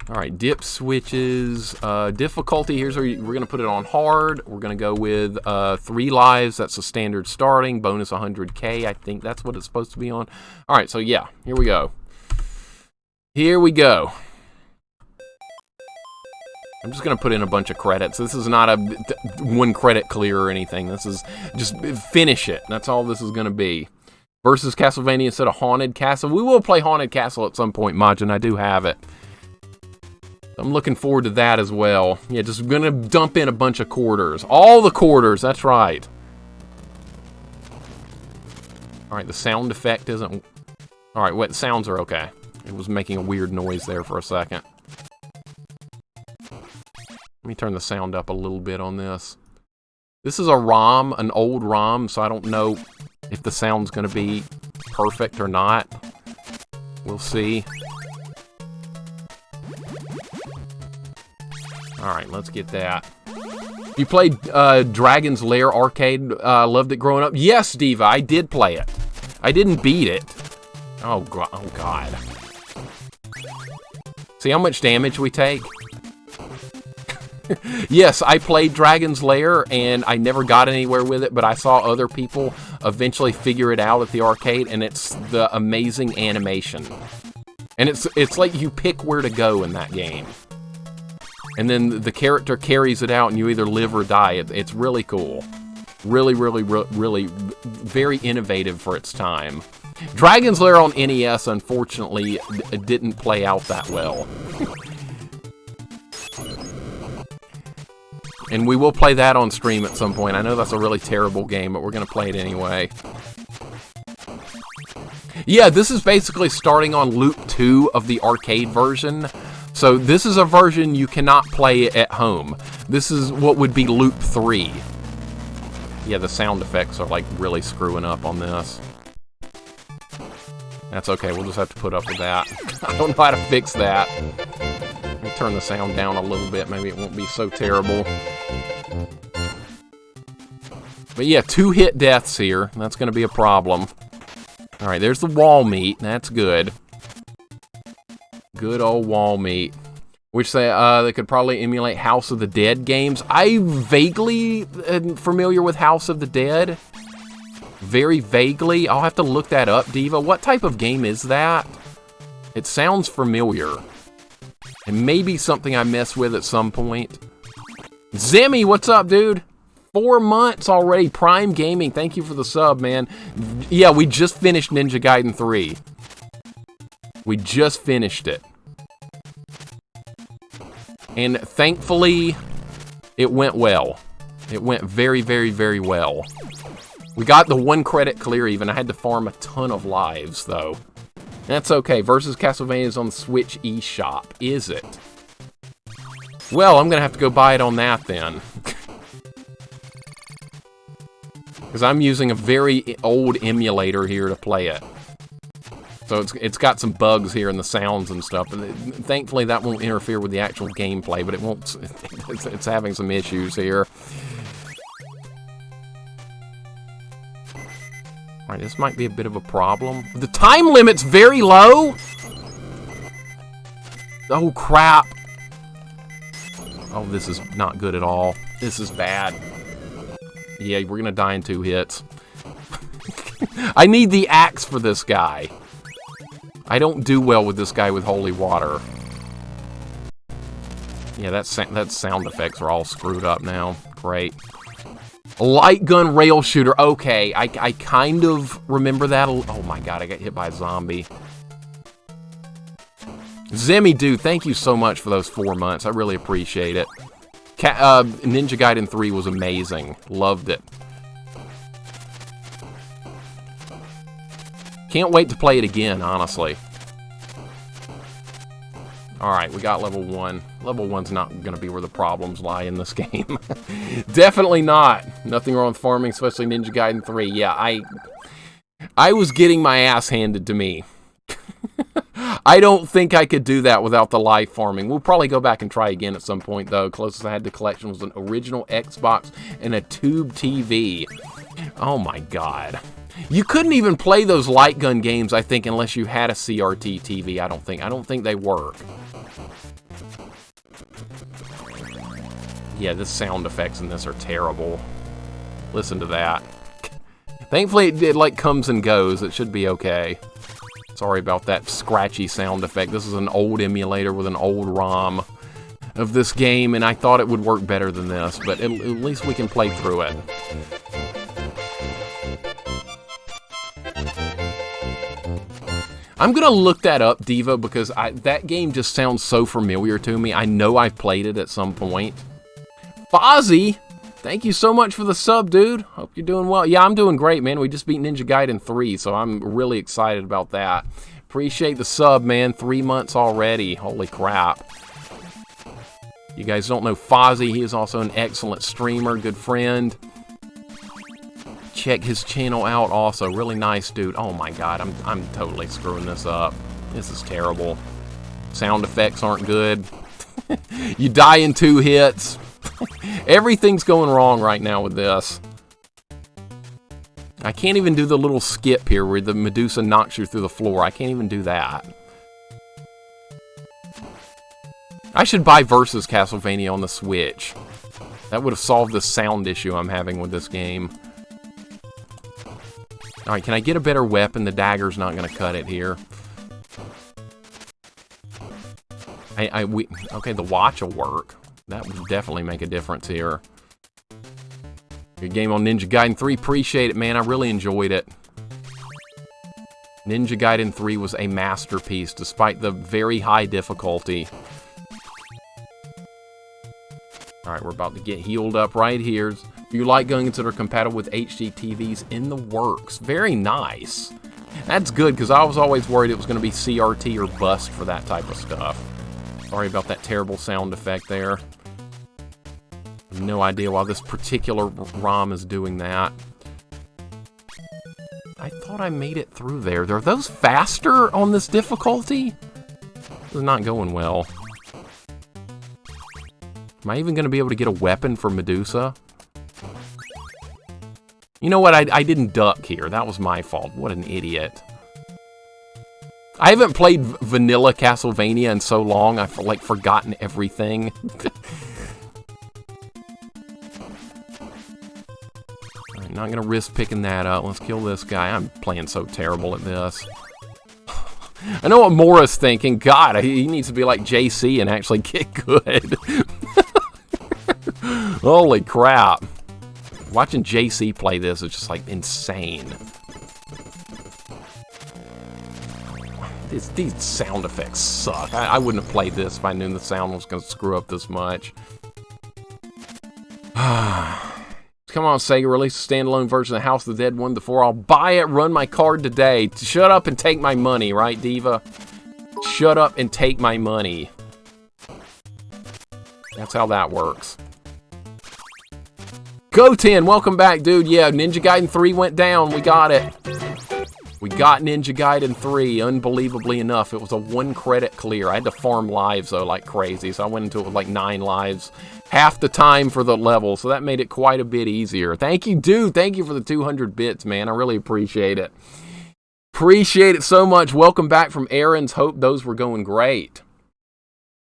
Alright, dip switches. Difficulty, here's where we're going to put it on hard. We're going to go with 3 lives. That's a standard starting. Bonus 100k. I think that's what it's supposed to be on. Alright, so yeah, here we go. Here we go. I'm just going to put in a bunch of credits. This is not a 1 credit clear or anything. This is just finish it. That's all this is going to be. Versus Castlevania instead of Haunted Castle. We will play Haunted Castle at some point, Majin. I do have it. I'm looking forward to that as well. Yeah, just going to dump in a bunch of quarters. All the quarters, that's right. Alright, the sound effect isn't... Alright, wait, the sounds are okay. It was making a weird noise there for a second. Let me turn the sound up a little bit on this. This is a ROM, an old ROM, so I don't know if the sound's going to be perfect or not. We'll see. Alright, let's get that. You played Dragon's Lair Arcade, loved it growing up? Yes, Diva, I did play it. I didn't beat it. Oh, God. See how much damage we take? Yes, I played Dragon's Lair, and I never got anywhere with it, but I saw other people eventually figure it out at the arcade, and it's the amazing animation. And it's like you pick where to go in that game. And then the character carries it out, and you either live or die. It's really cool. Really, very innovative for its time. Dragon's Lair on NES, unfortunately, didn't play out that well. And we will play that on stream at some point. I know that's a really terrible game, but we're going to play it anyway. Yeah, this is basically starting on Loop 2 of the arcade version. So this is a version you cannot play at home. This is what would be Loop 3. Yeah, the sound effects are like really screwing up on this. That's okay, we'll just have to put up with that. I don't know how to fix that. Let me turn the sound down a little bit, maybe it won't be so terrible. But yeah, 2-hit deaths here. That's going to be a problem. Alright, there's the wall meat. That's good. Good old wall meat. Which they could probably emulate House of the Dead games. I vaguely am familiar with House of the Dead. Very vaguely. I'll have to look that up, Diva. What type of game is that? It sounds familiar. And maybe something I mess with at some point. Zimmy, what's up, dude? 4 months already. Prime Gaming, thank you for the sub, man. Yeah, we just finished Ninja Gaiden 3. We just finished it. And thankfully, it went well. It went very, very well. We got the 1 credit clear even. I had to farm a ton of lives, though. That's okay. Versus Castlevania is on the Switch eShop. Is it? Well, I'm going to have to go buy it on that, then. Because I'm using a very old emulator here to play it. So it's got some bugs here in the sounds and stuff. And thankfully, that won't interfere with the actual gameplay, but it won't. It's having some issues here. Alright, this might be a bit of a problem. The time limit's very low! Oh, crap. Oh, this is not good at all. This is bad. Yeah, we're gonna die in 2 hits. I need the axe for this guy. I don't do well with this guy with holy water. Yeah, that sound effects are all screwed up now. Great. A light gun rail shooter. Okay, I kind of remember that. Oh my god, I got hit by a zombie. Zimmy, dude, thank you so much for those 4 months. I really appreciate it. Ninja Gaiden 3 was amazing. Loved it. Can't wait to play it again, honestly. Alright, we got level 1. Level 1's not going to be where the problems lie in this game. Definitely not. Nothing wrong with farming, especially Ninja Gaiden 3. Yeah, I was getting my ass handed to me. I don't think I could do that without the live farming. We'll probably go back and try again at some point, though. Closest I had to collection was an original Xbox and a tube TV. Oh my god. You couldn't even play those light gun games, I think, unless you had a CRT TV, I don't think they work. Yeah, the sound effects in this are terrible. Listen to that. Thankfully, it like comes and goes. It should be okay. Sorry about that scratchy sound effect. This is an old emulator with an old ROM of this game, and I thought it would work better than this, but at least we can play through it. I'm gonna look that up, Diva, because that game just sounds so familiar to me. I know I've played it at some point. Fozzie, thank you so much for the sub, dude. Hope you're doing well. Yeah, I'm doing great, man. We just beat Ninja Gaiden 3, so I'm really excited about that. Appreciate the sub, man. 3 months already. Holy crap. You guys don't know Fozzie. He is also an excellent streamer, good friend. Check his channel out also. Really nice dude. Oh my god, I'm totally screwing this up. This is terrible. Sound effects aren't good. You die in 2 hits. Everything's going wrong right now with this. I can't even do the little skip here where the Medusa knocks you through the floor. I can't even do that. I should buy Versus Castlevania on the Switch. That would have solved the sound issue I'm having with this game. Alright, can I get a better weapon? The dagger's not going to cut it here. Okay, the watch will work. That would definitely make a difference here. Good game on Ninja Gaiden 3. Appreciate it, man. I really enjoyed it. Ninja Gaiden 3 was a masterpiece, despite the very high difficulty. Alright, we're about to get healed up right here. If you like guns that are compatible with HD TVs, in the works. Very nice. That's good, because I was always worried it was going to be CRT or bust for that type of stuff. Sorry about that terrible sound effect there. No idea why this particular ROM is doing that. I thought I made it through there. Are those faster on this difficulty? This is not going well. Am I even going to be able to get a weapon for Medusa? You know what? I didn't duck here. That was my fault. What an idiot. I haven't played vanilla Castlevania in so long, I've like forgotten everything. Alright, not gonna risk picking that up. Let's kill this guy. I'm playing so terrible at this. I know what Mora's thinking. God, he needs to be like JC and actually get good. Holy crap. Watching JC play this is just like insane. These sound effects suck. I wouldn't have played this if I knew the sound was going to screw up this much. Come on, Sega, release a standalone version of House of the Dead 1 to 4. I'll buy it, run my card today. Shut up and take my money, right, Diva? Shut up and take my money. That's how that works. Go10, welcome back, dude. Yeah, Ninja Gaiden 3 went down. We got it. We got Ninja Gaiden 3, unbelievably enough. It was a 1 credit clear. I had to farm lives, though, like crazy. So I went into it with like 9 lives. Half the time for the level, so that made it quite a bit easier. Thank you, dude. Thank you for the 200 bits, man. I really appreciate it. Appreciate it so much. Welcome back from errands. Hope those were going great.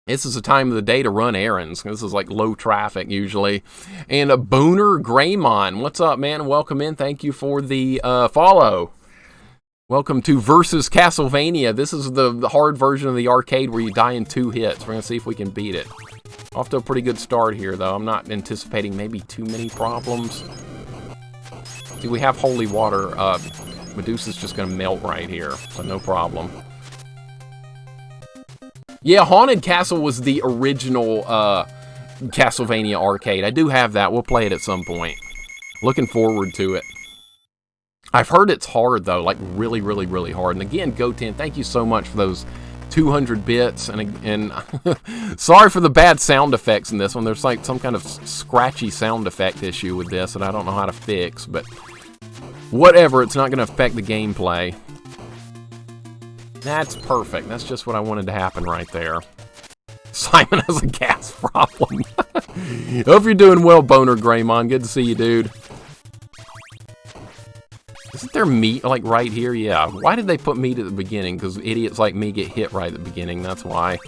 This is the time of the day to run errands. This is like low traffic usually. And a Booner Greymon. What's up, man? Welcome in. Thank you for the follow. Welcome to Versus Castlevania. This is the hard version of the arcade where you die in 2 hits. We're going to see if we can beat it. Off to a pretty good start here, though. I'm not anticipating maybe too many problems. See, we have holy water. Medusa's just going to melt right here, so no problem. Yeah, Haunted Castle was the original Castlevania arcade. I do have that. We'll play it at some point. Looking forward to it. I've heard it's hard, though, like really, really, really hard. And again, Go10, thank you so much for those 200 bits. And sorry for the bad sound effects in this one. There's like some kind of scratchy sound effect issue with this that I don't know how to fix. But whatever, it's not going to affect the gameplay. That's perfect. That's just what I wanted to happen right there. Simon has a gas problem. Hope you're doing well, Boner Greymon. Good to see you, dude. Isn't there meat, like, right here? Yeah. Why did they put meat at the beginning? Because idiots like me get hit right at the beginning. That's why.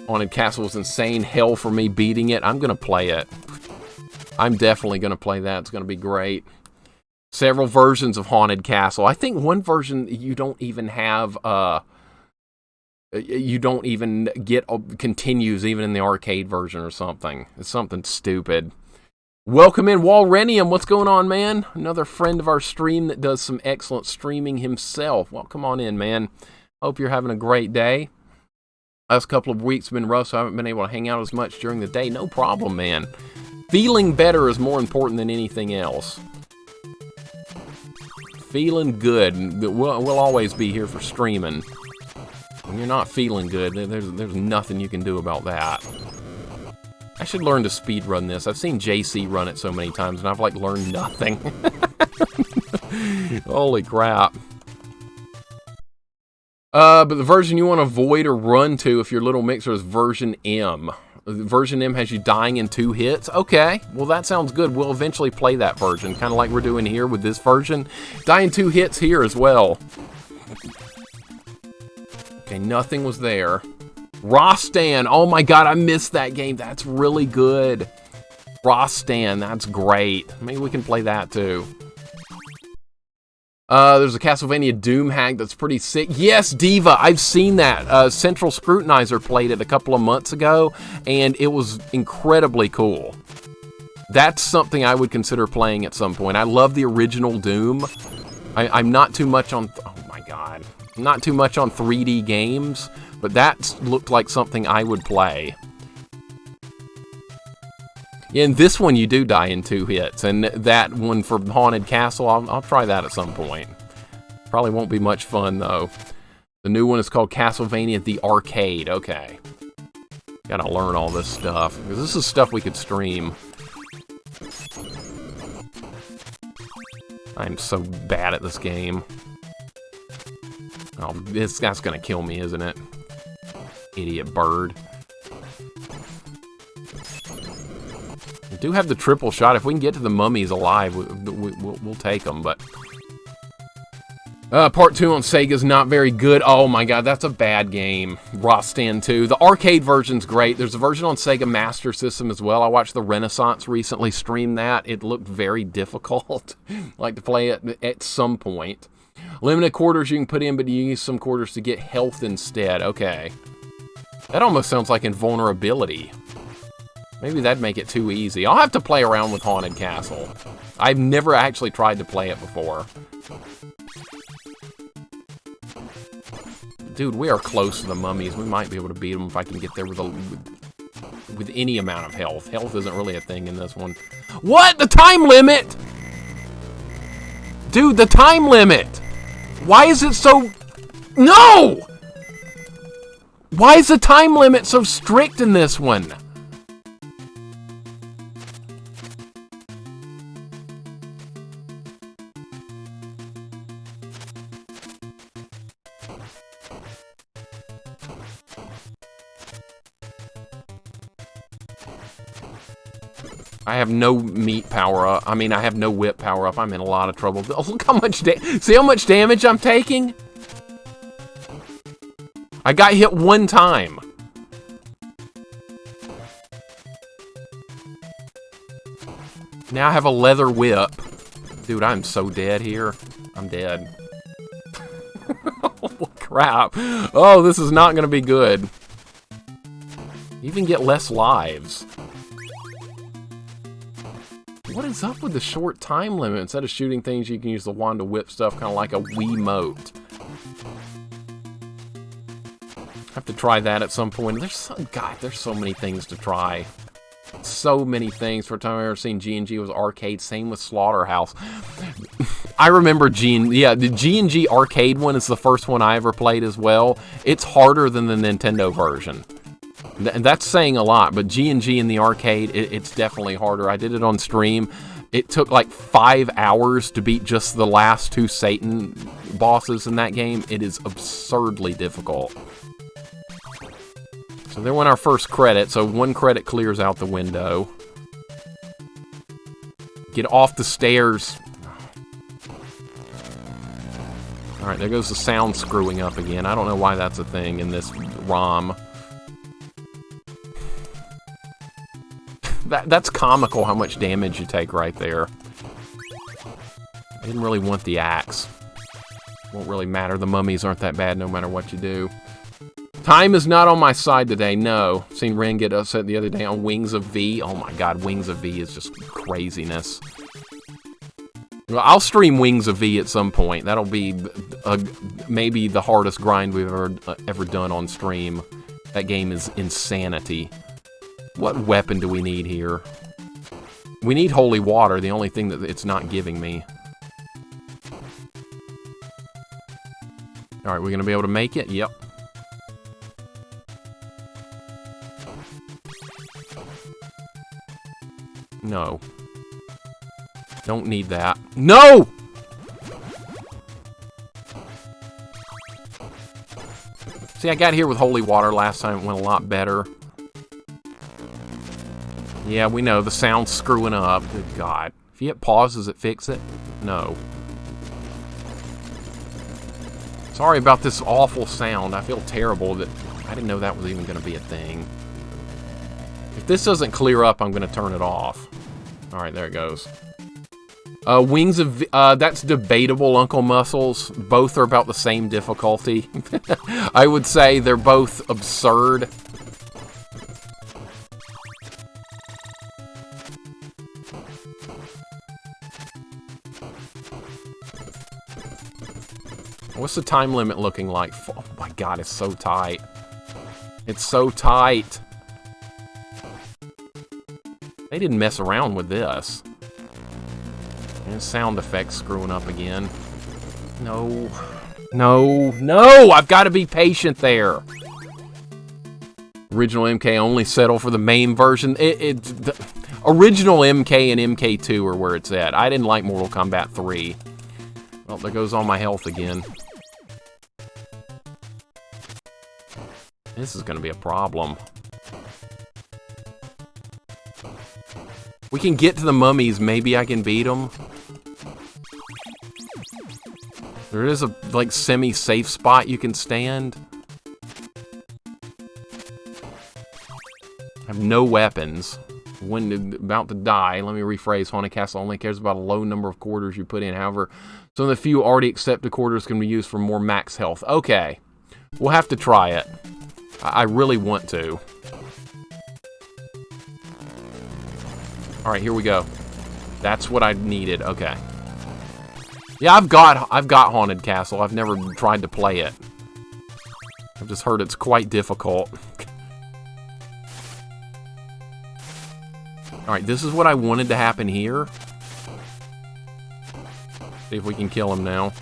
Haunted Castle was insane. Hell for me beating it. I'm going to play it. I'm definitely going to play that. It's going to be great. Several versions of Haunted Castle. I think one version you don't even have... you don't even get continues even in the arcade version or something. It's something stupid. Welcome in, Walrenium. What's going on, man? Another friend of our stream that does some excellent streaming himself. Well, come on in, man. Hope you're having a great day. Last couple of weeks have been rough, so I haven't been able to hang out as much during the day. No problem, man. Feeling better is more important than anything else. Feeling good. We'll always be here for streaming. When you're not feeling good, there's nothing you can do about that. I should learn to speedrun this. I've seen JC run it so many times, and I've, like, learned nothing. Holy crap. But the version you want to avoid or run to if you're LittleMIXER is version M. Version M has you dying in 2 hits. Okay, well, that sounds good. We'll eventually play that version, kind of like we're doing here with this version. Die in 2 hits here as well. Okay, nothing was there. Rostan. Oh my god, I missed that game. That's really good. Rostan, that's great. Maybe we can play that too. There's a Castlevania Doom hack that's pretty sick. Yes, Diva, I've seen that. Central Scrutinizer played it a couple of months ago, and it was incredibly cool. That's something I would consider playing at some point. I love the original Doom. I'm not too much on... oh my god. Not too much on 3D games, but that looked like something I would play. Yeah, in this one you do die in 2 hits, and that one for Haunted Castle, I'll try that at some point. Probably won't be much fun, though. The new one is called Castlevania the Arcade. Okay. Gotta learn all this stuff, because this is stuff we could stream. I'm so bad at this game. Oh, that's gonna kill me, isn't it? Idiot bird. We do have the triple shot. If we can get to the mummies alive, we'll take them, but... Part 2 on Sega's not very good. Oh my god, that's a bad game. Rostan 2. The arcade version's great. There's a version on Sega Master System as well. I watched the Renaissance recently stream that. It looked very difficult. Like to play it at some point. Limited quarters you can put in, but you use some quarters to get health instead. Okay. That almost sounds like invulnerability. Maybe that'd make it too easy. I'll have to play around with Haunted Castle. I've never actually tried to play it before. Dude, we are close to the mummies. We might be able to beat them if I can get there with any amount of health. Health isn't really a thing in this one. What? The time limit? Dude, the time limit! Why is it so... No! Why is the time limit so strict in this one? I have no meat power up. I mean, I have no whip power up. I'm in a lot of trouble. Oh, look how much see how much damage I'm taking? I got hit 1 time. Now I have a leather whip. Dude, I'm so dead here. I'm dead. Oh, crap. Oh, this is not going to be good. You even get less lives. What is up with the short time limit? Instead of shooting things, you can use the wand to whip stuff, kind of like a Wiimote. I have to try that at some point. There's so many things to try. So many things. For a time I've ever seen G&G was arcade. Same with Slaughterhouse. I remember the G&G arcade one is the first one I ever played as well. It's harder than the Nintendo version. And that's saying a lot, but G&G in the arcade, it's definitely harder. I did it on stream. It took like 5 hours to beat just the last 2 Satan bosses in that game. It is absurdly difficult. So there went our first credit, so 1 credit clears out the window. Get off the stairs. Alright, there goes the sound screwing up again. I don't know why that's a thing in this ROM. That's comical how much damage you take right there. I didn't really want the axe. Won't really matter. The mummies aren't that bad no matter what you do. Time is not on my side today, no. Seen Ren get upset the other day on Wings of V. Oh my god, Wings of V is just craziness. Well, I'll stream Wings of V at some point. That'll be maybe the hardest grind we've ever done on stream. That game is insanity. What weapon do we need here? We need holy water, the only thing that it's not giving me. Alright, we're gonna be able to make it? Yep. No. Don't need that. No! See, I got here with holy water last time. It went a lot better. Yeah, we know. The sound's screwing up. Good God. If you hit pause, does it fix it? No. Sorry about this awful sound. I feel terrible that I didn't know that was even going to be a thing. If this doesn't clear up, I'm going to turn it off. Alright, there it goes. Wings of... that's debatable, Uncle Muscles. Both are about the same difficulty. I would say they're both absurd. What's the time limit looking like? Oh my god, it's so tight. It's so tight. They didn't mess around with this. And sound effects screwing up again. No. No. No! I've got to be patient there. Original MK only settle for the main version. The original MK and MK2 are where it's at. I didn't like Mortal Kombat 3. Well, there goes all my health again. This is going to be a problem. We can get to the mummies. Maybe I can beat them. There is a, like, semi-safe spot you can stand. I have no weapons. When about to die, let me rephrase. Haunted Castle only cares about a low number of quarters you put in. However, some of the few already accepted quarters can be used for more max health. Okay. We'll have to try it. I really want to. Alright, here we go. That's what I needed. Okay. Yeah, I've got Haunted Castle. I've never tried to play it. I've just heard it's quite difficult. Alright, this is what I wanted to happen here. See if we can kill him now.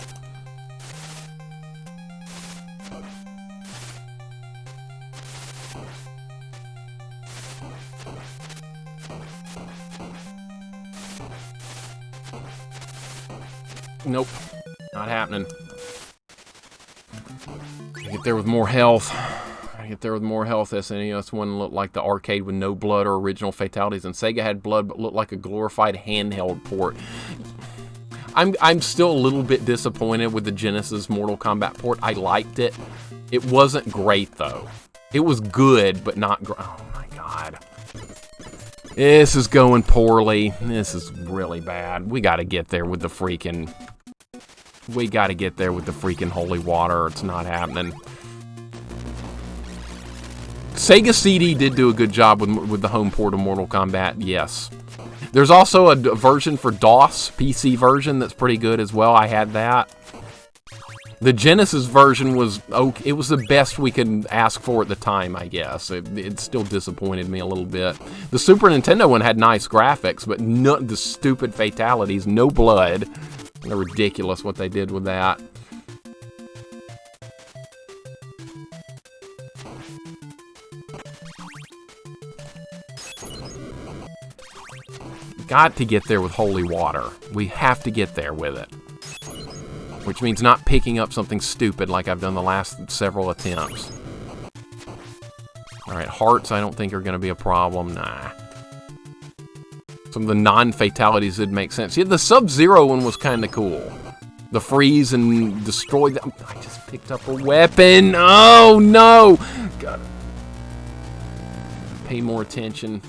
Nope. Not happening. Gotta get there with more health. Gotta get there with more health. SNES one looked like the arcade with no blood or original fatalities, and Sega had blood but looked like a glorified handheld port. I'm still a little bit disappointed with the Genesis Mortal Kombat port. I liked it. It wasn't great, though. It was good, but not great. Oh, my God. This is going poorly. This is really bad. We gotta get there with the freaking... We gotta get there with the freaking holy water. It's not happening. Sega CD did do a good job with the home port of Mortal Kombat, yes. There's also a version for DOS, PC version, that's pretty good as well. I had that. The Genesis version was okay. It was the best we could ask for at the time, I guess. It still disappointed me a little bit. The Super Nintendo one had nice graphics, but the stupid fatalities, no blood. They're ridiculous what they did with that. Got to get there with holy water. We have to get there with it. Which means not picking up something stupid like I've done the last several attempts. Alright, hearts I don't think are going to be a problem. Nah. Some of the non-fatalities did make sense. Yeah, the Sub-Zero one was kind of cool. The freeze and destroy them. I just picked up a weapon. Oh, no. Gotta pay more attention.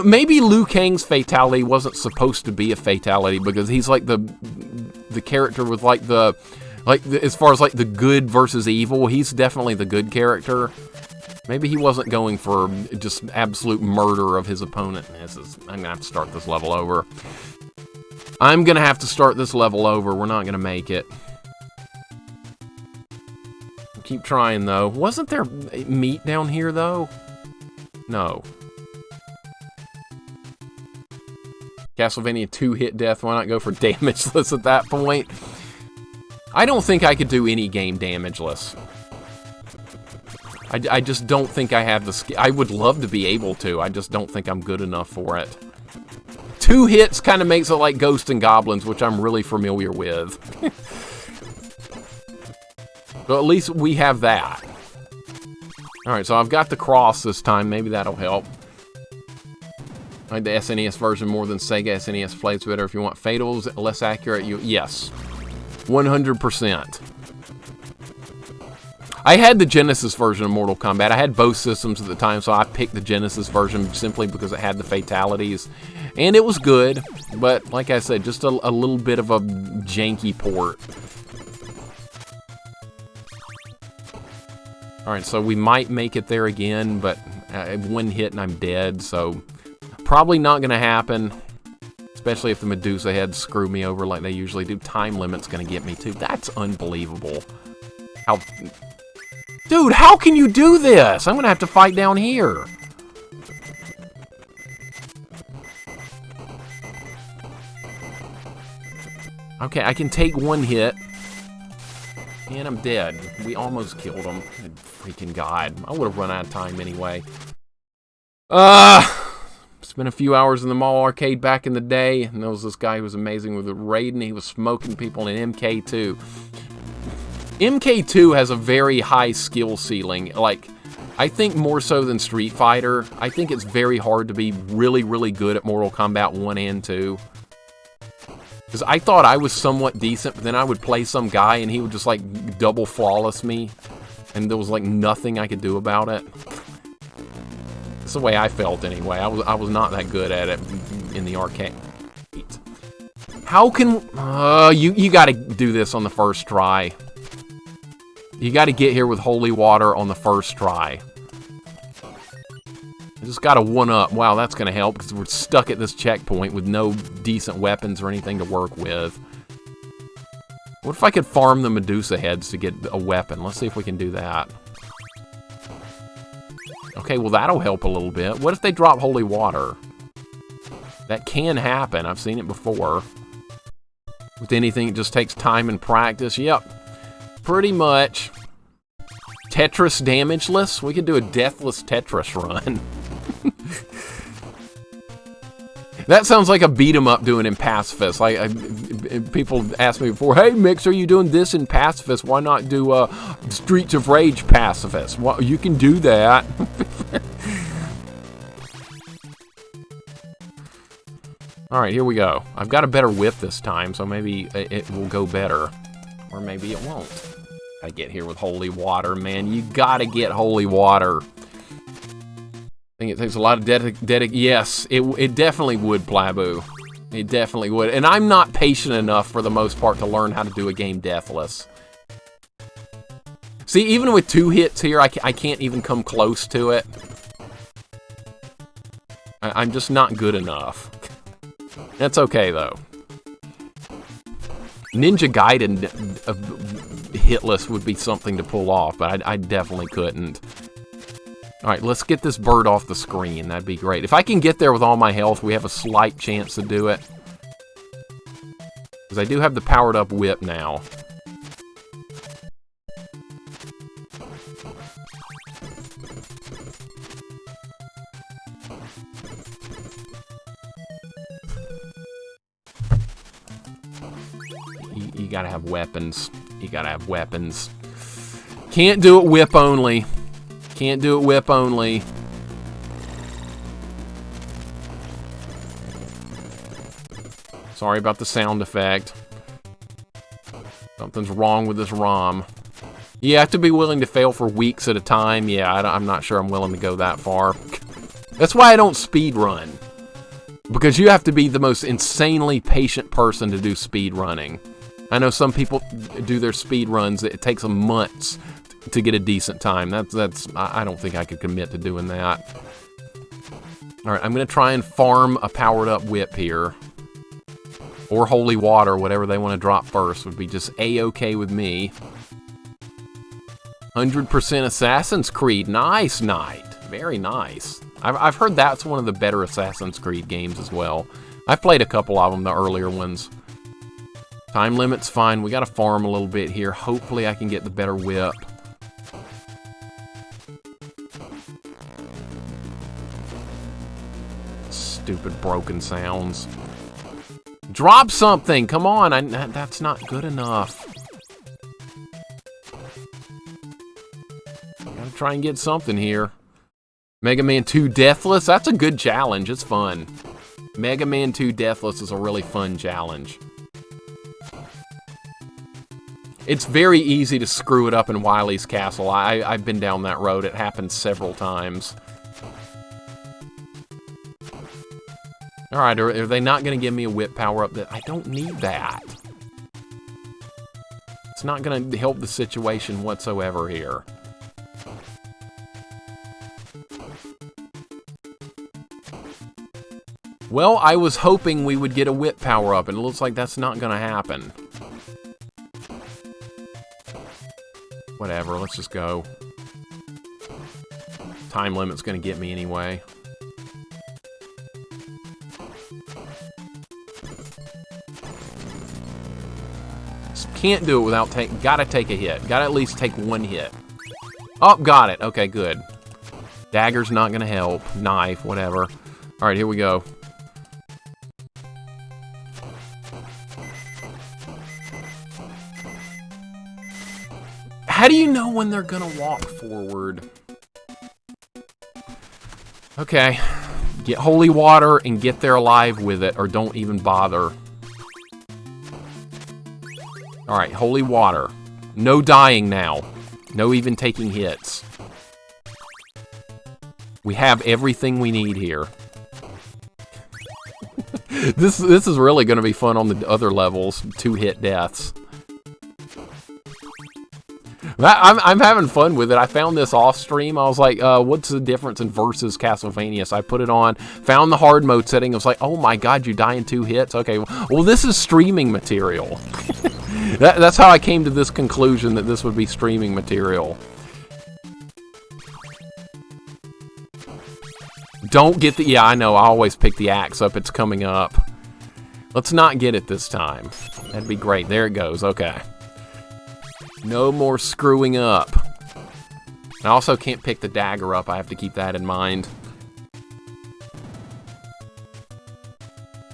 Maybe Liu Kang's fatality wasn't supposed to be a fatality because he's like the character with as far as like the good versus evil, he's definitely the good character. Maybe he wasn't going for just absolute murder of his opponent. I'm gonna have to start this level over. I'm gonna have to start this level over. We're not gonna make it. Keep trying though. Wasn't there meat down here though? No. Castlevania 2-hit death. Why not go for damageless at that point? I don't think I could do any game damageless. I just don't think I have the skill. I would love to be able to. I just don't think I'm good enough for it. 2 hits kind of makes it like Ghosts and Goblins, which I'm really familiar with. But at least we have that. Alright, so I've got the cross this time. Maybe that'll help. I like the SNES version more than Sega. SNES plays better. If you want fatals, less accurate, yes. 100%. I had the Genesis version of Mortal Kombat. I had both systems at the time, so I picked the Genesis version simply because it had the fatalities. And it was good, but like I said, just a little bit of a janky port. Alright, so we might make it there again, but 1 hit and I'm dead, so probably not going to happen. Especially if the Medusa heads screw me over like they usually do. Time limit's going to get me too. That's unbelievable. Dude, how can you do this? I'm going to have to fight down here. Okay, I can take 1 hit. And I'm dead. We almost killed him. Good freaking God. I would have run out of time anyway. Spent a few hours in the mall arcade back in the day. And there was this guy who was amazing with a Raiden. He was smoking people in MK2. MK2 has a very high skill ceiling. Like, I think more so than Street Fighter. I think it's very hard to be really, really good at Mortal Kombat 1 and 2. Because I thought I was somewhat decent, but then I would play some guy and he would just like double flawless me. And there was like nothing I could do about it. That's the way I felt anyway. I was not that good at it in the arcade. How can... you gotta do this on the first try. You gotta get here with holy water on the first try. I just got a 1-up. Wow, that's gonna help because we're stuck at this checkpoint with no decent weapons or anything to work with. What if I could farm the Medusa heads to get a weapon? Let's see if we can do that. Okay, well that'll help a little bit. What if they drop holy water? That can happen. I've seen it before. With anything, it just takes time and practice. Yep. Pretty much. Tetris damageless? We could do a deathless Tetris run. That sounds like a beat-em-up doing in Pacifist. People ask me before, hey, Mix, are you doing this in Pacifist? Why not do Streets of Rage Pacifist? Well, you can do that. Alright, here we go. I've got a better whip this time, so maybe it will go better. Or maybe it won't. Gotta get here with holy water, man. You gotta get holy water. I think it takes a lot of yes, it definitely would, Plabu. It definitely would. And I'm not patient enough, for the most part, to learn how to do a game deathless. See, even with 2 hits here, I can't even come close to it. I'm just not good enough. That's okay, though. Ninja Gaiden hitless would be something to pull off, but I definitely couldn't. Alright, let's get this bird off the screen. That'd be great. If I can get there with all my health, we have a slight chance to do it. Because I do have the powered up whip now. You gotta have weapons. You gotta have weapons. Can't do it whip only. Can't do it whip only. Sorry about the sound effect. Something's wrong with this ROM. You have to be willing to fail for weeks at a time. Yeah, I'm not sure I'm willing to go that far. That's why I don't speed run. Because you have to be the most insanely patient person to do speed running. I know some people do their speed runs. It takes them months to get a decent time. I don't think I could commit to doing that. All right, I'm going to try and farm a powered up whip here. Or holy water, whatever they want to drop first would be just A-okay with me. 100% Assassin's Creed. Nice, Knight. Very nice. I've heard that's one of the better Assassin's Creed games as well. I've played a couple of them, the earlier ones. Time limit's fine. We got to farm a little bit here. Hopefully I can get the better whip. Stupid broken sounds. Drop something! Come on! That's not good enough. Gotta try and get something here. Mega Man 2 Deathless? That's a good challenge. It's fun. Mega Man 2 Deathless is a really fun challenge. It's very easy to screw it up in Wily's Castle. I've been down that road. It happened several times. Alright, are they not going to give me a whip power-up? I don't need that. It's not going to help the situation whatsoever here. Well, I was hoping we would get a whip power-up, and it looks like that's not going to happen. Whatever, let's just go. Time limit's going to get me anyway. Just can't do it without gotta take a hit. Gotta at least take one hit. Oh, got it. Okay, good. Dagger's not going to help. Knife, whatever. Alright, here we go. How do you know when they're gonna walk forward? Okay. Get holy water and get there alive with it, or don't even bother. Alright, holy water. No dying now. No even taking hits. We have everything we need here. This is really gonna be fun on the other levels. 2-hit deaths. I'm having fun with it. I found this off stream. I was like, what's the difference in versus Castlevania? So I put it on, found the hard mode setting. I was like, oh my god, you die in 2 hits? Okay, well this is streaming material. That's how I came to this conclusion that this would be streaming material. Don't get the... Yeah, I know. I always pick the axe up. It's coming up. Let's not get it this time. That'd be great. There it goes. Okay. No more screwing up. I also can't pick the dagger up. I have to keep that in mind.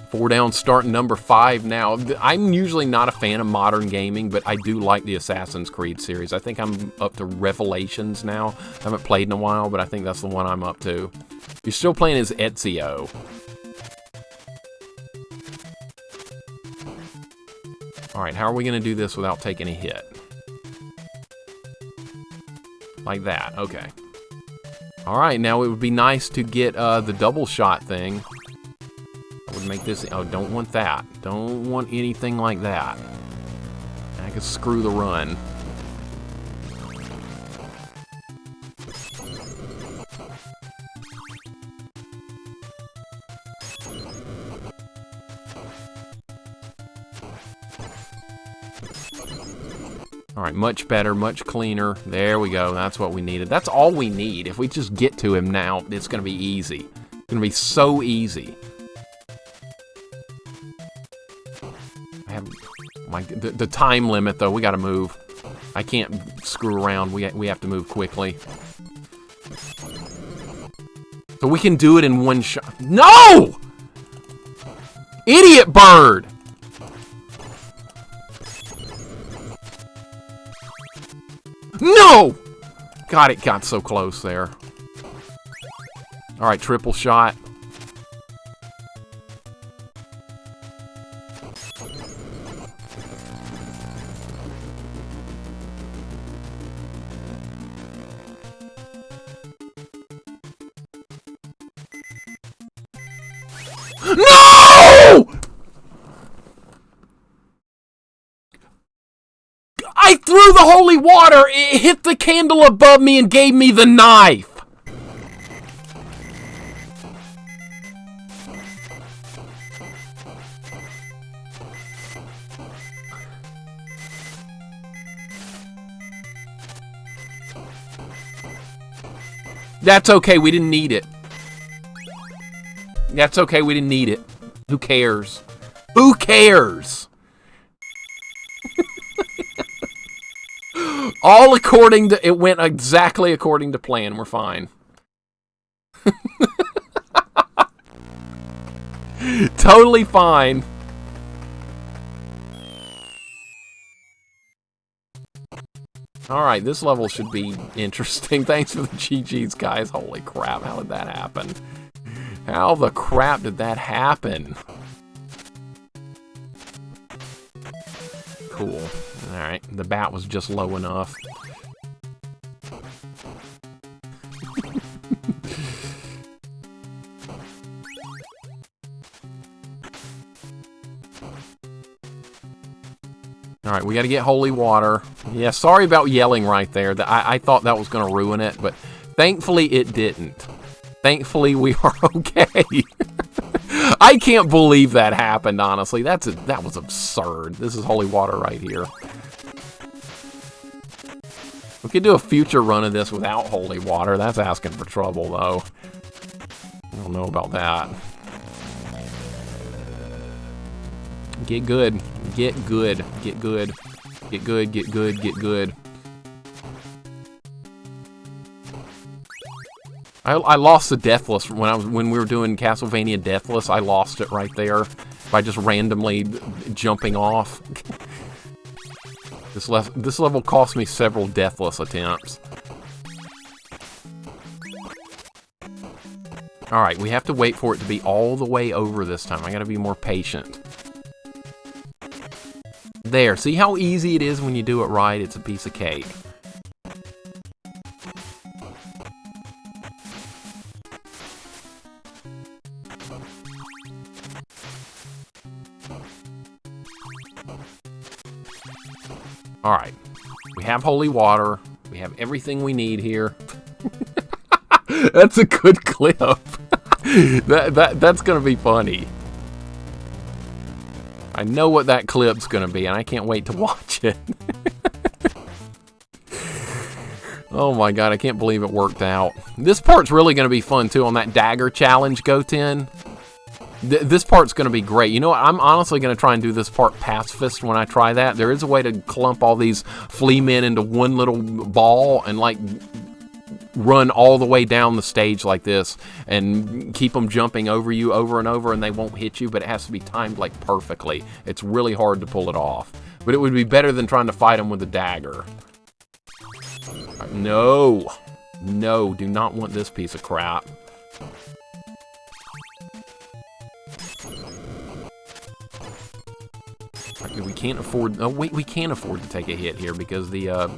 4 down, starting number 5 now. I'm usually not a fan of modern gaming, but I do like the Assassin's Creed series. I think I'm up to Revelations now. I haven't played in a while, but I think that's the one I'm up to. You're still playing as Ezio. Alright, how are we going to do this without taking a hit? Like that, okay. Alright, now it would be nice to get the double shot thing. I would make this... Oh, don't want that. Don't want anything like that. I could screw the run. Alright, much better, much cleaner. There we go. That's what we needed. That's all we need. If we just get to him now, it's going to be easy. It's going to be so easy. I have the time limit, though. We got to move. I can't screw around. We have to move quickly. So we can do it in one shot. No! Idiot bird! No! God, it got so close there. Alright, triple shot. No! I threw the holy water, it hit the candle above me and gave me the knife. That's okay, we didn't need it. That's okay, we didn't need it. Who cares? Who cares? All according to... It went exactly according to plan. We're fine. Totally fine. Alright, this level should be interesting. Thanks for the GGs, guys. Holy crap, how did that happen? How the crap did that happen? Cool. Alright, the bat was just low enough. Alright, we gotta get holy water. Yeah, sorry about yelling right there. I thought that was gonna ruin it, but thankfully it didn't. Thankfully we are okay. I can't believe that happened, honestly. That was absurd. This is holy water right here. We could do a future run of this without holy water. That's asking for trouble, though. I don't know about that. Get good. Get good. Get good. Get good. Get good. Get good. I lost the Deathless when we were doing Castlevania Deathless. I lost it right there by just randomly jumping off. This level cost me several Deathless attempts. Alright, we have to wait for it to be all the way over this time. I gotta be more patient. There, see how easy it is when you do it right? It's a piece of cake. Alright, we have holy water. We have everything we need here. That's a good clip. That's gonna be funny. I know what that clip's gonna be, and I can't wait to watch it. Oh my god, I can't believe it worked out. This part's really gonna be fun too on that dagger challenge, Goten. This part's gonna be great. You know what? I'm honestly gonna try and do this part pacifist when I try that. There is a way to clump all these flea men into one little ball and like run all the way down the stage like this and keep them jumping over you over and over, and they won't hit you, but it has to be timed like perfectly. It's really hard to pull it off, but it would be better than trying to fight them with a dagger. No, no, do not want this piece of crap. We can't afford... Oh, wait, we can afford to take a hit here because the...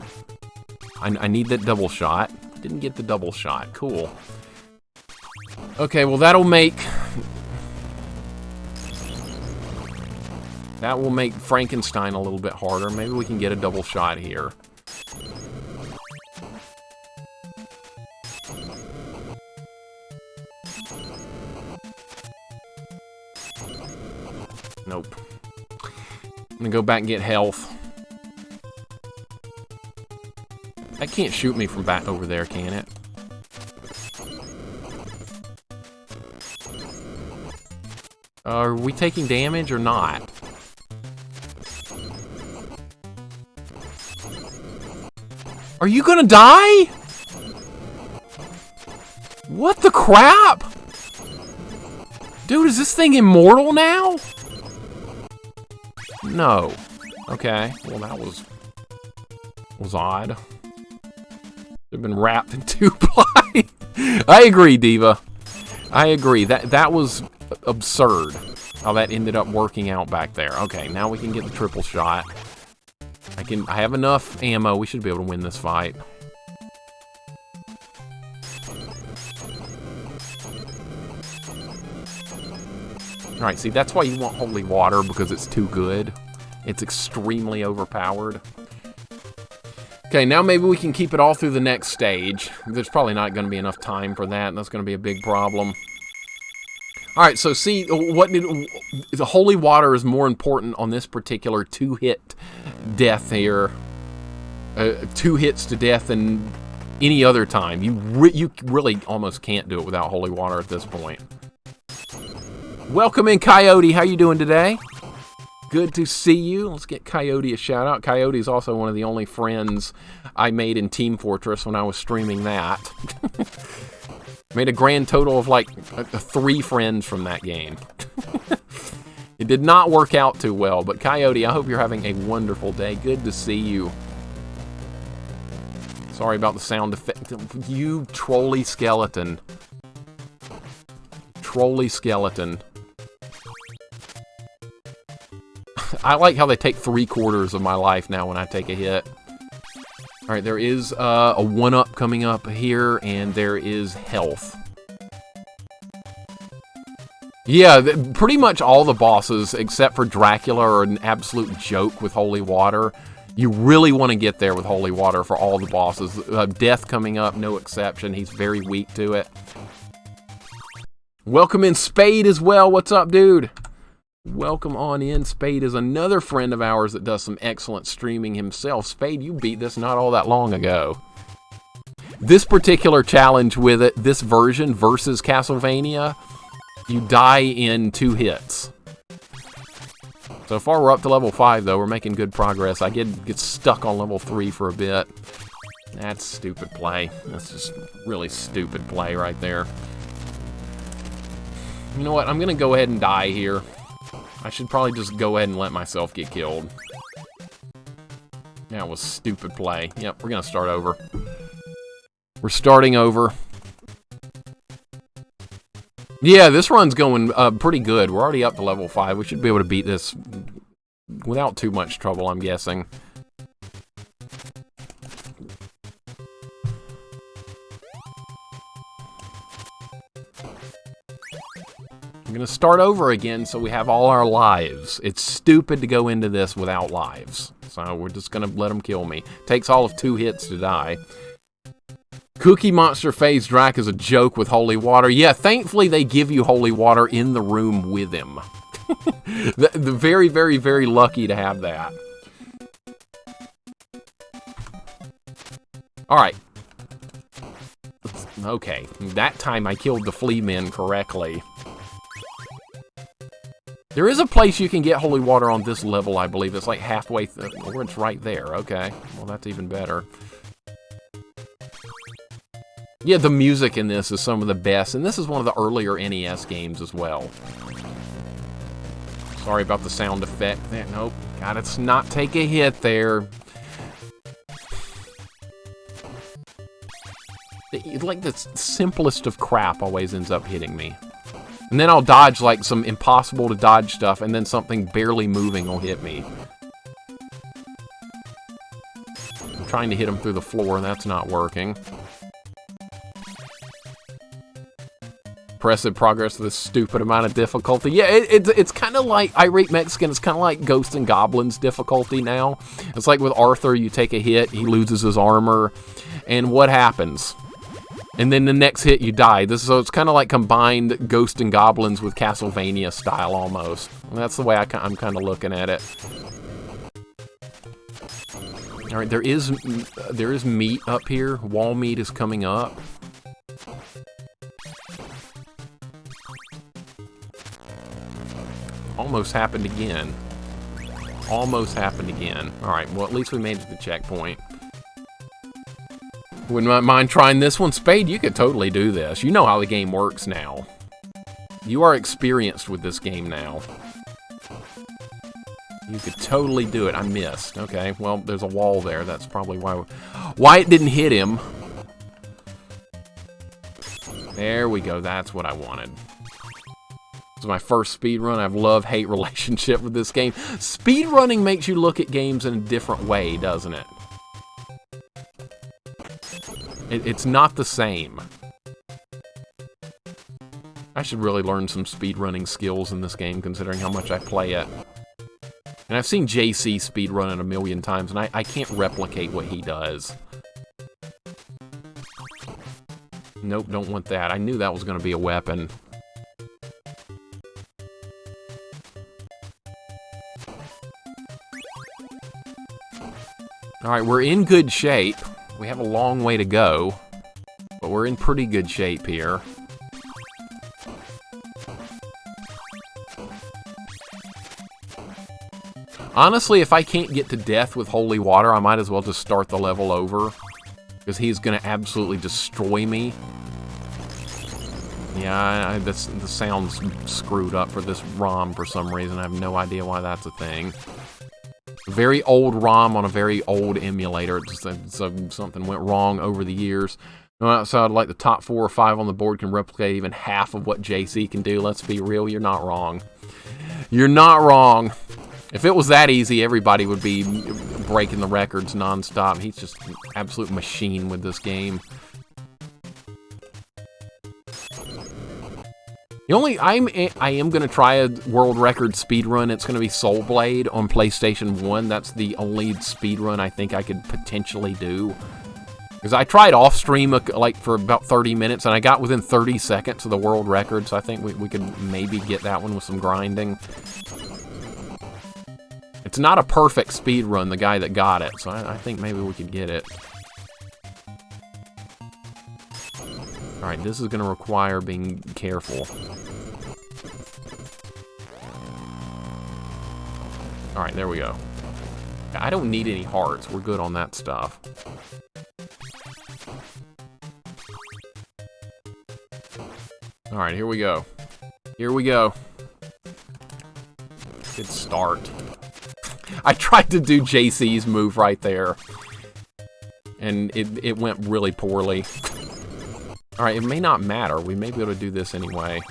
I need that double shot. Didn't get the double shot. Cool. Okay, well, that'll make... That will make Frankenstein a little bit harder. Maybe we can get a double shot here. Nope. I'm gonna go back and get health. That can't shoot me from back over there, can it? Are we taking damage or not? Are you gonna die? What the crap? Dude, is this thing immortal now? No. Okay. Well, that was odd. They've been wrapped in two-ply. I agree, Diva. I agree. That was absurd how that ended up working out back there. Okay, now we can get the triple shot. I have enough ammo. We should be able to win this fight. Alright, see, that's why you want holy water, because it's too good. It's extremely overpowered. Okay, now maybe we can keep it all through the next stage. There's probably not going to be enough time for that, and that's going to be a big problem. Alright, so see, the holy water is more important on this particular 2-hit death here. 2 hits to death than any other time. You really almost can't do it without holy water at this point. Welcome in, Coyote. How you doing today? Good to see you. Let's get Coyote a shout out. Coyote is also one of the only friends I made in Team Fortress when I was streaming that. Made a grand total of like 3 friends from that game. It did not work out too well, but Coyote, I hope you're having a wonderful day. Good to see you. Sorry about the sound effect. You trolly skeleton. Trolly skeleton. I like how they take 3/4 of my life now when I take a hit. Alright, there is a 1-up coming up here, and there is health. Yeah, pretty much all the bosses, except for Dracula, are an absolute joke with holy water. You really want to get there with holy water for all the bosses. Death coming up, no exception. He's very weak to it. Welcome in, Spade, as well. What's up, dude? Welcome on in. Spade is another friend of ours that does some excellent streaming himself. Spade, you beat this not all that long ago. This particular challenge with it, this version versus Castlevania, you die in 2 hits. So far we're up to level 5 though. We're making good progress. I get stuck on level 3 for a bit. That's stupid play. That's just really stupid play right there. You know what? I'm going to go ahead and die here. I should probably just go ahead and let myself get killed. That was stupid play. Yep, we're going to start over. We're starting over. Yeah, this run's going pretty good. We're already up to level 5. We should be able to beat this without too much trouble, I'm guessing. I'm going to start over again so we have all our lives. It's stupid to go into this without lives. So we're just going to let them kill me. Takes all of 2 hits to die. Cookie Monster Phase Drac is a joke with holy water. Yeah, thankfully they give you holy water in the room with him. the very, very, very lucky to have that. Alright. Okay, that time I killed the flea men correctly. There is a place you can get holy water on this level, I believe. It's like halfway through, or it's right there. Okay, well that's even better. Yeah, the music in this is some of the best, and this is one of the earlier NES games as well. Sorry about the sound effect. Nope, gotta not take a hit there. Like the simplest of crap always ends up hitting me. And then I'll dodge like some impossible to dodge stuff, and then something barely moving will hit me. I'm trying to hit him through the floor, and that's not working. Impressive progress with this stupid amount of difficulty. Yeah, it's kind of like Irate Mexican. It's kind of like Ghosts and Goblins difficulty now. It's like with Arthur, you take a hit, he loses his armor, and what happens? And then the next hit, you die. So it's kind of like combined Ghosts and Goblins with Castlevania style almost. And that's the way I'm kind of looking at it. All right, there is meat up here. Wall meat is coming up. Almost happened again. Almost happened again. Alright, well at least we made it to the checkpoint. Wouldn't mind trying this one. Spade, you could totally do this. You know how the game works now. You are experienced with this game now. You could totally do it. I missed. Okay, well there's a wall there. That's probably why it didn't hit him. There we go. That's what I wanted. This is my first speed run. I have love-hate relationship with this game. Speedrunning makes you look at games in a different way, doesn't it? It's not the same. I should really learn some speedrunning skills in this game, considering how much I play it. And I've seen JC speedrun it a million times, and I can't replicate what he does. Nope, don't want that. I knew that was going to be a weapon. Alright, we're in good shape. We have a long way to go, but we're in pretty good shape here. Honestly, if I can't get to death with holy water, I might as well just start the level over, because he's going to absolutely destroy me. Yeah, this sounds screwed up for this ROM for some reason. I have no idea why that's a thing. Very old ROM on a very old emulator. Something went wrong over the years. No outside, like the top 4 or 5 on the board can replicate even half of what JC can do. Let's be real, you're not wrong. You're not wrong. If it was that easy, everybody would be breaking the records non-stop. He's just an absolute machine with this game. I am gonna try a world record speedrun. It's gonna be Soul Blade on PlayStation 1. That's the only speedrun I think I could potentially do. Because I tried off stream like for about 30 minutes and I got within 30 seconds of the world record, so I think we could maybe get that one with some grinding. It's not a perfect speedrun, the guy that got it, so I think maybe we could get it. Alright, this is going to require being careful. Alright, there we go. I don't need any hearts. We're good on that stuff. Alright, here we go. Here we go. Good start. I tried to do JC's move right there, and it went really poorly. Alright, it may not matter. We may be able to do this anyway.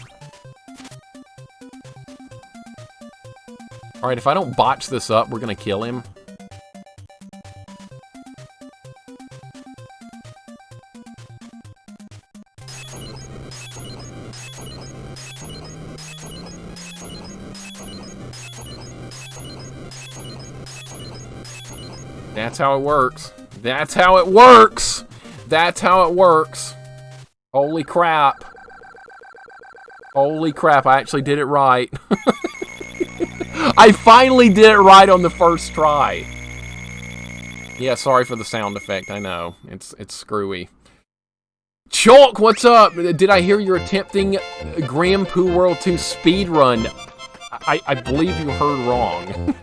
Alright, if I don't botch this up, we're gonna kill him. That's how it works. That's how it works! That's how it works! Holy crap. Holy crap, I actually did it right. I finally did it right on the first try. Yeah, sorry for the sound effect, I know. It's screwy. Chalk, what's up? Did I hear you're attempting Grand Poo World 2 speedrun? I believe you heard wrong.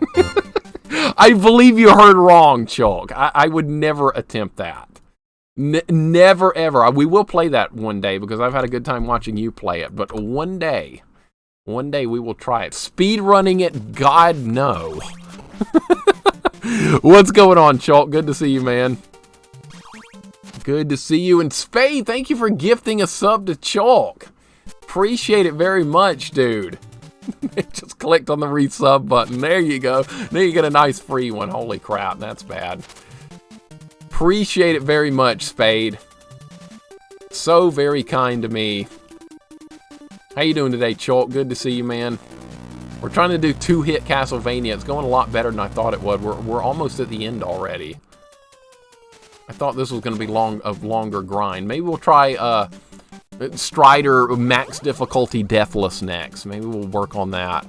I believe you heard wrong, Chalk. I would never attempt that. Never, ever. We will play that one day because I've had a good time watching you play it. But one day we will try it. Speedrunning it? God, no. What's going on, Chalk? Good to see you, man. Good to see you. And Spade, thank you for gifting a sub to Chalk. Appreciate it very much, dude. Just clicked on the resub button. There you go. Now you get a nice free one. Holy crap, that's bad. Appreciate it very much, Spade. So very kind to me. How you doing today, Chalk? Good to see you, man. We're trying to do 2-hit Castlevania. It's going a lot better than I thought it would. We're almost at the end already. I thought this was going to be a longer grind. Maybe we'll try Strider max difficulty deathless next. Maybe we'll work on that.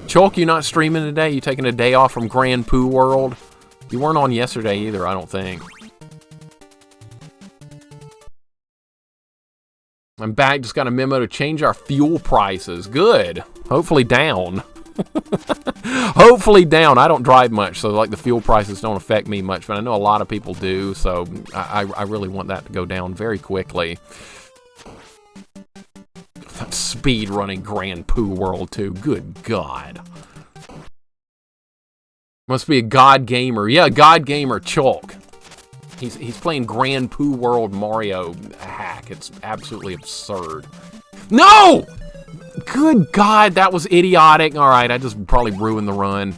Chalk, you not streaming today? You taking a day off from Grand Poo World? You weren't on yesterday either, I don't think. I'm back, just got a memo to change our fuel prices. Good. Hopefully down. Hopefully down. I don't drive much, so like the fuel prices don't affect me much, but I know a lot of people do, so I really want that to go down very quickly. Speed running Grand Poo World 2. Good God. Must be a God gamer. Yeah, God gamer, Chalk. He's playing Grand Poo World Mario hack. It's absolutely absurd. No! Good God, that was idiotic. Alright, I just probably ruined the run.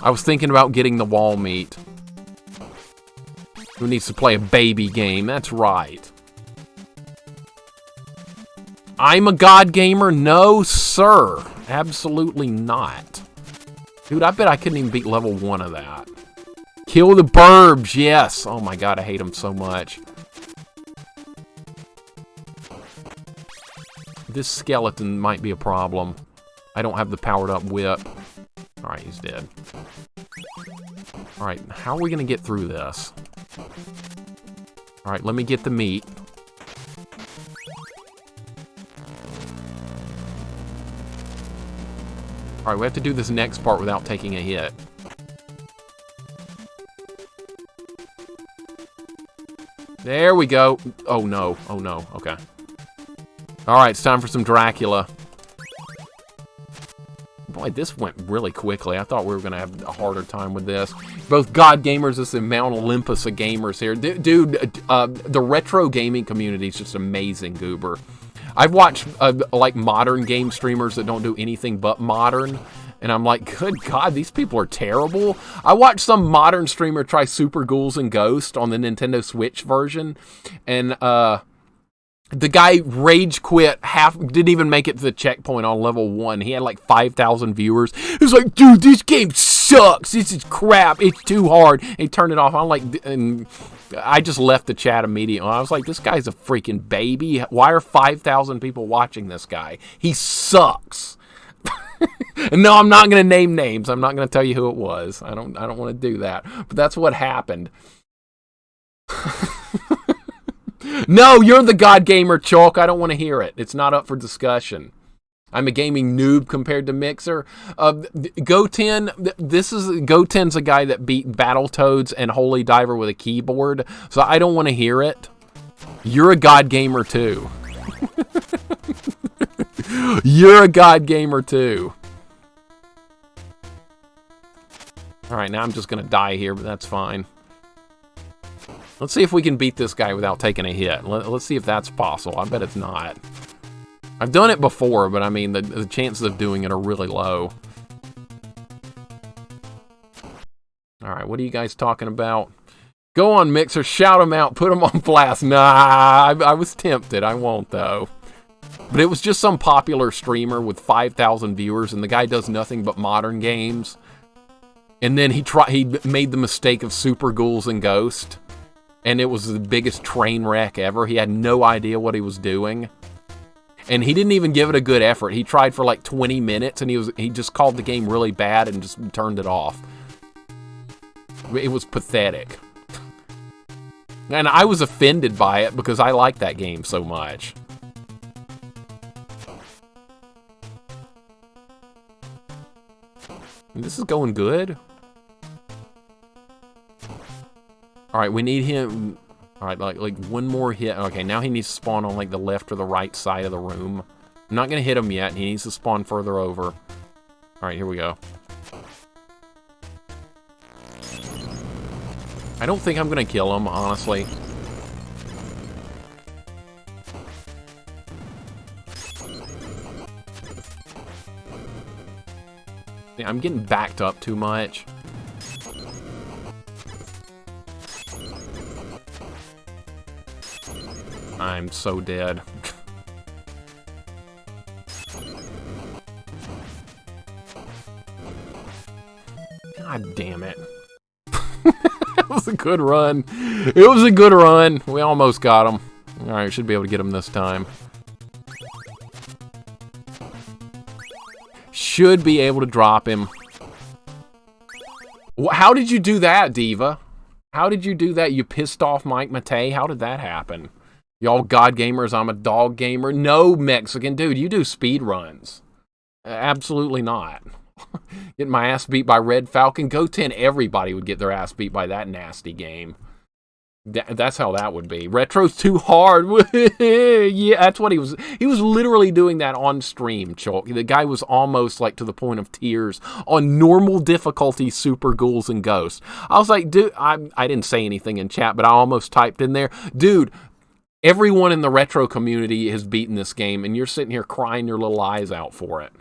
I was thinking about getting the wall meat. Who needs to play a baby game? That's right. I'm a god gamer? No, sir. Absolutely not. Dude, I bet I couldn't even beat level 1 of that. Kill the burbs, yes. Oh my god, I hate them so much. This skeleton might be a problem. I don't have the powered up whip. Alright, he's dead. Alright, how are we going to get through this? Alright, let me get the meat. Alright, we have to do this next part without taking a hit. There we go. Oh no, oh no, okay. Alright, it's time for some Dracula. Boy, this went really quickly. I thought we were going to have a harder time with this. Both God Gamers, this is Mount Olympus of gamers here. Dude, the retro gaming community is just amazing, Goober. I've watched, like, modern game streamers that don't do anything but modern, and I'm like, good God, these people are terrible. I watched some modern streamer try Super Ghouls and Ghosts on the Nintendo Switch version, and, the guy rage quit, didn't even make it to the checkpoint on level 1. He had like 5,000 viewers. He was like, dude, this game sucks. This is crap. It's too hard. And he turned it off. I'm like, and I just left the chat immediately. I was like, this guy's a freaking baby. Why are 5,000 people watching this guy? He sucks. And no, I'm not going to name names. I'm not going to tell you who it was. I don't want to do that. But that's what happened. No, you're the God Gamer, Chalk. I don't want to hear it. It's not up for discussion. I'm a gaming noob compared to Mixer. Goten, Goten's a guy that beat Battletoads and Holy Diver with a keyboard, so I don't want to hear it. You're a God Gamer too. You're a God Gamer too. Alright, now I'm just going to die here, but that's fine. Let's see if we can beat this guy without taking a hit. Let's see if that's possible. I bet it's not. I've done it before, but I mean, the chances of doing it are really low. Alright, what are you guys talking about? Go on, Mixer, shout them out, put them on blast. Nah, I was tempted. I won't, though. But it was just some popular streamer with 5,000 viewers, and the guy does nothing but modern games. And then he made the mistake of Super Ghouls and Ghosts. And it was the biggest train wreck ever. He had no idea what he was doing. And he didn't even give it a good effort. He tried for like 20 minutes, and he just called the game really bad and just turned it off. It was pathetic. And I was offended by it because I like that game so much. And this is going good. Alright, we need him... Alright, like one more hit. Okay, now he needs to spawn on like the left or the right side of the room. I'm not going to hit him yet. He needs to spawn further over. Alright, here we go. I don't think I'm going to kill him, honestly. Yeah, I'm getting backed up too much. I'm so dead. God damn it. That was a good run. It was a good run. We almost got him. Alright, should be able to get him this time. Should be able to drop him. How did you do that, Diva? How did you do that? You pissed off Mike Matei? How did that happen? Y'all God gamers, I'm a dog gamer. No, Mexican. Dude, you do speed runs. Absolutely not. Getting my ass beat by Red Falcon. Go 10, everybody would get their ass beat by that nasty game. That's how that would be. Retro's too hard. Yeah, that's what he was. He was literally doing that on stream, Chalk. The guy was almost like to the point of tears on normal difficulty Super Ghouls and Ghosts. I was like, dude, I didn't say anything in chat, but I almost typed in there, dude, everyone in the retro community has beaten this game, and you're sitting here crying your little eyes out for it.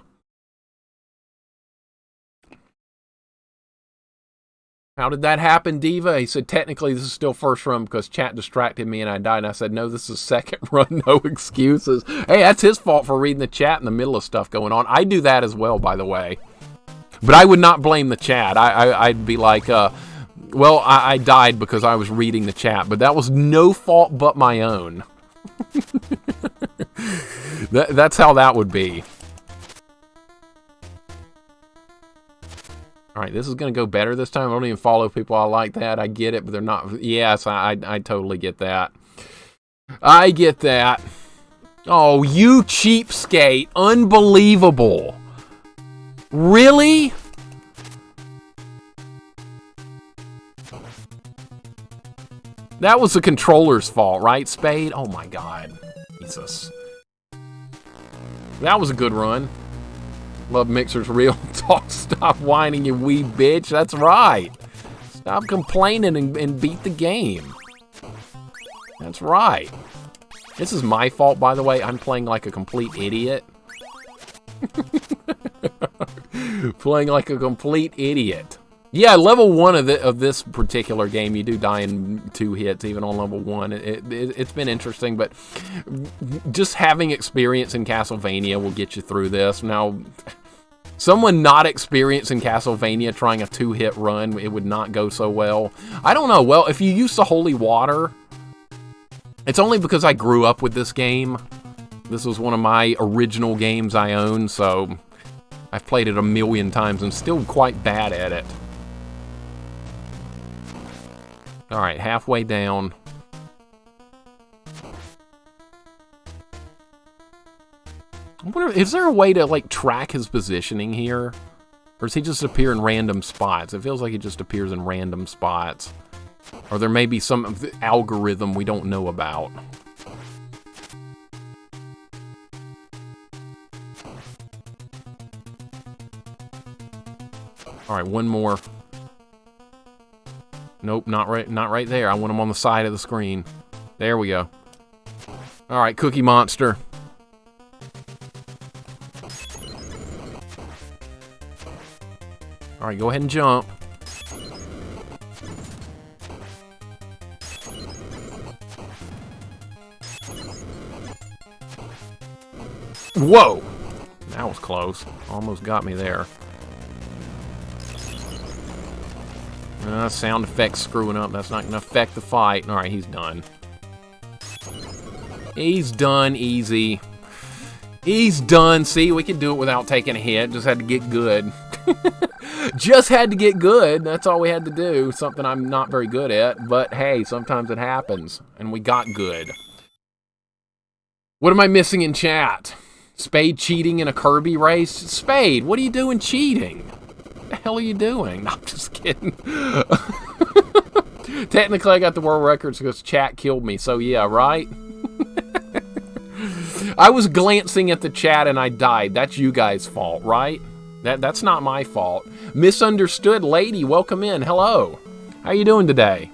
How did that happen, Diva? He said, technically, this is still first run because chat distracted me and I died. And I said, no, this is second run, no excuses. Hey, that's his fault for reading the chat in the middle of stuff going on. I do that as well, by the way. But I would not blame the chat. I'd be like, well, I died because I was reading the chat. But that was no fault but my own. That's how that would be. All right, this is going to go better this time. I don't even follow people I like that. I get it, but they're not. Yes, I totally get that. I get that. Oh, you cheapskate. Unbelievable. Really? That was the controller's fault, right, Spade? Oh, my God. Jesus. That was a good run. Love Mixer's real talk. Stop whining, you wee bitch. That's right. Stop complaining and beat the game. That's right. This is my fault, by the way. I'm playing like a complete idiot. Playing like a complete idiot. Yeah, level 1 of this particular game, you do die in 2 hits, even on level 1. It's been interesting, but just having experience in Castlevania will get you through this. Now, someone not experienced in Castlevania trying a 2-hit run, it would not go so well. I don't know. Well, if you use the holy water, it's only because I grew up with this game. This was one of my original games I own, so I've played it a million times and still quite bad at it. All right, halfway down. I wonder, is there a way to, like, track his positioning here? Or does he just appear in random spots? It feels like he just appears in random spots. Or there may be some algorithm we don't know about. All right, one more. Nope, not right there. I want him on the side of the screen. There we go. All right, Cookie Monster. All right, go ahead and jump. Whoa! That was close. Almost got me there. Sound effects screwing up. That's not going to affect the fight. All right, he's done. He's done easy. He's done. See, we could do it without taking a hit. Just had to get good. Just had to get good. That's all we had to do. Something I'm not very good at. But hey, sometimes it happens. And we got good. What am I missing in chat? Spade cheating in a Kirby race? Spade, what are you doing cheating? What the hell are you doing? No, I'm just kidding. Technically, I got the world records because chat killed me. So yeah, right? I was glancing at the chat and I died. That's you guys' fault, right? That's not my fault. Misunderstood lady, welcome in. Hello. How you doing today?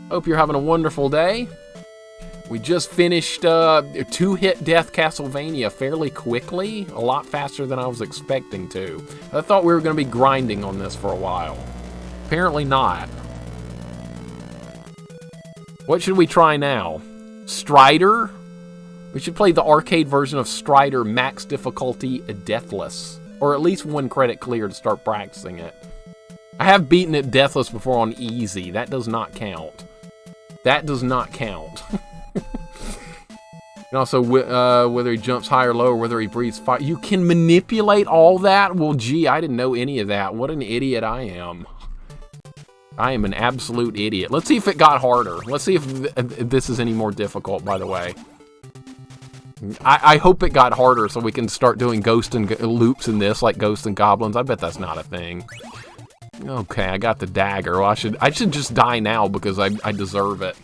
Hope you're having a wonderful day. We just finished 2-hit death Castlevania fairly quickly. A lot faster than I was expecting to. I thought we were going to be grinding on this for a while. Apparently not. What should we try now? Strider? We should play the arcade version of Strider, max difficulty, deathless. Or at least 1 credit clear to start practicing it. I have beaten it deathless before on easy. That does not count. That does not count. And also, whether he jumps high or low, or whether he breathes fire. You can manipulate all that? Well, gee, I didn't know any of that. What an idiot I am. I am an absolute idiot. Let's see if it got harder. Let's see if this is any more difficult, by the way. I hope it got harder so we can start doing ghost and loops in this, like Ghosts and Goblins. I bet that's not a thing. Okay, I got the dagger. Well, I should just die now because I deserve it.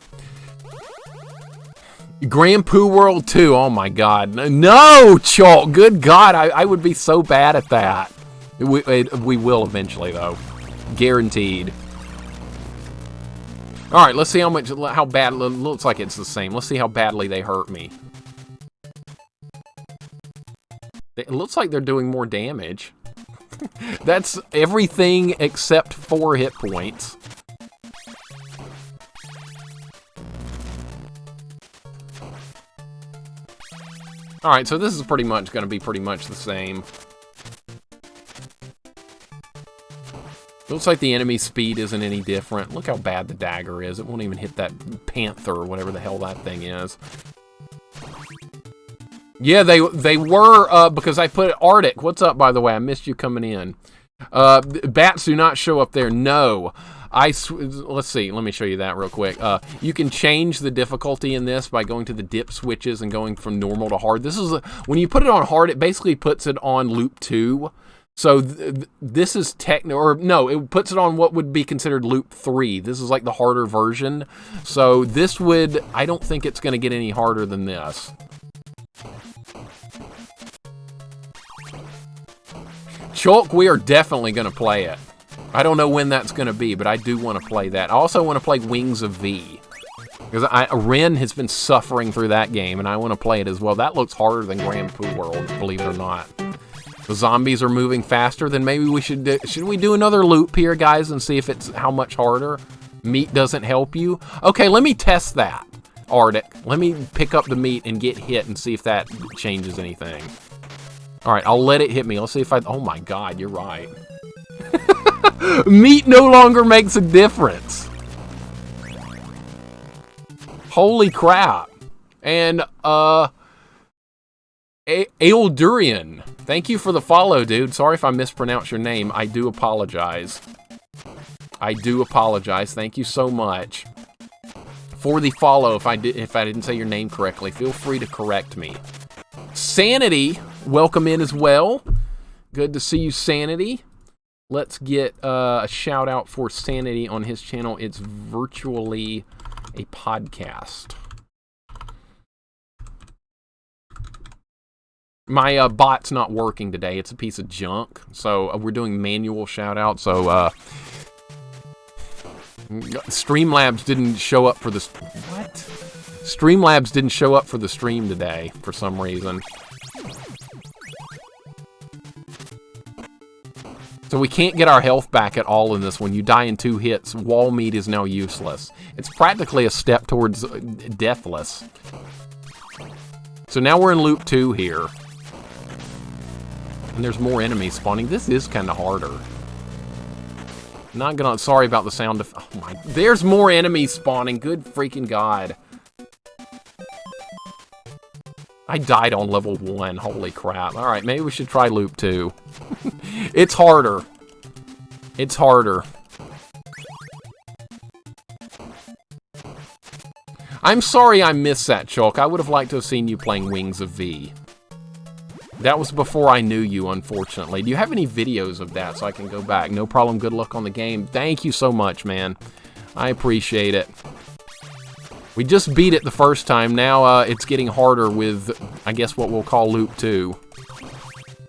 Grand Poo World 2, oh my god. No, Chalk, good god, I would be so bad at that. We will eventually, though. Guaranteed. Alright, let's see how bad, it looks like it's the same. Let's see how badly they hurt me. It looks like they're doing more damage. That's everything except 4 hit points. Alright, so this is pretty much going to be pretty much the same. Looks like the enemy speed isn't any different. Look how bad the dagger is. It won't even hit that panther or whatever the hell that thing is. Yeah, they were, because I put Arctic. What's up, by the way? I missed you coming in. Bats do not show up there. No. Let's see. Let me show you that real quick. You can change the difficulty in this by going to the dip switches and going from normal to hard. This is when you put it on hard, it basically puts it on loop 2. So this is it puts it on what would be considered loop 3. This is like the harder version. So this would, I don't think it's going to get any harder than this. Chalk, we are definitely going to play it. I don't know when that's going to be, but I do want to play that. I also want to play Wings of V. Because Ren has been suffering through that game, and I want to play it as well. That looks harder than Grand Poo World, believe it or not. The zombies are moving faster, then maybe we should we do another loop here, guys, and see if it's how much harder? Meat doesn't help you? Okay, let me test that, Arctic. Let me pick up the meat and get hit and see if that changes anything. All right, I'll let it hit me. Let's see if oh my God, you're right. Meat no longer makes a difference. Holy crap. And, Aeldurian, thank you for the follow, dude. Sorry if I mispronounced your name. I do apologize. I do apologize. Thank you so much for the follow. If I didn't say your name correctly, feel free to correct me. Sanity, welcome in as well. Good to see you, Sanity. Let's get a shout out for Sanity on his channel. It's virtually a podcast. My bot's not working today. It's a piece of junk. So we're doing manual shout out. So Streamlabs didn't show up for this. What? Streamlabs didn't show up for the stream today for some reason. So we can't get our health back at all in this one. You die in 2 hits. Wall meat is now useless. It's practically a step towards deathless. So now we're in loop 2 here. And there's more enemies spawning. This is kind of harder. Not gonna, sorry about the sound of, oh my, there's more enemies spawning. Good freaking God. I died on level 1. Holy crap. Alright, maybe we should try loop 2. It's harder. It's harder. I'm sorry I missed that, Chalk. I would have liked to have seen you playing Wings of V. That was before I knew you, unfortunately. Do you have any videos of that so I can go back? No problem. Good luck on the game. Thank you so much, man. I appreciate it. We just beat it the first time. Now it's getting harder with, I guess, what we'll call loop 2.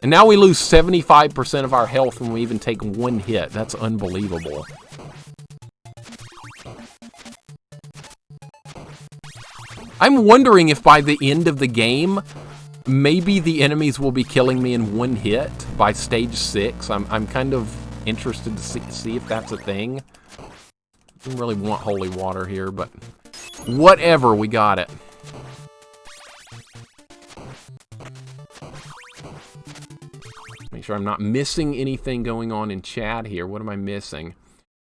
And now we lose 75% of our health when we even take 1 hit. That's unbelievable. I'm wondering if by the end of the game, maybe the enemies will be killing me in 1 hit by stage 6. I'm kind of interested to see if that's a thing. Didn't really want holy water here, but whatever, we got it. Make sure I'm not missing anything going on in chat here. What am I missing?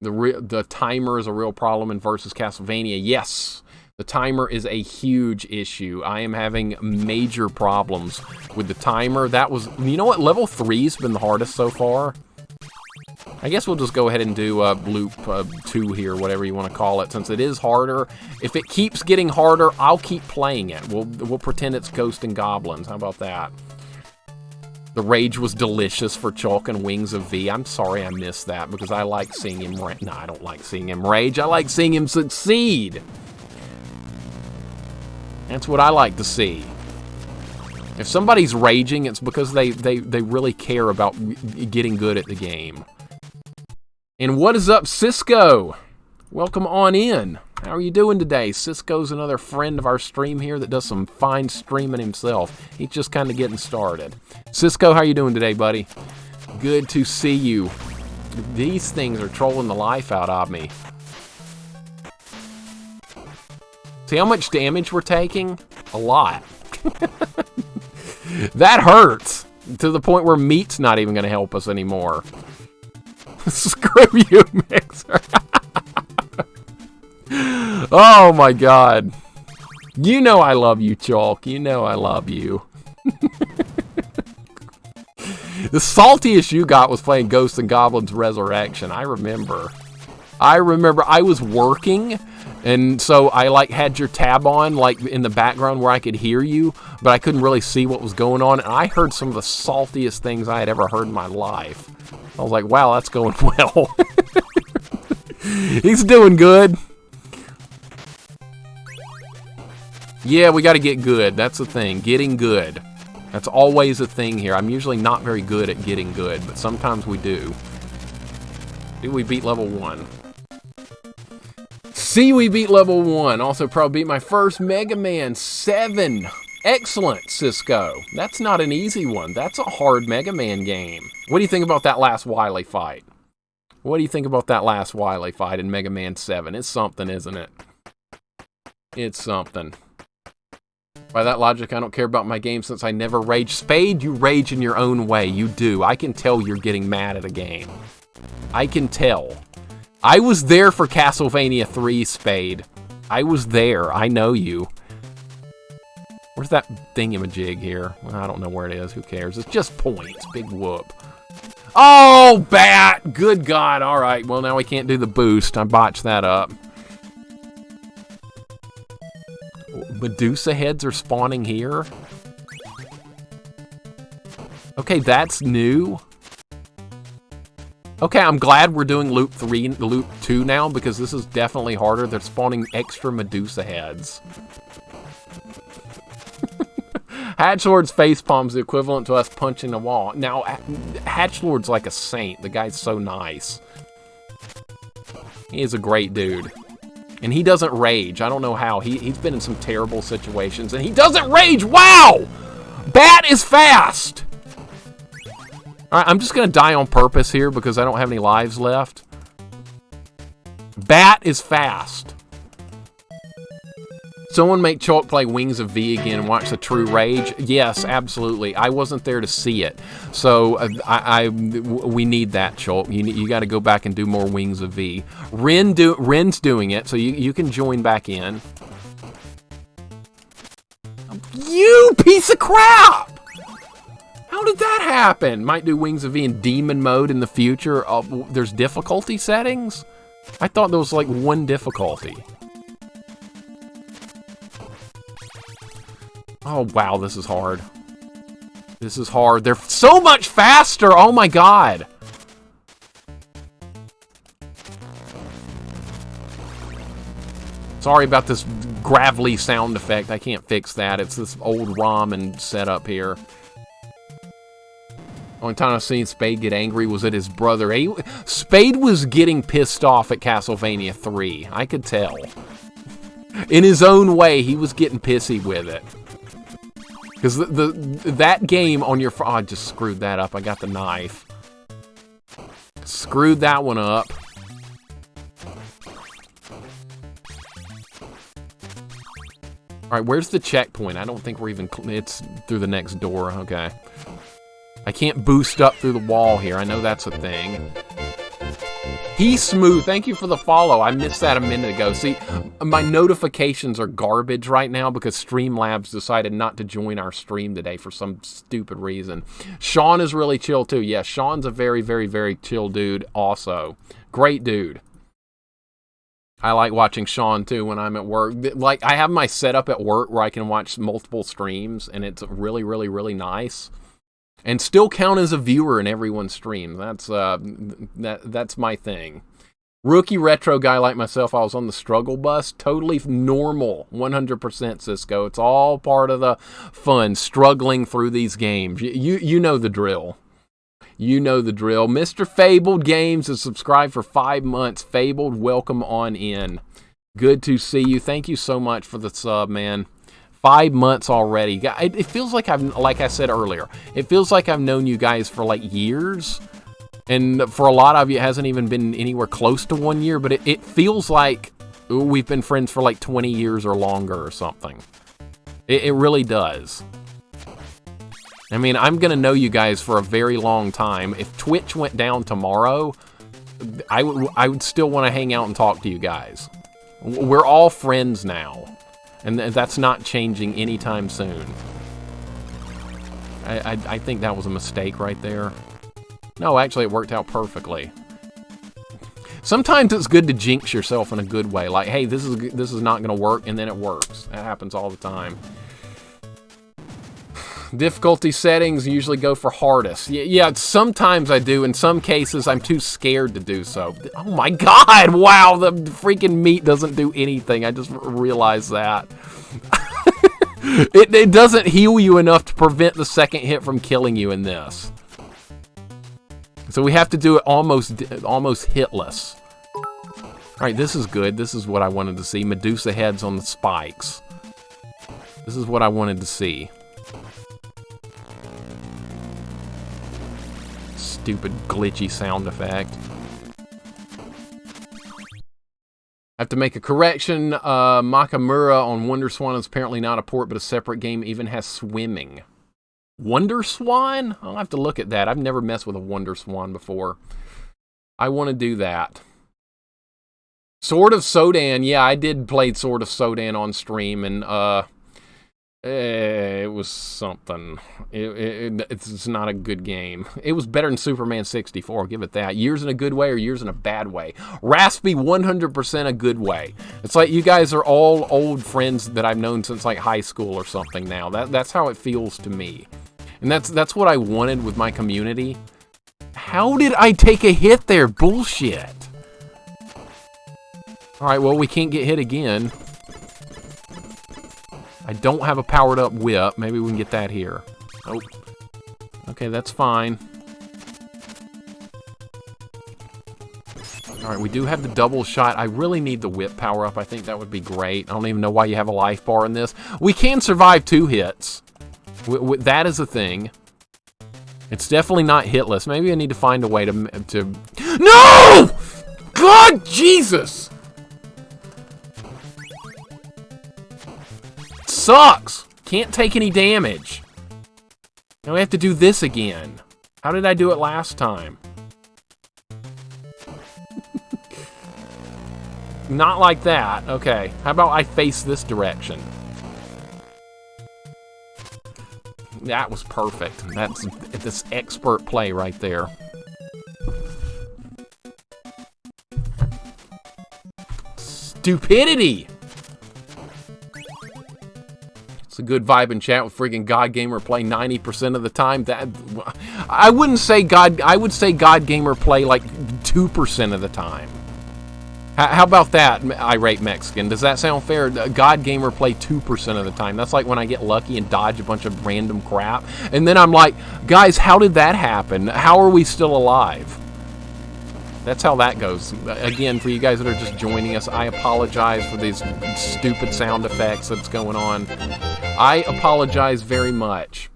The timer is a real problem in versus Castlevania. Yes, the timer is a huge issue. I am having major problems with the timer. That was, you know what? Level 3's been the hardest so far. I guess we'll just go ahead and do loop 2 here, whatever you want to call it, since it is harder. If it keeps getting harder, I'll keep playing it. We'll pretend it's Ghosts and Goblins. How about that? The rage was delicious for Chalk and Wings of V. I'm sorry I missed that because I like seeing him rage. No, I don't like seeing him rage. I like seeing him succeed. That's what I like to see. If somebody's raging, it's because they really care about getting good at the game. And what is up, Cisco? Welcome on in. How are you doing today? Cisco's another friend of our stream here that does some fine streaming himself. He's just kind of getting started. Cisco, how you doing today, buddy? Good to see you. These things are trolling the life out of me. See how much damage we're taking? A lot. That hurts. To the point where meat's not even going to help us anymore. Screw you, Mixer. Oh my god. You know I love you, Chalk. You know I love you. The saltiest you got was playing Ghosts and Goblins Resurrection. I remember I was working, and so I like had your tab on like in the background where I could hear you, but I couldn't really see what was going on, and I heard some of the saltiest things I had ever heard in my life. I was like, wow, that's going well. He's doing good. Yeah, we got to get good. That's the thing. Getting good. That's always a thing here. I'm usually not very good at getting good, but sometimes we do. See, we beat level 1. See, we beat level 1. Also, probably beat my first Mega Man 7. Excellent, Cisco. That's not an easy one. That's a hard Mega Man game. What do you think about that last Wily fight? What do you think about that last Wily fight in Mega Man 7? It's something, isn't it? It's something. By that logic, I don't care about my game since I never rage. Spade, you rage in your own way. You do. I can tell you're getting mad at a game. I can tell. I was there for Castlevania 3, Spade. I was there. I know you. Where's that thingamajig here? Well, I don't know where it is. Who cares? It's just points. Big whoop. Oh, bat! Good God. All right. Well, now we can't do the boost. I botched that up. Medusa heads are spawning here. Okay, that's new. Okay, I'm glad we're doing loop 3 and loop 2 now, because this is definitely harder. They're spawning extra Medusa heads. Hatchlord's facepalm's the equivalent to us punching a wall. Now, Hatchlord's like a saint. The guy's so nice. He is a great dude. And he doesn't rage. I don't know how. He's been in some terrible situations, and he doesn't rage! Wow! Bat is fast! Alright, I'm just going to die on purpose here because I don't have any lives left. Bat is fast. Someone make Chalk play Wings of V again and watch the true rage. Yes, absolutely. I wasn't there to see it. So we need that, Chalk. You got to go back and do more Wings of V. Ren's doing it, so you can join back in. You piece of crap! How did that happen? Might do Wings of V in demon mode in the future. There's difficulty settings? I thought there was like one difficulty. Oh, wow, this is hard. This is hard. They're so much faster! Oh, my God! Sorry about this gravelly sound effect. I can't fix that. It's this old ramen setup here. Only time I've seen Spade get angry was at his brother. Spade was getting pissed off at Castlevania 3. I could tell. In his own way, he was getting pissy with it. Because that game on your... Oh, I just screwed that up. I got the knife. Screwed that one up. Alright, where's the checkpoint? I don't think we're even... It's through the next door. Okay. I can't boost up through the wall here. I know that's a thing. He's smooth. Thank you for the follow. I missed that a minute ago. See, my notifications are garbage right now because Streamlabs decided not to join our stream today for some stupid reason. Sean is really chill too. Yeah, Sean's a very, very, very chill dude also. Great dude. I like watching Sean too when I'm at work. Like, I have my setup at work where I can watch multiple streams, and it's really, really, really nice. And still count as a viewer in everyone's stream. That's my thing. Rookie retro guy like myself, I was on the struggle bus. Totally normal, 100% Cisco. It's all part of the fun, struggling through these games. You know the drill. You know the drill. Mr. Fabled Games is subscribed for 5 months. Fabled, welcome on in. Good to see you. Thank you so much for the sub, man. 5 months already. It feels like like I said earlier, it feels like I've known you guys for like years. And for a lot of you, it hasn't even been anywhere close to 1 year, but it feels like we've been friends for like 20 years or longer or something. It really does. I mean, I'm going to know you guys for a very long time. If Twitch went down tomorrow, I would still want to hang out and talk to you guys. We're all friends now. And that's not changing anytime soon. I think that was a mistake right there. No, actually, it worked out perfectly. Sometimes it's good to jinx yourself in a good way. Like, hey, this is not going to work, and then it works. That happens all the time. Difficulty settings usually go for hardest. Yeah, sometimes I do. In some cases, I'm too scared to do so. Oh my god, wow, the freaking meat doesn't do anything. I just realized that. It doesn't heal you enough to prevent the second hit from killing you in this. So we have to do it almost hitless. Alright, this is good. This is what I wanted to see. Medusa heads on the spikes. This is what I wanted to see. Stupid glitchy sound effect. I have to make a correction. Makamura on Wonder Swan is apparently not a port, but a separate game. Even has swimming. Wonder Swan? I'll have to look at that. I've never messed with a Wonder Swan before. I want to do that. Sword of Sodan. Yeah, I did play Sword of Sodan on stream, and it was something. It's not a good game. It was better than Superman 64, I'll give it that. Years in a good way or years in a bad way? Raspy, 100% a good way. It's like you guys are all old friends that I've known since like high school or something now. That's how it feels to me. And that's what I wanted with my community. How did I take a hit there? Bullshit. Alright, well, we can't get hit again. I don't have a powered up whip. Maybe we can get that here. Oh. Okay, that's fine. Alright, we do have the double shot. I really need the whip power up. I think that would be great. I don't even know why you have a life bar in this. We can survive 2 hits. That is a thing. It's definitely not hitless. Maybe I need to find a way to... No! God, Jesus! Sucks! Can't take any damage. Now we have to do this again. How did I do it last time? Not like that. Okay. How about I face this direction? That was perfect. That's this expert play right there. Stupidity! It's a good vibe and chat with friggin' God Gamer Play 90% of the time. That I wouldn't say God. I would say God Gamer Play like 2% of the time. How about that, irate Mexican? Does that sound fair? God Gamer Play 2% of the time. That's like when I get lucky and dodge a bunch of random crap, and then I'm like, guys, how did that happen? How are we still alive? That's how that goes. Again, for you guys that are just joining us, I apologize for these stupid sound effects that's going on. I apologize very much.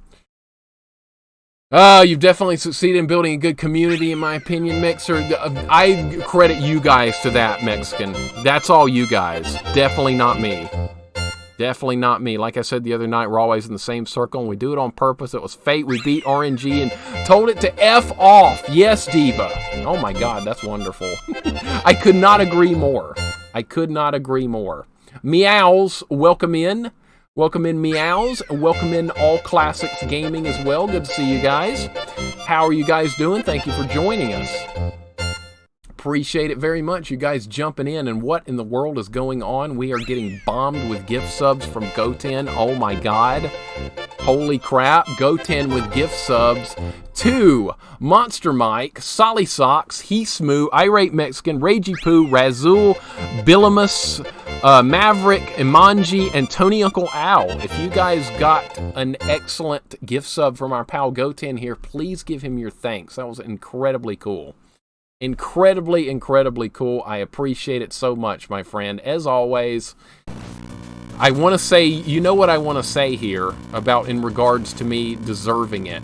You've definitely succeeded in building a good community, in my opinion, Mixer. I credit you guys to that, Mexican. That's all you guys. Definitely not me. Definitely not me. Like I said the other night, we're always in the same circle, and we do it on purpose. It was fate. We beat RNG and told it to F off. Yes, Diva. Oh my God, that's wonderful. I could not agree more. I could not agree more. Meows, welcome in. Welcome in, Meows, and welcome in All Classics Gaming as well. Good to see you guys. How are you guys doing? Thank you for joining us. Appreciate it very much, you guys jumping in. And what in the world is going on? We are getting bombed with gift subs from Goten. Oh my God. Holy crap. Goten with gift subs to Monster Mike, Solly Socks, He Smoo, Irate Mexican, Ragey Poo, Razul, Billamus, Maverick, Imanji, and Tony Uncle Owl. If you guys got an excellent gift sub from our pal Goten here, please give him your thanks. That was incredibly cool. Incredibly, incredibly cool. I appreciate it so much, my friend. As always, I want to say, you know what I want to say here about in regards to me deserving it.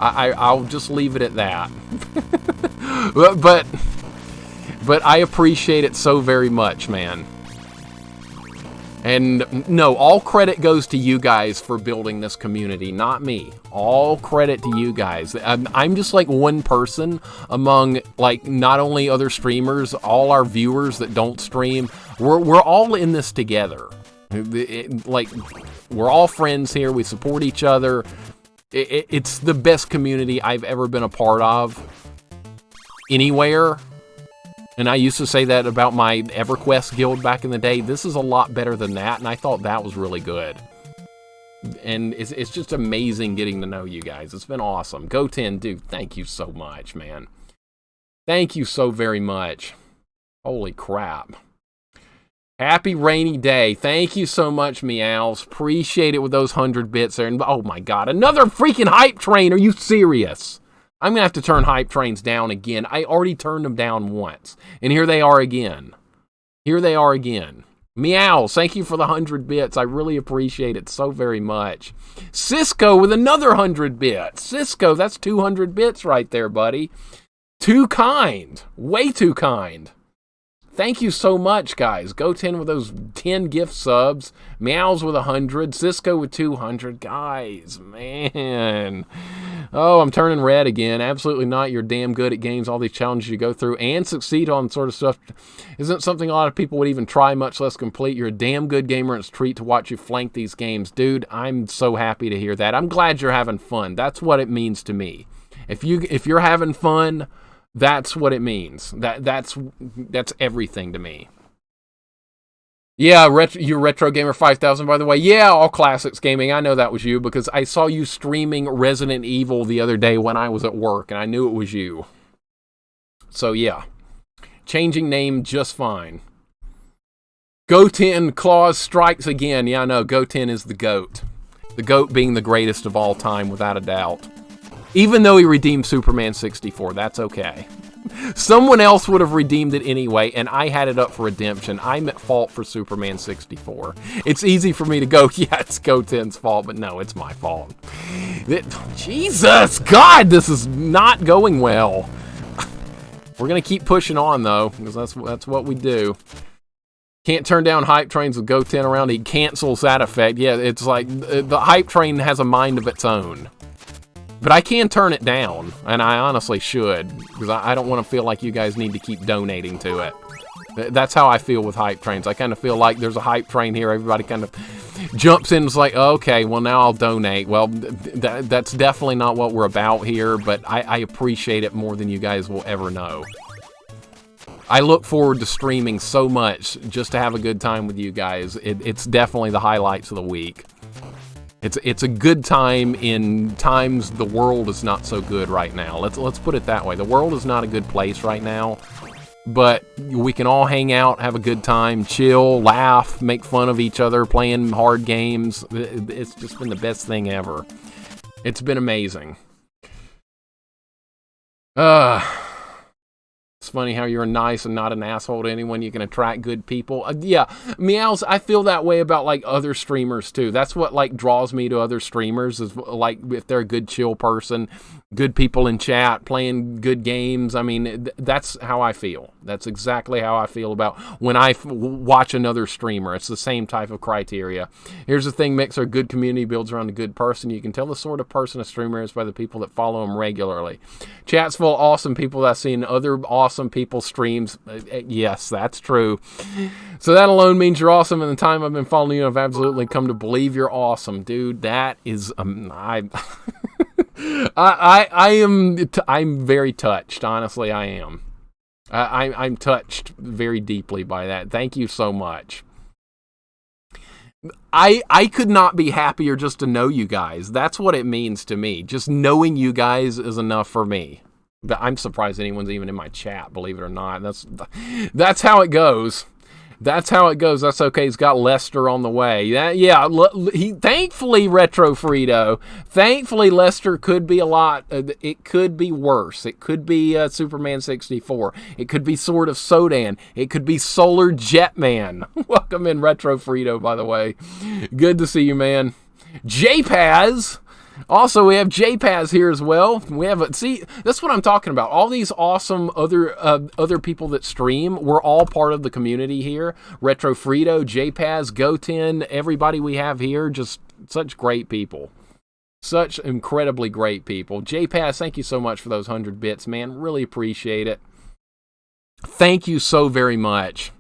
I'll just leave it at that. but I appreciate it so very much, man. And no, all credit goes to you guys for building this community, not me. All credit to you guys. I'm just like one person among like not only other streamers, all our viewers that don't stream. We're all in this together. Like we're all friends here. We support each other. It's the best community I've ever been a part of anywhere. And I used to say that about my EverQuest guild back in the day. This is a lot better than that, and I thought that was really good. And it's just amazing getting to know you guys. It's been awesome. Go10, dude, thank you so much, man. Thank you so very much. Holy crap. Happy rainy day. Thank you so much, Meows. Appreciate it with those 100 bits there. And oh my god, another freaking hype train. Are you serious? I'm going to have to turn hype trains down again. I already turned them down once. And here they are again. Here they are again. Meows, thank you for the 100 bits. I really appreciate it so very much. Cisco with another 100 bits. Cisco, that's 200 bits right there, buddy. Too kind. Way too kind. Thank you so much, guys. Go10 with those 10 gift subs. Meows with 100. Cisco with 200. Guys, man. Oh, I'm turning red again. Absolutely not. You're damn good at games. All these challenges you go through and succeed on sort of stuff isn't something a lot of people would even try, much less complete. You're a damn good gamer, and it's a treat to watch you flank these games. Dude, I'm so happy to hear that. I'm glad you're having fun. That's what it means to me. If you're having fun, that's what it means. That's everything to me. Yeah, you're Retro Gamer 5000, by the way. Yeah, All Classics Gaming. I know that was you because I saw you streaming Resident Evil the other day when I was at work, and I knew it was you. So, yeah. Changing name just fine. Go10 Claus strikes again. Yeah, I know. Go10 is the GOAT. The GOAT being the greatest of all time, without a doubt. Even though he redeemed Superman 64, that's okay. Someone else would have redeemed it anyway, and I had it up for redemption. I'm at fault for Superman 64. It's easy for me to go, yeah, it's Go10's fault, but no, it's my fault. Jesus, God, this is not going well. We're going to keep pushing on, though, because that's what we do. Can't turn down hype trains with Go10 around. He cancels that effect. Yeah, it's like the hype train has a mind of its own. But I can turn it down, and I honestly should, because I don't want to feel like you guys need to keep donating to it. That's how I feel with hype trains. I kind of feel like there's a hype train here. Everybody kind of jumps in and is like, okay, well, now I'll donate. Well, that's definitely not what we're about here, but I appreciate it more than you guys will ever know. I look forward to streaming so much just to have a good time with you guys. It's definitely the highlights of the week. It's a good time in times the world is not so good right now. Let's put it that way. The world is not a good place right now, but we can all hang out, have a good time, chill, laugh, make fun of each other, playing hard games. It's just been the best thing ever. It's been amazing. It's funny how you're nice and not an asshole to anyone. You can attract good people. Yeah, Meows, I feel that way about, like, other streamers, too. That's what, like, draws me to other streamers is, like, if they're a good, chill person, good people in chat, playing good games. I mean, that's how I feel. That's exactly how I feel about when I watch another streamer. It's the same type of criteria. Here's the thing, Mixer, a good community builds around a good person. You can tell the sort of person a streamer is by the people that follow him regularly. Chat's full of awesome people that I've seen other awesome people's streams. Yes, that's true. So that alone means you're awesome. In the time I've been following you, I've absolutely come to believe you're awesome, dude. That is I'm very touched. Honestly, I am. I'm touched very deeply by that. Thank you so much. I could not be happier just to know you guys. That's what it means to me. Just knowing you guys is enough for me. But I'm surprised anyone's even in my chat, believe it or not. That's how it goes. That's how it goes. That's okay. He's got Lester on the way. Thankfully, Retro Frito. Thankfully, Lester could be a lot. It could be worse. It could be Superman 64. It could be Sword of Sodan. It could be Solar Jetman. Welcome in, Retro Frito, by the way. Good to see you, man. JPaz. Also, we have JPaz here as well. We have see, that's what I'm talking about. All these awesome other people that stream, we're all part of the community here. Retro Frito, JPaz, Goten, everybody we have here, just such great people. Such incredibly great people. JPaz, thank you so much for those 100 bits, man. Really appreciate it. Thank you so very much.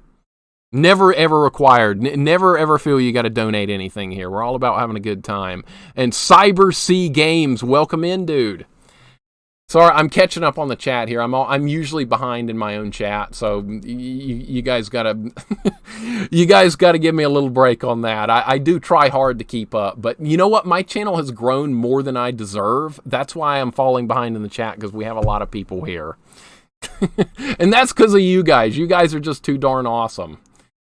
Never ever required. Never ever feel you got to donate anything here. We're all about having a good time. And Cyber C Games, welcome in, dude. Sorry, I'm catching up on the chat here. I'm usually behind in my own chat, so you guys gotta you guys gotta give me a little break on that. I do try hard to keep up, but you know what? My channel has grown more than I deserve. That's why I'm falling behind in the chat, because we have a lot of people here. And that's because of you guys. You guys are just too darn awesome.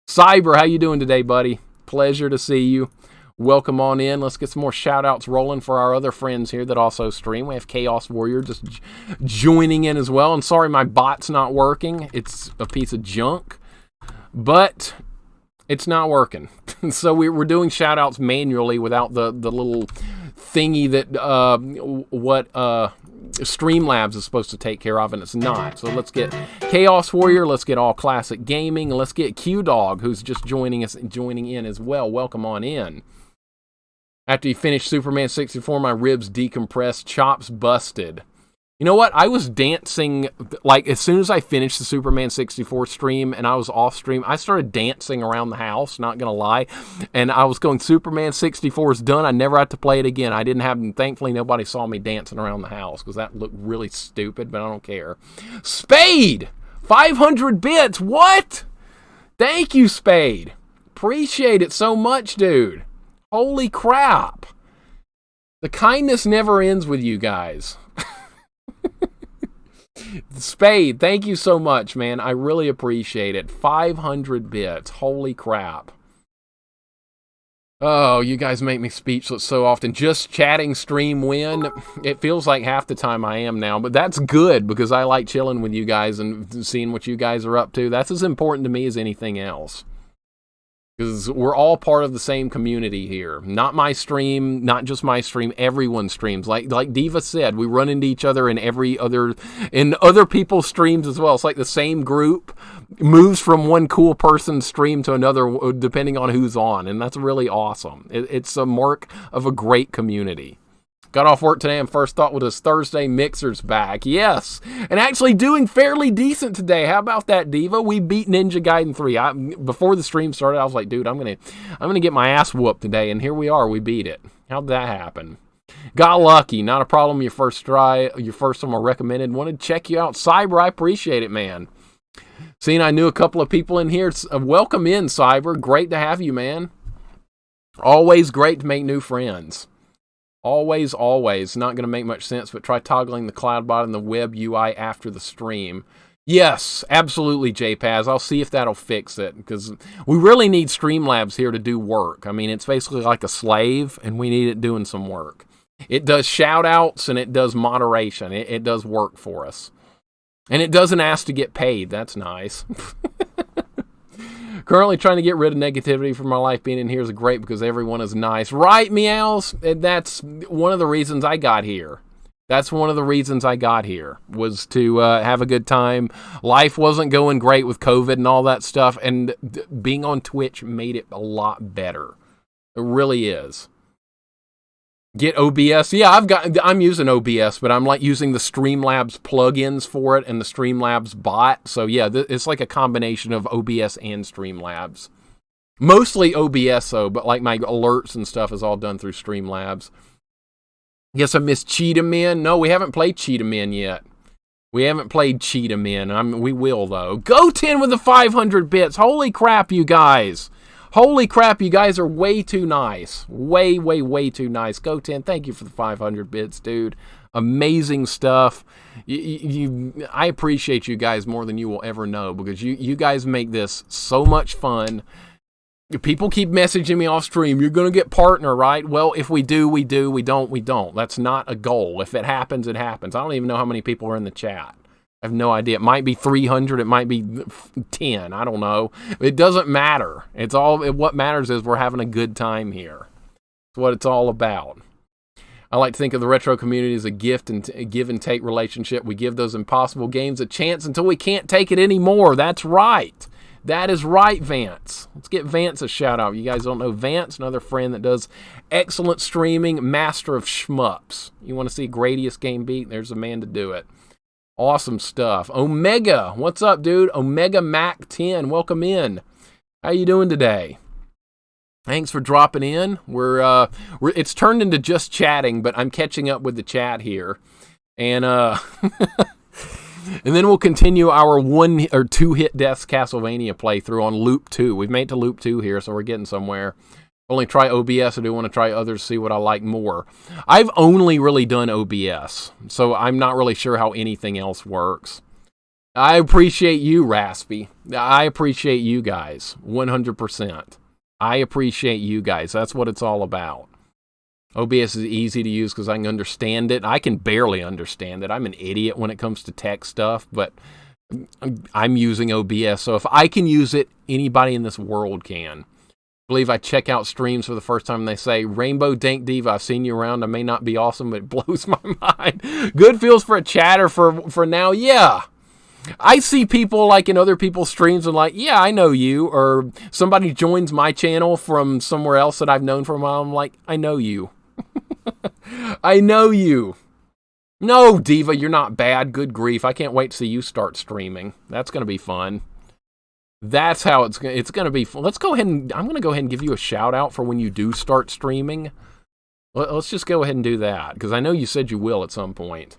Cyber, how you doing today, buddy? Pleasure to see you. Welcome on in. Let's get some more shout-outs rolling for our other friends here that also stream. We have Chaos Warrior just joining in as well. And sorry, my bot's not working. It's a piece of junk, but it's not working. So we're doing shout-outs manually without the little thingy that Streamlabs is supposed to take care of, and it's not. So let's get Chaos Warrior, let's get All Classic Gaming, and let's get Q-Dog, who's just joining in as well. Welcome on in. After you finish Superman 64, my ribs decompressed, chops busted. You know what? I was dancing, like, as soon as I finished the Superman 64 stream and I was off stream, I started dancing around the house, not gonna lie. And I was going, Superman 64 is done. I never have to play it again. I didn't have, thankfully, nobody saw me dancing around the house, because that looked really stupid, but I don't care. Spade! 500 bits! What? Thank you, Spade. Appreciate it so much, dude. Holy crap. The kindness never ends with you guys. Spade, thank you so much, man. I really appreciate it. 500 bits. Holy crap. Oh, you guys make me speechless so often. Just chatting stream win. It feels like half the time I am now, but that's good, because I like chilling with you guys and seeing what you guys are up to. That's as important to me as anything else, because we're all part of the same community here. Not my stream, not just my stream, everyone's streams. Like Diva said, we run into each other in other people's streams as well. It's like the same group moves from one cool person's stream to another depending on who's on, and that's really awesome. It's a mark of a great community. Got off work today and first thought was Thursday Mixer's back. Yes, and actually doing fairly decent today. How about that, Diva? We beat Ninja Gaiden 3. Before the stream started, I was like, dude, I'm gonna get my ass whooped today, and here we are. We beat it. How'd that happen? Got lucky. Not a problem. Your first try. Your first one I recommended. Wanted to check you out, Cyber. I appreciate it, man. Seeing I knew a couple of people in here. Welcome in, Cyber. Great to have you, man. Always great to make new friends. Always, always. Not going to make much sense, but try toggling the CloudBot and the web UI after the stream. Yes, absolutely, JPaz. I'll see if that'll fix it, because we really need Streamlabs here to do work. I mean, it's basically like a slave, and we need it doing some work. It does shout-outs, and it does moderation. It does work for us. And it doesn't ask to get paid. That's nice. Currently trying to get rid of negativity from my life. Being in here is great because everyone is nice. Right, Meows? That's one of the reasons I got here. That's one of the reasons I got here, was to have a good time. Life wasn't going great with COVID and all that stuff, and being on Twitch made it a lot better. It really is. Get OBS. Yeah, I'm using OBS, but I'm like using the Streamlabs plugins for it and the Streamlabs bot. So yeah, it's like a combination of OBS and Streamlabs. Mostly OBS though, but like my alerts and stuff is all done through Streamlabs. Yes, I missed Cheetah Men. No, we haven't played Cheetah Men yet. We haven't played Cheetah Men. We will though. Goten with the 500 bits. Holy crap, you guys. Holy crap, you guys are way too nice. Way, way, way too nice. Goten, thank you for the 500 bits, dude. Amazing stuff. I appreciate you guys more than you will ever know, because you guys make this so much fun. People keep messaging me off stream, you're going to get partner, right? Well, if we do, we do. We don't, we don't. That's not a goal. If it happens, it happens. I don't even know how many people are in the chat. I have no idea. It might be 300. It might be 10. I don't know. It doesn't matter. What matters is we're having a good time here. That's what it's all about. I like to think of the retro community as a gift and a give and take relationship. We give those impossible games a chance until we can't take it anymore. That's right. That is right, Vance. Let's get Vance a shout out. You guys don't know Vance, another friend that does excellent streaming, master of shmups. You want to see Gradius game beat? There's a man to do it. Awesome stuff. Omega, what's up, dude? Omega Mac 10, welcome in. How you doing today? Thanks for dropping in. It's turned into just chatting, but I'm catching up with the chat here, and and then we'll continue our 1 or 2 hit deaths Castlevania playthrough on Loop 2. We've made it to Loop 2 here, so we're getting somewhere. Only try OBS. I do want to try others, see what I like more. I've only really done OBS, so I'm not really sure how anything else works. I appreciate you, Raspy. I appreciate you guys, 100%. I appreciate you guys. That's what it's all about. OBS is easy to use because I can understand it. I can barely understand it. I'm an idiot when it comes to tech stuff, but I'm using OBS. So if I can use it, anybody in this world can. I believe I check out streams for the first time and they say, Rainbow Dank Diva, I've seen you around. I may not be awesome, but it blows my mind. Good feels for a chatter for now. Yeah. I see people like in other people's streams and like, yeah, I know you. Or somebody joins my channel from somewhere else that I've known for a while. I'm like, I know you. I know you. No, Diva, you're not bad. Good grief. I can't wait to see you start streaming. That's going to be fun. That's how it's going to be fun. Let's go ahead and, I'm going to go ahead and give you a shout out for when you do start streaming. Let's just go ahead and do that, because I know you said you will at some point.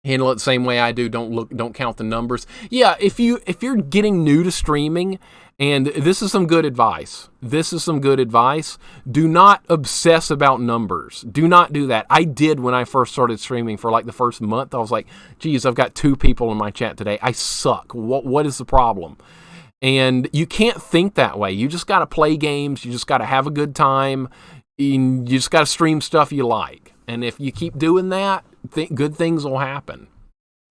Handle it the same way I do. Don't count the numbers. Yeah, if you're getting new to streaming, and this is some good advice. This is some good advice. Do not obsess about numbers. Do not do that. I did when I first started streaming for like the first month. I was like, geez, I've got 2 people in my chat today. I suck. What is the problem? And you can't think that way. You just got to play games. You just got to have a good time. You just got to stream stuff you like. And if you keep doing that, good things will happen.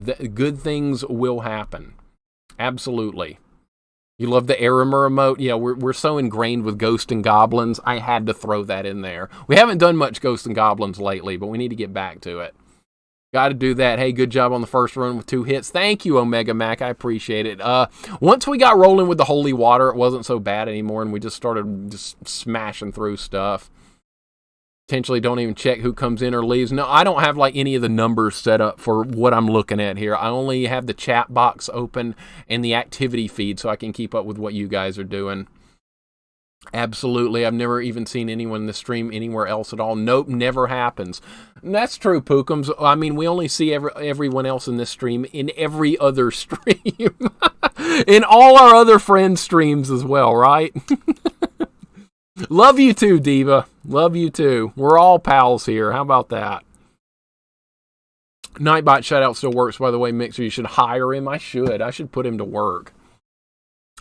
Good things will happen. Absolutely. You love the Erimer emote? Yeah, we're so ingrained with Ghost and Goblins. I had to throw that in there. We haven't done much Ghost and Goblins lately, but we need to get back to it. Got to do that. Hey, good job on the first run with 2 hits. Thank you, Omega Mac. I appreciate it. Once we got rolling with the Holy Water, it wasn't so bad anymore, and we just started just smashing through stuff. Potentially don't even check who comes in or leaves. No, I don't have like any of the numbers set up for what I'm looking at here. I only have the chat box open and the activity feed so I can keep up with what you guys are doing. Absolutely. I've never even seen anyone in the stream anywhere else at all. Nope, never happens. And that's true, Pookums. I mean, we only see everyone else in this stream in every other stream. In all our other friends' streams as well, right? Love you too, Diva. Love you too. We're all pals here. How about that? Nightbot shoutout still works, by the way, Mixer. You should hire him. I should put him to work.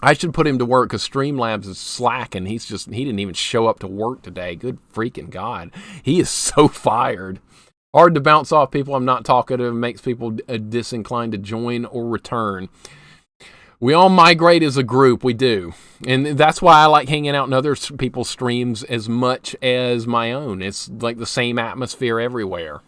I should put him to work because Streamlabs is slacking. He didn't even show up to work today. Good freaking God. He is so fired. Hard to bounce off people I'm not talking to. Makes people disinclined to join or return. We all migrate as a group, we do. And that's why I like hanging out in other people's streams as much as my own. It's like the same atmosphere everywhere.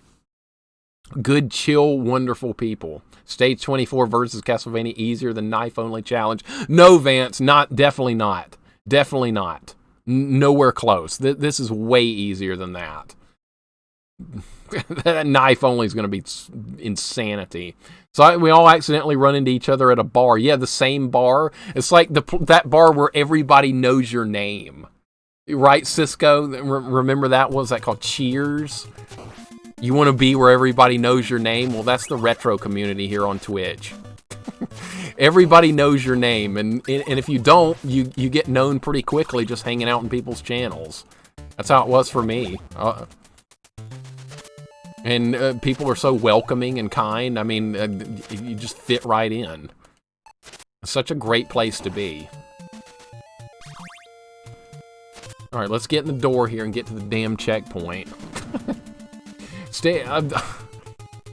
Good, chill, wonderful people. Stage 24 versus Castlevania easier than knife only challenge. No, Vance, definitely not. Definitely not. Nowhere close. This is way easier than that. That knife only is going to be insanity. So we all accidentally run into each other at a bar. Yeah, the same bar. It's like that bar where everybody knows your name. Right, Cisco? Remember that? What was that called? Cheers? You want to be where everybody knows your name? Well, that's the retro community here on Twitch. Everybody knows your name. And if you don't, you get known pretty quickly just hanging out in people's channels. That's how it was for me. And people are so welcoming and kind. I mean, you just fit right in. It's such a great place to be. All right, let's get in the door here and get to the damn checkpoint.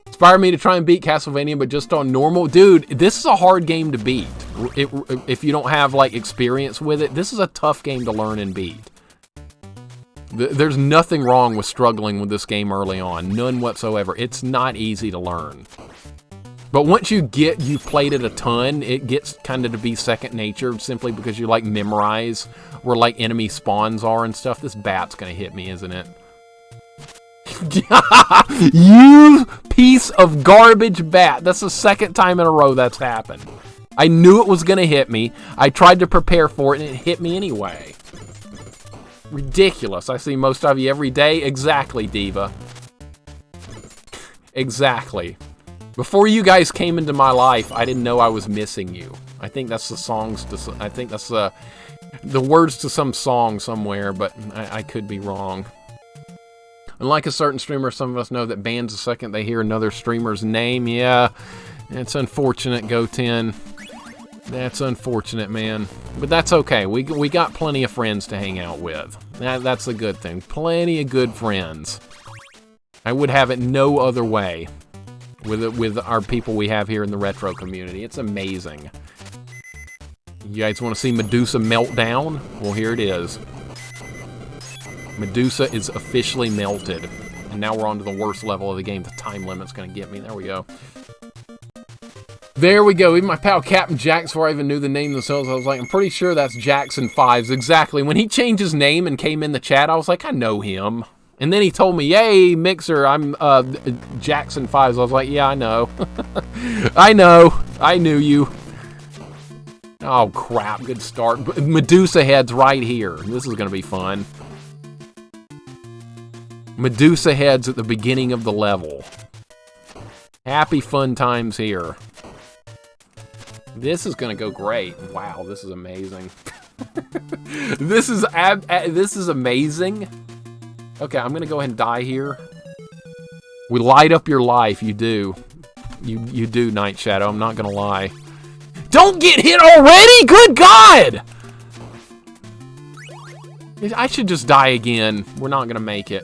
Inspire me to try and beat Castlevania, but just on normal. Dude, this is a hard game to beat. If you don't have, like, experience with it, this is a tough game to learn and beat. There's nothing wrong with struggling with this game early on. None whatsoever. It's not easy to learn. But once you've played it a ton, it gets kind of to be second nature, simply because you, like, memorize where, like, enemy spawns are and stuff. This bat's gonna hit me, isn't it? You piece of garbage bat. That's the second time in a row that's happened. I knew it was gonna hit me. I tried to prepare for it, and it hit me anyway. Ridiculous. I see most of you every day. Exactly, Diva. Exactly. Before you guys came into my life, I didn't know I was missing you. I think that's the songs to, I think that's the words to some song somewhere, but I could be wrong. Unlike a certain streamer, some of us know that bands the second they hear another streamer's name. Yeah, it's unfortunate, Goten. That's unfortunate, man. But that's okay. We got plenty of friends to hang out with. That's a good thing. Plenty of good friends. I would have it no other way with our people we have here in the retro community. It's amazing. You guys want to see Medusa meltdown? Well, here it is. Medusa is officially melted. And now we're on to the worst level of the game. The time limit's going to get me. There we go. There we go. Even my pal Captain Jax, before I even knew the name themselves, I was like, I'm pretty sure that's Jackson Fives. Exactly. When he changed his name and came in the chat, I was like, I know him. And then he told me, "Yay, Mixer, I'm Jackson Fives." I was like, yeah, I know. I know. I knew you. Oh, crap. Good start. Medusa head's right here. This is going to be fun. Medusa heads at the beginning of the level. Happy fun times here. This is going to go great. Wow, this is amazing. This is amazing. Okay, I'm going to go ahead and die here. We light up your life, you do. You do, Night Shadow, I'm not going to lie. Don't get hit already? Good God! I should just die again. We're not going to make it.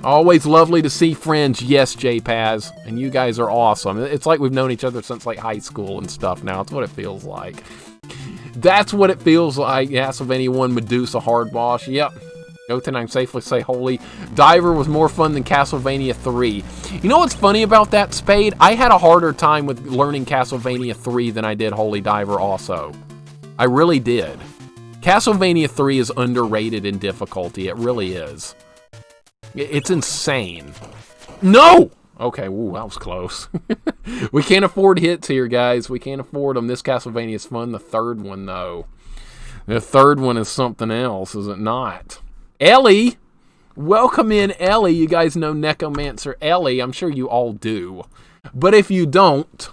Always lovely to see friends. Yes, J-Paz. And you guys are awesome. It's like we've known each other since, like, high school and stuff now. That's what it feels like. That's what it feels like. Castlevania 1 Medusa hard boss. Yep. Goten, I can safely say Holy Diver was more fun than Castlevania 3. You know what's funny about that, Spade? I had a harder time with learning Castlevania 3 than I did Holy Diver also. I really did. Castlevania 3 is underrated in difficulty. It really is. It's insane. No! Okay, ooh, that was close. We can't afford hits here, guys. We can't afford them. This Castlevania is fun. The third one, though. The third one is something else, is it not? Ellie! Welcome in, Ellie. You guys know Necromancer Ellie. I'm sure you all do. But if you don't,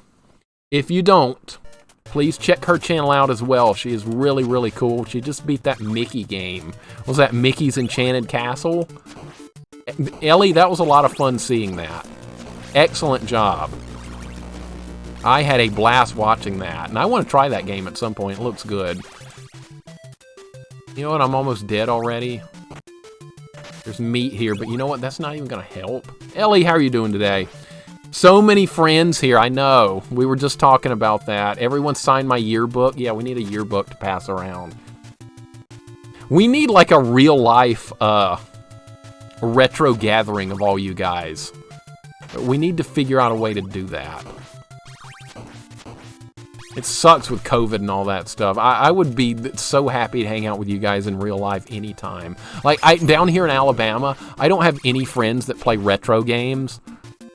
please check her channel out as well. She is really, really cool. She just beat that Mickey game. Was that Mickey's Enchanted Castle? Ellie, that was a lot of fun seeing that. Excellent job. I had a blast watching that, and I want to try that game at some point. It looks good. You know what? I'm almost dead already. There's meat here, but you know what? That's not even going to help. Ellie, how are you doing today? So many friends here, I know. We were just talking about that. Everyone signed my yearbook. Yeah, we need a yearbook to pass around. We need like a real-life retro gathering of all you guys. We need to figure out a way to do that. It sucks with COVID and all that stuff. I would be so happy to hang out with you guys in real life anytime. Like, down here in Alabama, I don't have any friends that play retro games.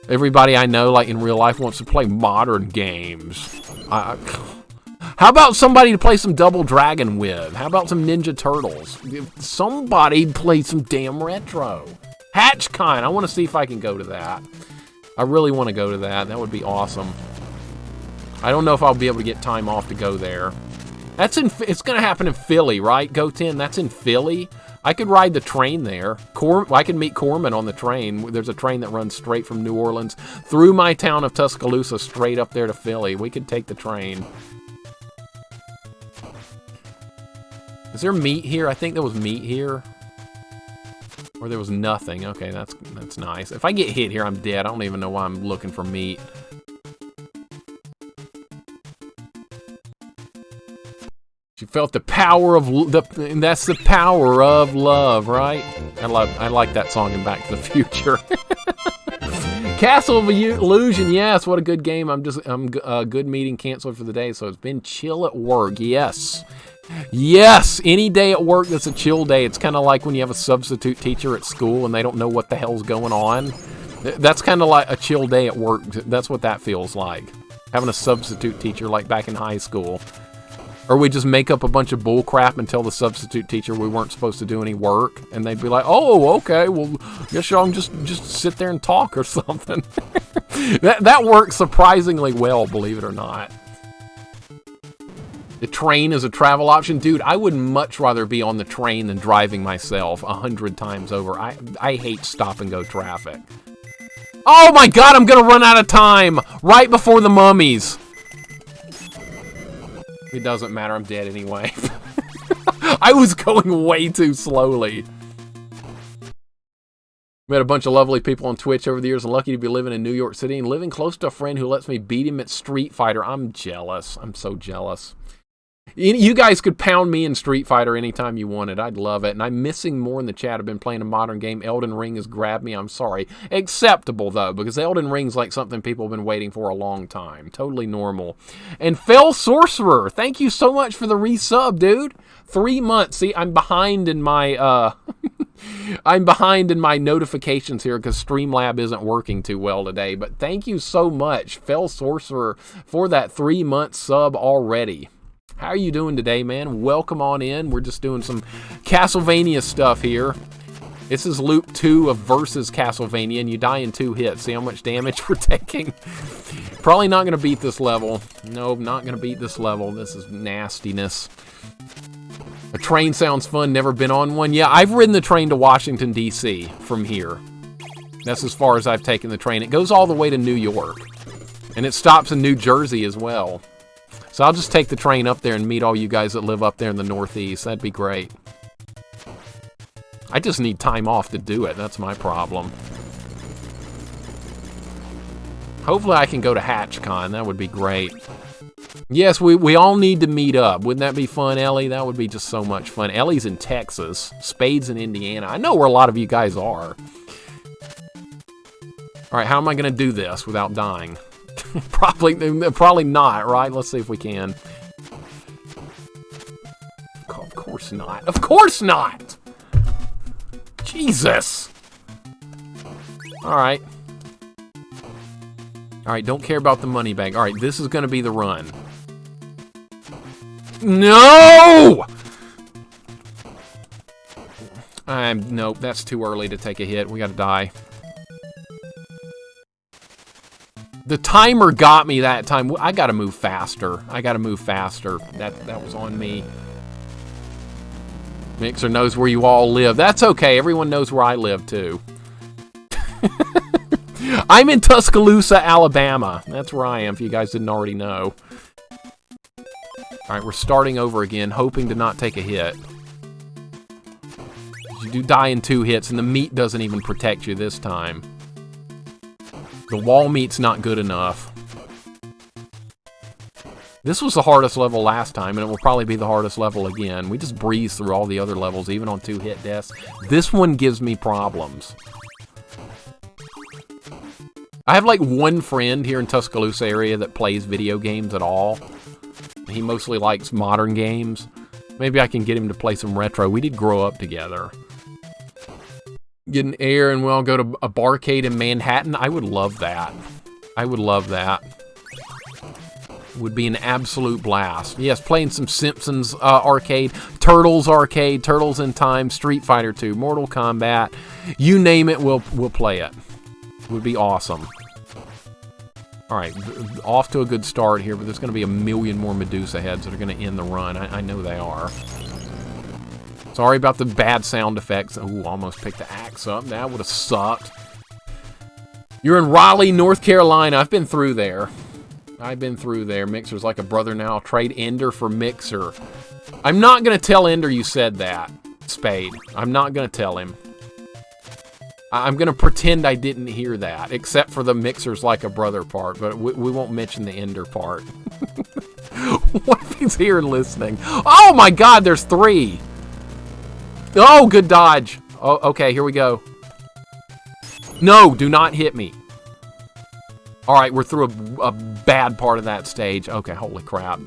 Everybody I know, like, in real life wants to play modern games. How about somebody to play some Double Dragon with? How about some Ninja Turtles? Somebody play some damn retro. HatchKine. I want to see if I can go to that. I really want to go to that. That would be awesome. I don't know if I'll be able to get time off to go there. It's going to happen in Philly, right, Goten? That's in Philly? I could ride the train there. I could meet Corman on the train. There's a train that runs straight from New Orleans through my town of Tuscaloosa straight up there to Philly. We could take the train. Is there meat here? I think there was meat here. Or there was nothing. Okay, that's nice. If I get hit here, I'm dead. I don't even know why I'm looking for meat. She felt the power of that's the power of love, right? I like that song in Back to the Future. Castle of Illusion, yes, what a good game. I'm good meeting canceled for the day, so it's been chill at work. Yes. Yes, any day at work that's a chill day. It's kind of like when you have a substitute teacher at school and they don't know what the hell's going on. That's kind of like a chill day at work. That's what that feels like. Having a substitute teacher like back in high school. Or we just make up a bunch of bull crap and tell the substitute teacher we weren't supposed to do any work. And they'd be like, oh, okay, well, guess y'all can just sit there and talk or something. that works surprisingly well, believe it or not. The train is a travel option. Dude, I would much rather be on the train than driving myself 100 times over. I hate stop-and-go traffic. Oh my god, I'm gonna run out of time! Right before the mummies! It doesn't matter, I'm dead anyway. I was going way too slowly. Met a bunch of lovely people on Twitch over the years. I'm lucky to be living in New York City and living close to a friend who lets me beat him at Street Fighter. I'm jealous. I'm so jealous. You guys could pound me in Street Fighter anytime you wanted. I'd love it. And I'm missing more in the chat. I've been playing a modern game. Elden Ring has grabbed me. I'm sorry. Acceptable, though, because Elden Ring's like something people have been waiting for a long time. Totally normal. And Fell Sorcerer, thank you so much for the resub, dude. 3 months. See, I'm behind in my I'm behind in my notifications here because Streamlab isn't working too well today. But thank you so much, Fell Sorcerer, for that 3-month sub already. How are you doing today, man? Welcome on in. We're just doing some Castlevania stuff here. This is loop 2 of Versus Castlevania, and you die in 2 hits. See how much damage we're taking? Probably not going to beat this level. Nope, not going to beat this level. This is nastiness. A train sounds fun. Never been on one. Yeah, I've ridden the train to Washington, D.C. from here. That's as far as I've taken the train. It goes all the way to New York. And it stops in New Jersey as well. So I'll just take the train up there and meet all you guys that live up there in the Northeast. That'd be great. I just need time off to do it. That's my problem. Hopefully I can go to HatchCon. That would be great. Yes, we all need to meet up. Wouldn't that be fun, Ellie? That would be just so much fun. Ellie's in Texas. Spade's in Indiana. I know where a lot of you guys are. All right, how am I going to do this without dying? Probably not, right? Let's see if we can. Of course not. Of course not! Jesus! Alright. Alright, don't care about the money bag. Alright, this is gonna be the run. No! Nope, that's too early to take a hit. We gotta die. The timer got me that time. I gotta move faster. I gotta move faster. That was on me. Mixer knows where you all live. That's okay. Everyone knows where I live, too. I'm in Tuscaloosa, Alabama. That's where I am, if you guys didn't already know. Alright, we're starting over again, hoping to not take a hit. You do die in 2 hits, and the meat doesn't even protect you this time. The wall meat's not good enough. This was the hardest level last time, and it will probably be the hardest level again. We just breeze through all the other levels, even on 2-hit deaths. This one gives me problems. I have like one friend here in Tuscaloosa area that plays video games at all. He mostly likes modern games. Maybe I can get him to play some retro. We did grow up together. Get an air and we'll go to a barcade in Manhattan. I would love that. I would love that. Would be an absolute blast. Yes, playing some Simpsons arcade, Turtles arcade, Turtles in Time, Street Fighter 2, Mortal Kombat. You name it, we'll play it. Would be awesome. All right, off to a good start here, but there's going to be a million more Medusa heads that are going to end the run. I know they are. Sorry about the bad sound effects. Ooh, almost picked the axe up. That would have sucked. You're in Raleigh, North Carolina. I've been through there. Mixer's like a brother now. I'll trade Ender for Mixer. I'm not going to tell Ender you said that, Spade. I'm not going to tell him. I'm going to pretend I didn't hear that, except for the Mixer's like a brother part, but we won't mention the Ender part. What if he's here listening? Oh my god, there's 3! Oh, good dodge. Oh, okay, here we go. No, do not hit me. Alright, we're through a bad part of that stage. Okay, holy crap.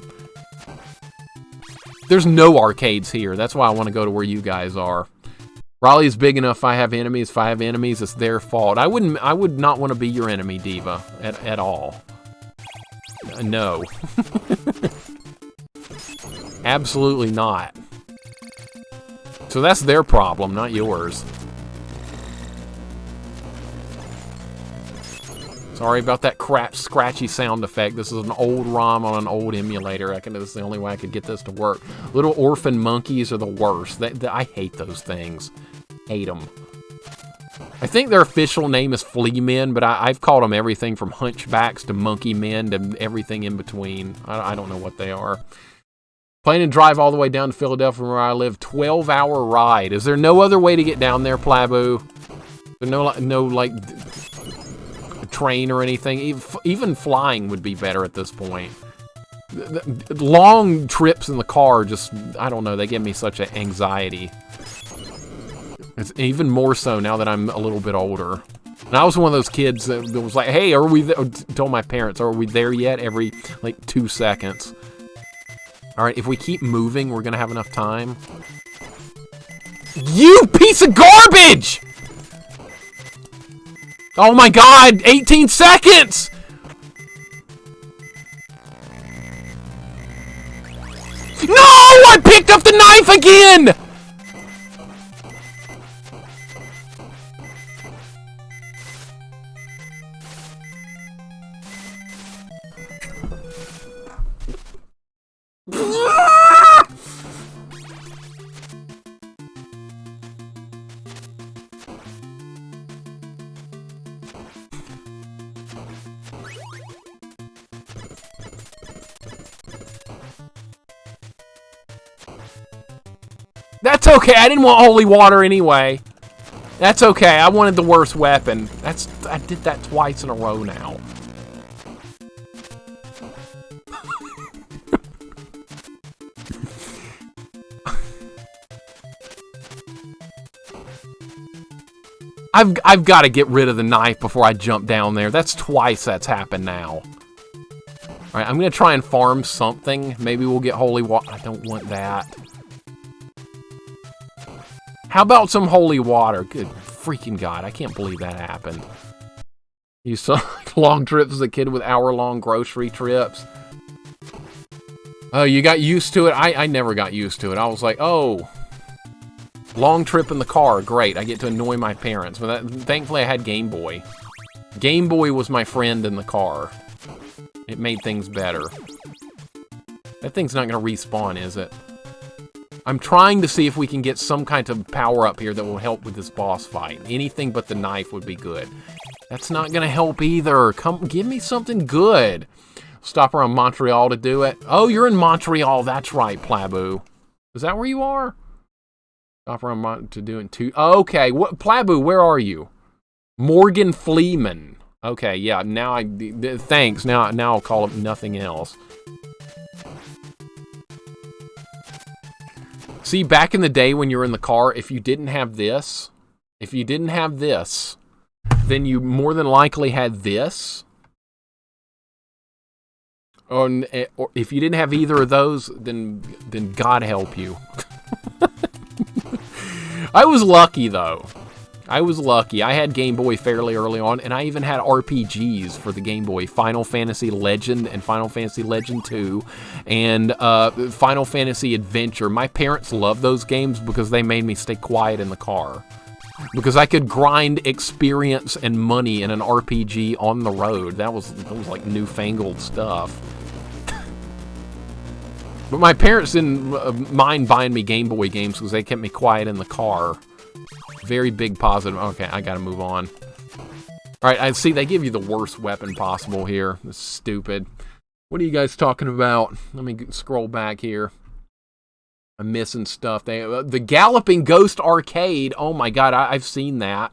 There's no arcades here. That's why I want to go to where you guys are. Raleigh's big enough. If I have enemies, it's their fault. I would not want to be your enemy, Diva, at all. No. Absolutely not. So that's their problem, not yours. Sorry about that scratchy sound effect. This is an old ROM on an old emulator. This is the only way I could get this to work. Little orphan monkeys are the worst. I hate those things. Hate them. I think their official name is flea men, but I've called them everything from hunchbacks to monkey men to everything in between. I don't know what they are. Plan to drive all the way down to Philadelphia where I live. 12-hour ride. Is there no other way to get down there, Plabu? There's no like train or anything. Even flying would be better at this point. Long trips in the car just, I don't know, they give me such an anxiety. It's even more so now that I'm a little bit older. And I was one of those kids that was like, hey, are we there? Told my parents, are we there yet? Every, like, 2 seconds. Alright, if we keep moving, we're gonna have enough time. You piece of garbage! Oh my god, 18 seconds! No! I picked up the knife again! That's okay, I didn't want holy water anyway. That's okay, I wanted the worst weapon. I did that twice in a row now. I've got to get rid of the knife before I jump down there. That's twice that's happened now. Alright, I'm going to try and farm something. Maybe we'll get holy water. I don't want that. How about some holy water? Good freaking God, I can't believe that happened. You saw long trips as a kid with hour-long grocery trips. Oh, you got used to it? I never got used to it. I was like, oh, long trip in the car, great. I get to annoy my parents. But thankfully I had Game Boy. Game Boy was my friend in the car. It made things better. That thing's not going to respawn, is it? I'm trying to see if we can get some kind of power-up here that will help with this boss fight. Anything but the knife would be good. That's not going to help either. Come, give me something good. Stop around Montreal to do it. Oh, you're in Montreal. That's right, Plabu. Is that where you are? Stop around to do it too. Okay, what, Plabu, where are you? Morgan Fleeman. Okay, yeah, now thanks. Now I'll call it nothing else. See, back in the day when you were in the car, if you didn't have this, then you more than likely had this. Or if you didn't have either of those, then God help you. I was lucky, though. I was lucky. I had Game Boy fairly early on, and I even had RPGs for the Game Boy. Final Fantasy Legend and Final Fantasy Legend 2 and Final Fantasy Adventure. My parents loved those games because they made me stay quiet in the car. Because I could grind experience and money in an RPG on the road. That was like newfangled stuff. But my parents didn't mind buying me Game Boy games because they kept me quiet in the car. Very big positive. Okay, I gotta move on. Alright, I see they give you the worst weapon possible here. It's stupid. What are you guys talking about? Let me scroll back here. I'm missing stuff. The Galloping Ghost Arcade. Oh my god, I've seen that.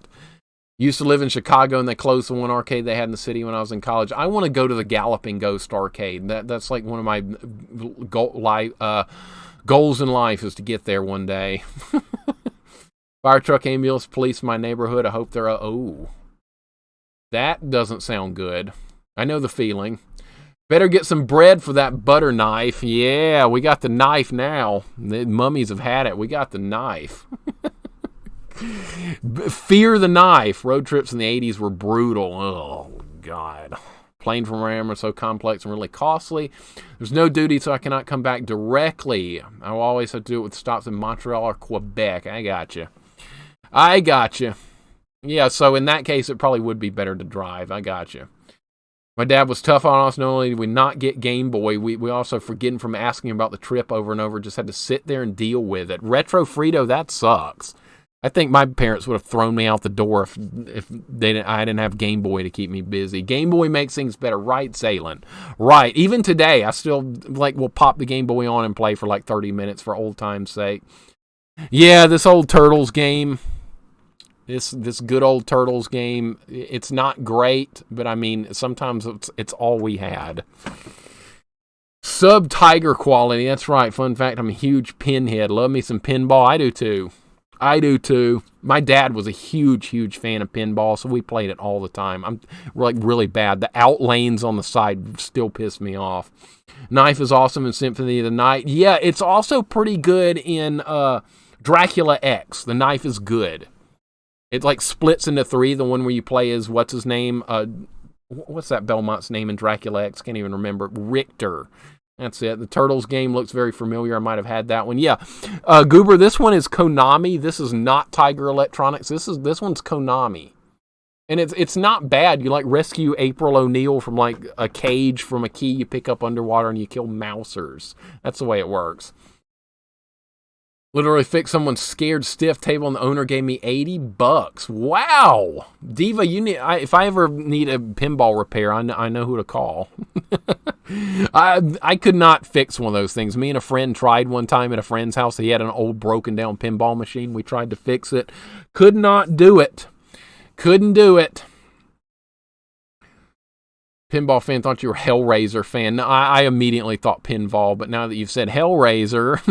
Used to live in Chicago, and they closed the one arcade they had in the city when I was in college. I want to go to the Galloping Ghost Arcade. That's like one of my goals in life is to get there one day. Fire truck, ambulance, police in my neighborhood. I hope they're... oh. That doesn't sound good. I know the feeling. Better get some bread for that butter knife. Yeah, we got the knife now. The mummies have had it. We got the knife. Fear the knife. Road trips in the 80s were brutal. Oh, God. Plane from RAM are so complex and really costly. There's no duty, so I cannot come back directly. I will always have to do it with stops in Montreal or Quebec. I got you. I got you. Yeah, so in that case, it probably would be better to drive. I got you. My dad was tough on us. Not only did we not get Game Boy, we also, forgetting from asking about the trip over and over, just had to sit there and deal with it. Retro Frito, that sucks. I think my parents would have thrown me out the door if I didn't have Game Boy to keep me busy. Game Boy makes things better, right, Salen? Right. Even today, I still will pop the Game Boy on and play for like 30 minutes for old time's sake. Yeah, this old Turtles game, this good old Turtles game, it's not great, but I mean, sometimes it's all we had. Sub-Tiger quality, that's right. Fun fact, I'm a huge pinhead. Love me some pinball. I do too. My dad was a huge fan of pinball, so we played it all the time. I'm like really bad. The out lanes on the side still piss me off. Knife is awesome in Symphony of the Night. Yeah, it's also pretty good in Dracula X. The knife is good. It like splits into three. The one where you play is, what's his name? What's that Belmont's name in Dracula X? Can't even remember. Richter. That's it. The Turtles game looks very familiar. I might have had that one. Yeah. Goober, this one is Konami. This is not Tiger Electronics. This one's Konami. And it's not bad. You like rescue April O'Neil from like a cage from a key you pick up underwater and you kill mousers. That's the way it works. Literally fixed someone's scared stiff table and the owner gave me $80. Wow. Diva, if I ever need a pinball repair, I know who to call. I could not fix one of those things. Me and a friend tried one time at a friend's house. He had an old broken down pinball machine. We tried to fix it. Could not do it. Couldn't do it. Pinball fan thought you were Hellraiser fan. No, I immediately thought pinball, but now that you've said Hellraiser...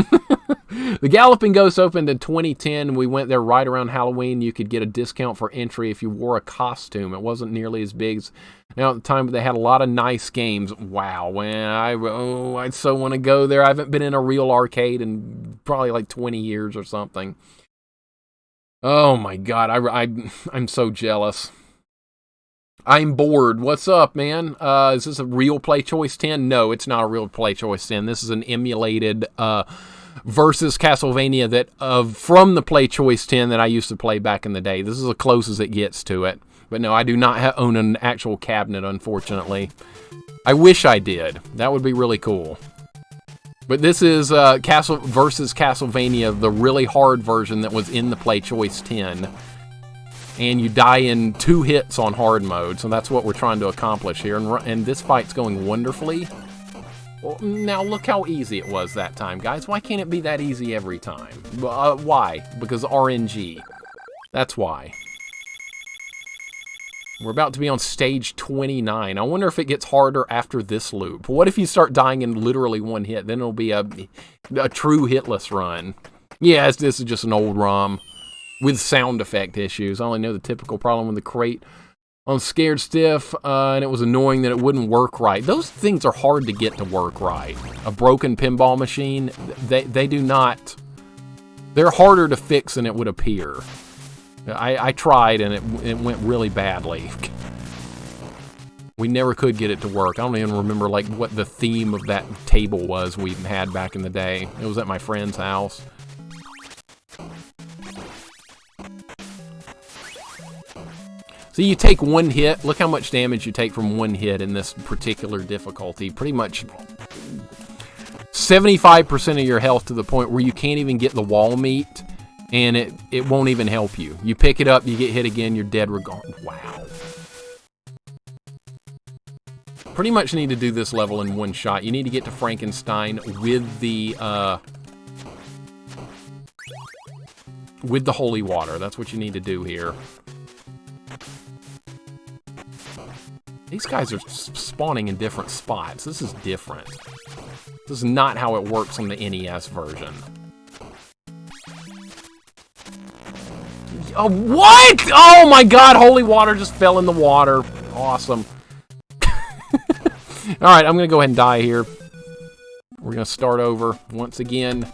The Galloping Ghost opened in 2010. We went there right around Halloween. You could get a discount for entry if you wore a costume. It wasn't nearly as big as now at the time, but they had a lot of nice games. Wow, man, I'd so want to go there. I haven't been in a real arcade in probably like 20 years or something. Oh my God, I'm so jealous. I'm bored. What's up, man? Is this a real Play Choice 10? No, it's not a real Play Choice 10. This is an emulated versus Castlevania that from the Play Choice 10 that I used to play back in the day. This is the closest it gets to it. But no, I do not own an actual cabinet, unfortunately. I wish I did. That would be really cool. But this is Castle versus Castlevania, the really hard version that was in the Play Choice 10. And you die in 2 hits on hard mode, so that's what we're trying to accomplish here. And this fight's going wonderfully. Well, now look how easy it was that time, guys. Why can't it be that easy every time? Why? Because RNG. That's why. We're about to be on stage 29. I wonder if it gets harder after this loop. What if you start dying in literally 1 hit? Then it'll be a true hitless run. Yeah, this is just an old ROM with sound effect issues. I only know the typical problem with the crate on Scared Stiff, and it was annoying that it wouldn't work right. Those things are hard to get to work right. A broken pinball machine, they do not... They're harder to fix than it would appear. I tried, and it went really badly. We never could get it to work. I don't even remember like what the theme of that table was we had back in the day. It was at my friend's house. So you take 1 hit. Look how much damage you take from 1 hit in this particular difficulty. Pretty much 75% of your health to the point where you can't even get the wall meat, and it won't even help you. You pick it up, you get hit again, you're dead regardless. Wow. Pretty much need to do this level in one shot. You need to get to Frankenstein with the holy water. That's what you need to do here. These guys are spawning in different spots. This is different. This is not how it works on the NES version. Oh, what? Oh my god, holy water just fell in the water. Awesome. Alright, I'm going to go ahead and die here. We're going to start over once again.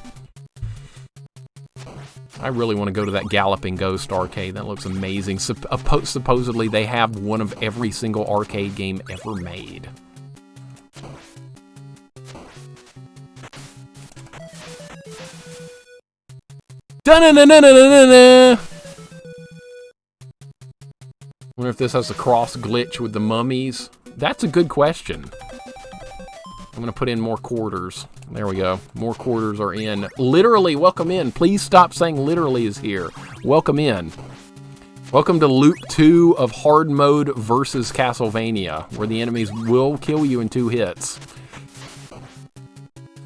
I really want to go to that Galloping Ghost arcade. That looks amazing. Supposedly, they have one of every single arcade game ever made. Da-na-na-na-na-na-na! Wonder if this has a cross glitch with the mummies. That's a good question. I'm gonna put in more quarters. There we go. More quarters are in. Literally, welcome in. Please stop saying literally is here. Welcome in. Welcome to Loop 2 of Hard Mode versus Castlevania, where the enemies will kill you in 2 hits.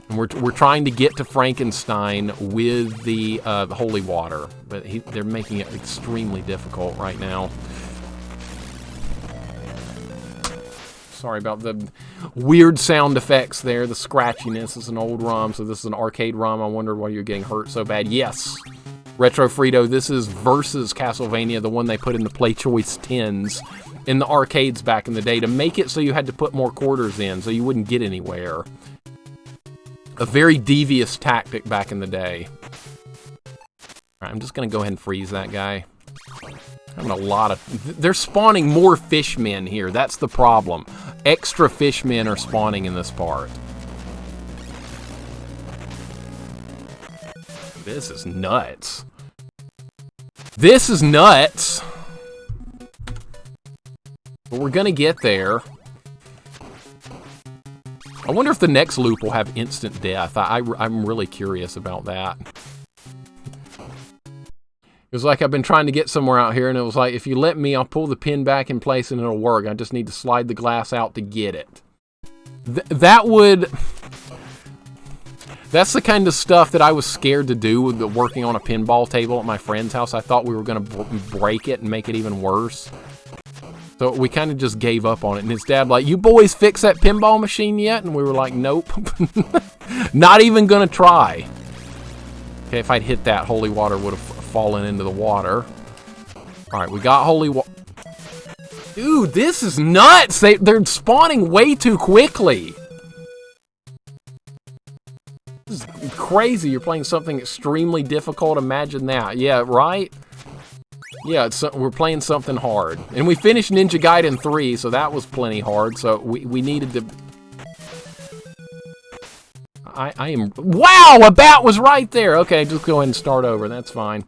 And we're trying to get to Frankenstein with the holy water, but they're making it extremely difficult right now. Sorry about the weird sound effects there, the scratchiness. It's an old ROM, so this is an arcade ROM. I wondered why you're getting hurt so bad. Yes, Retro Frito, this is versus Castlevania, the one they put in the Play Choice 10s in the arcades back in the day to make it so you had to put more quarters in so you wouldn't get anywhere. A very devious tactic back in the day. Alright, I'm just going to go ahead and freeze that guy. Having a lot of... They're spawning more fishmen here. That's the problem. Extra fishmen are spawning in this part. This is nuts. This is nuts. But we're gonna get there. I wonder if the next loop will have instant death. I'm really curious about that. It was like I've been trying to get somewhere out here, and it was like, if you let me, I'll pull the pin back in place and it'll work. I just need to slide the glass out to get it. That's the kind of stuff that I was scared to do with working on a pinball table at my friend's house. I thought we were going to break it and make it even worse. So we kind of just gave up on it. And his dad like, you boys fix that pinball machine yet? And we were like, nope. Not even going to try. Okay, if I'd hit that, holy water would have fallen into the water. Alright, we got holy water. Dude, this is nuts! They're spawning way too quickly. This is crazy. You're playing something extremely difficult. Imagine that. Yeah, right? Yeah, we're playing something hard. And we finished Ninja Gaiden 3, so that was plenty hard. So we needed to... I am... Wow! A bat was right there! Okay, just go ahead and start over. That's fine.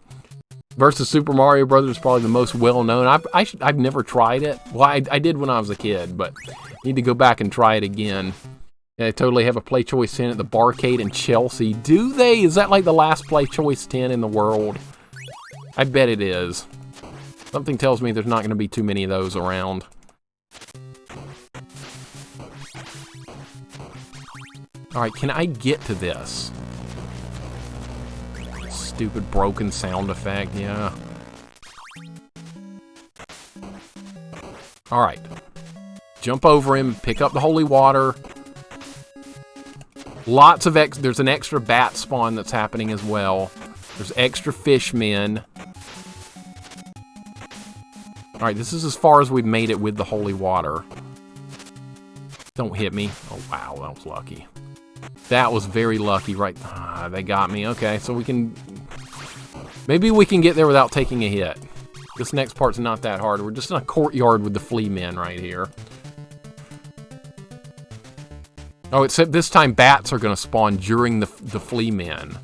Versus Super Mario Brothers is probably the most well-known. I've never tried it. Well, I did when I was a kid, but need to go back and try it again. Yeah, they totally have a Play Choice 10 at the Barcade in Chelsea. Do they? Is that like the last Play Choice 10 in the world? I bet it is. Something tells me there's not going to be too many of those around. Alright, can I get to this? Stupid broken sound effect, yeah. Alright. Jump over him, pick up the holy water. Lots of there's an extra bat spawn that's happening as well. There's extra fishmen. Alright, this is as far as we've made it with the holy water. Don't hit me. Oh wow, that was lucky. That was very lucky, right? Ah, they got me. Okay, so we can... Maybe we can get there without taking a hit. This next part's not that hard. We're just in a courtyard with the flea men right here. Oh, except this time bats are going to spawn during the flea men.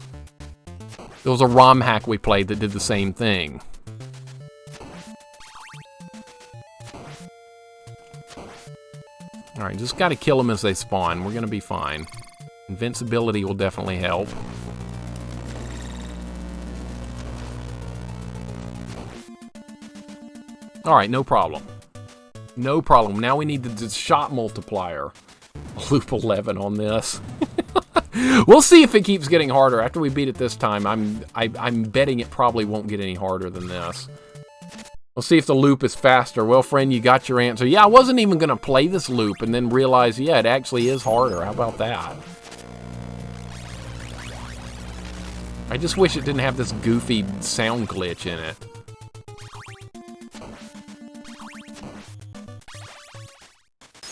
There was a ROM hack we played that did the same thing. Alright, just got to kill them as they spawn. We're going to be fine. Invincibility will definitely help. Alright, no problem. No problem. Now we need the shot multiplier. Loop 11 on this. We'll see if it keeps getting harder. After we beat it this time, I'm betting it probably won't get any harder than this. We'll see if the loop is faster. Well, friend, you got your answer. Yeah, I wasn't even going to play this loop and then realize, yeah, it actually is harder. How about that? I just wish it didn't have this goofy sound glitch in it.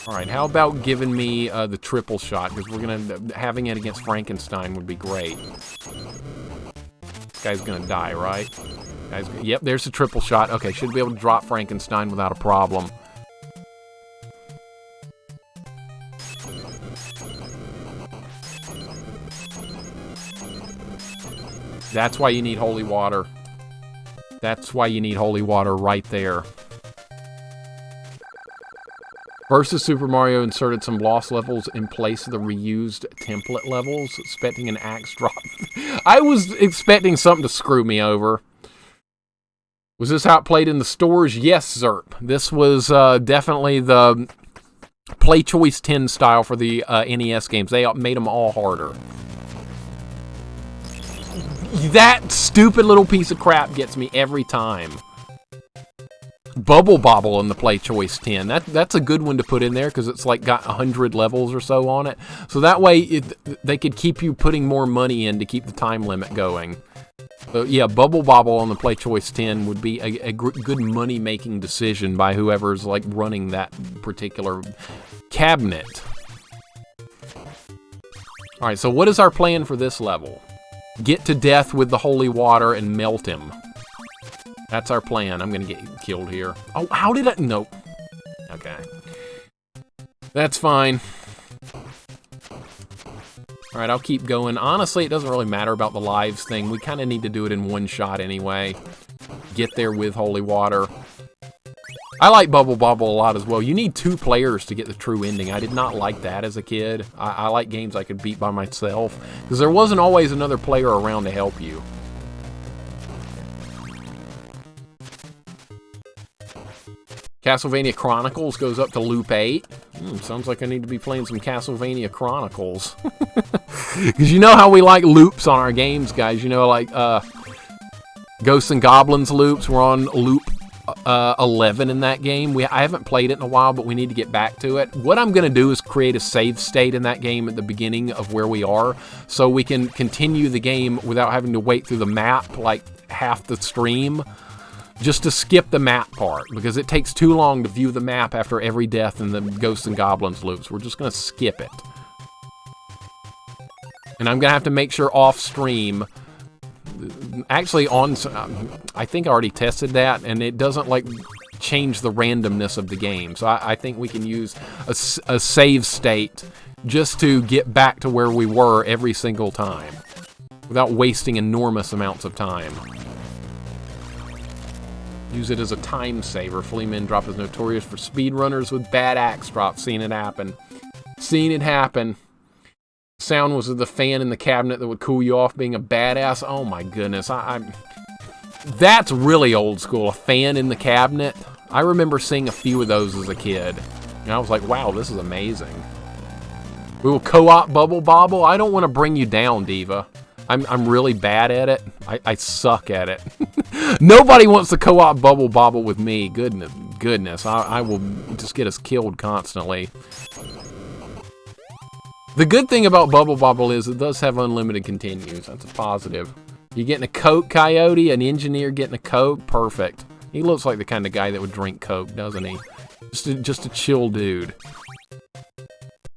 Alright, how about giving me the triple shot? Because we're gonna... having it against Frankenstein would be great. This guy's gonna die, right? Yep, there's the triple shot. Okay, should be able to drop Frankenstein without a problem. That's why you need holy water. That's why you need holy water right there. Versus Super Mario inserted some lost levels in place of the reused template levels, expecting an axe drop. I was expecting something to screw me over. Was this how it played in the stores? Yes, Zerp. This was definitely the Play Choice 10 style for the NES games. They made them all harder. That stupid little piece of crap gets me every time. Bubble Bobble in the Play Choice 10. That's a good one to put in there because it's like got 100 levels or so on it. So that way they could keep you putting more money in to keep the time limit going. So yeah, Bubble Bobble on the Play Choice 10 would be a good money-making decision by whoever's like running that particular cabinet. Alright, so what is our plan for this level? Get to death with the holy water and melt him. That's our plan. I'm gonna get killed here. Oh, how did I... Nope. Okay. That's fine. Alright, I'll keep going. Honestly, it doesn't really matter about the lives thing. We kind of need to do it in one shot anyway. Get there with holy water. I like Bubble Bobble a lot as well. You need 2 players to get the true ending. I did not like that as a kid. I like games I could beat by myself. Because there wasn't always another player around to help you. Castlevania Chronicles goes up to Loop 8. Sounds like I need to be playing some Castlevania Chronicles. Because you know how we like loops on our games, guys. You know, like Ghosts and Goblins loops. We're on loop 11 in that game. I haven't played it in a while, but we need to get back to it. What I'm going to do is create a save state in that game at the beginning of where we are, so we can continue the game without having to wait through the map like half the stream. Just to skip the map part, because it takes too long to view the map after every death in the Ghosts and Goblins loops. We're just going to skip it. And I'm going to have to make sure off-stream... Actually, I think I already tested that, and it doesn't, like, change the randomness of the game. So I think we can use a save state just to get back to where we were every single time, without wasting enormous amounts of time. Use it as a time saver. Fleaman Drop is notorious for speedrunners with bad axe drops. Seen it happen. Seen it happen. Sound was the fan in the cabinet that would cool you off being a badass. Oh my goodness. That's really old school. A fan in the cabinet. I remember seeing a few of those as a kid. And I was like, wow, this is amazing. We will co-op Bubble Bobble. I don't want to bring you down, Diva. I'm really bad at it. I suck at it. Nobody wants to co-op Bubble Bobble with me. Goodness. I will just get us killed constantly. The good thing about Bubble Bobble is it does have unlimited continues. That's a positive. You getting a Coke, Coyote? An engineer getting a Coke? Perfect. He looks like the kind of guy that would drink Coke, doesn't he? Just a chill dude.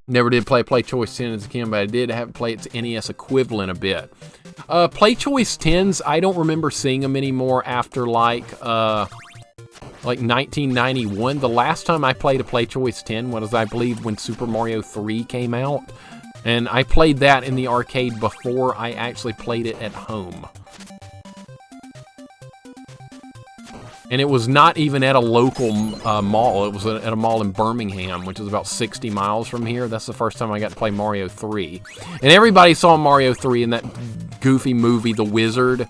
Never did play Play Choice 10 as a kid, but I did have to play its NES equivalent a bit. Play Choice 10s, I don't remember seeing them anymore after like 1991. The last time I played a Play Choice 10 was, I believe, when Super Mario 3 came out. And I played that in the arcade before I actually played it at home. And it was not even at a local mall. It was at a mall in Birmingham, which is about 60 miles from here. That's the first time I got to play Mario 3. And everybody saw Mario 3 in that goofy movie, The Wizard.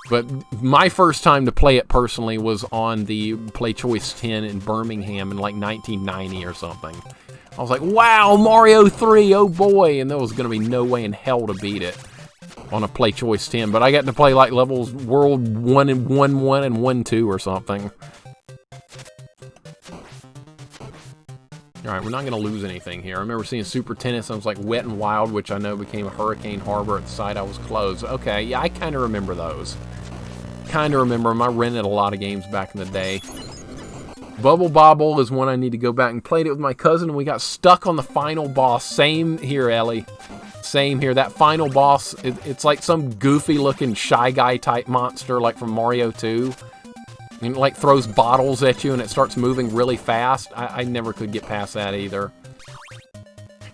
But my first time to play it personally was on the Play Choice 10 in Birmingham in like 1990 or something. I was like, wow, Mario 3, oh boy. And there was going to be no way in hell to beat it on a Play Choice 10, but I got to play like levels World 1 and 1-1 and 1-2 or something. Alright, we're not going to lose anything here. I remember seeing Super Tennis, I was like Wet and Wild, which I know became Hurricane Harbor at the site I was closed. Okay, yeah, I kind of remember those. Kind of remember them. I rented a lot of games back in the day. Bubble Bobble is one I need to go back and played it with my cousin, and we got stuck on the final boss. Same here, Ellie. Same here. That final boss, it's like some goofy-looking Shy Guy type monster, like from Mario 2. And it like throws bottles at you and it starts moving really fast. I never could get past that either.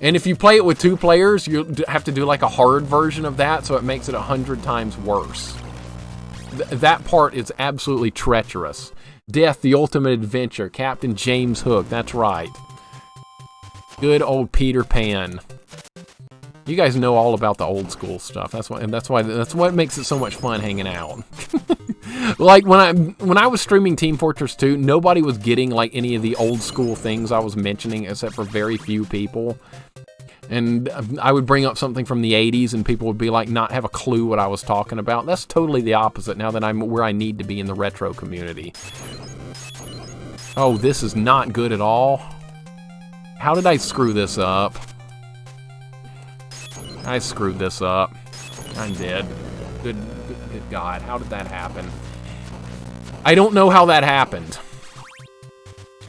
And if you play it with 2 players, you have to do like a hard version of that, so it makes it 100 times worse. That part is absolutely treacherous. Death, the Ultimate Adventure. Captain James Hook. That's right. Good old Peter Pan. You guys know all about the old school stuff. That's what makes it so much fun hanging out. Like when I was streaming Team Fortress 2, nobody was getting like any of the old school things I was mentioning, except for very few people. And I would bring up something from the 80s, and people would be like, not have a clue what I was talking about. That's totally the opposite now that I'm where I need to be in the retro community. Oh, this is not good at all. How did I screw this up? I screwed this up. I'm dead. Good God, how did that happen? I don't know how that happened.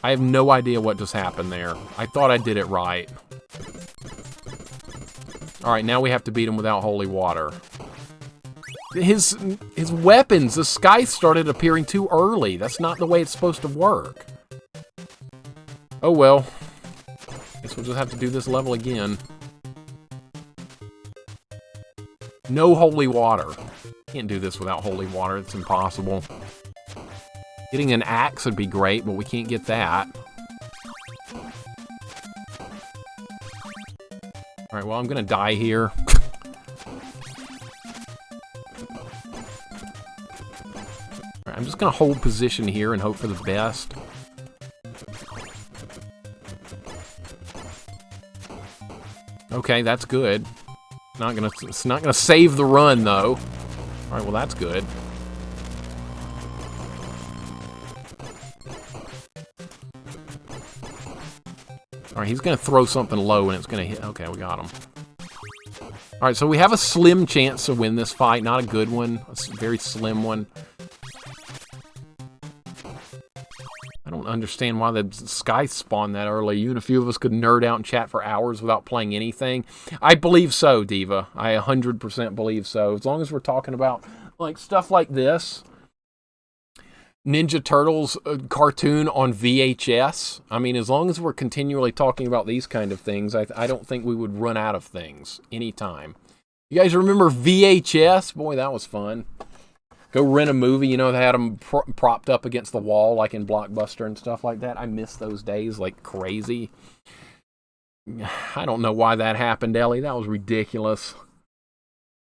I have no idea what just happened there. I thought I did it right. Alright, now we have to beat him without holy water. His weapons, the sky started appearing too early. That's not the way it's supposed to work. Oh well. Guess we'll just have to do this level again. No holy water. Can't do this without holy water. It's impossible. Getting an axe would be great, but we can't get that. Alright, well, I'm gonna die here. Alright, I'm just gonna hold position here and hope for the best. Okay, that's good. It's not gonna save the run, though. Alright, well, that's good. Alright, he's gonna throw something low and it's gonna hit. Okay, we got him. Alright, so we have a slim chance to win this fight. Not a good one. A very slim one. I don't understand why the sky spawned that early. You and a few of us could nerd out and chat for hours without playing anything. I believe so, Diva. I 100% believe so. As long as we're talking about like stuff like this. Ninja Turtles cartoon on VHS. I mean, as long as we're continually talking about these kind of things, I don't think we would run out of things anytime. You guys remember VHS? Boy, that was fun. Go rent a movie, you know, they had them propped up against the wall, like in Blockbuster and stuff like that. I miss those days like crazy. I don't know why that happened, Ellie. That was ridiculous.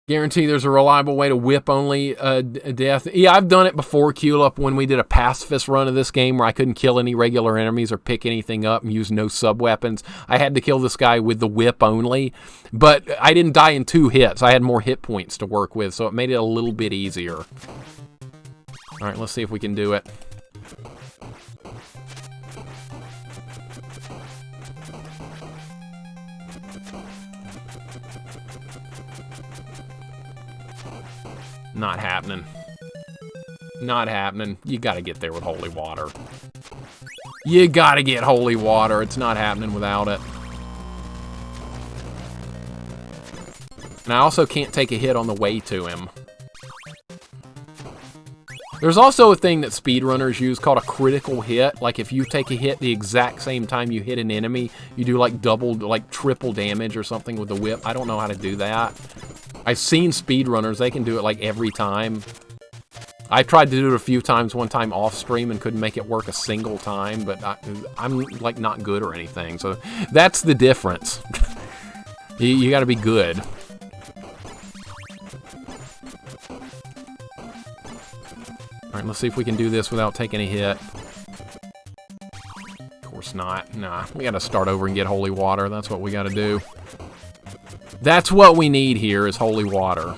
Guarantee there's a reliable way to whip only death. Yeah, I've done it before, Q-Up, when we did a pacifist run of this game where I couldn't kill any regular enemies or pick anything up and use no sub-weapons. I had to kill this guy with the whip only, but I didn't die in 2 hits. I had more hit points to work with, so it made it a little bit easier. Alright, let's see if we can do it. Not happening. Not happening. You gotta get there with holy water. You gotta get holy water. It's not happening without it. And I also can't take a hit on the way to him. There's also a thing that speedrunners use called a critical hit. Like if you take a hit the exact same time you hit an enemy, you do like triple damage or something with the whip. I don't know how to do that. I've seen speedrunners, they can do it like every time. I tried to do it a few times, one time off stream, and couldn't make it work a single time, but I'm like not good or anything, so that's the difference. You gotta be good. Alright, let's see if we can do this without taking a hit. Of course not. Nah, we gotta start over and get holy water. That's what we gotta do. That's what we need here, is holy water.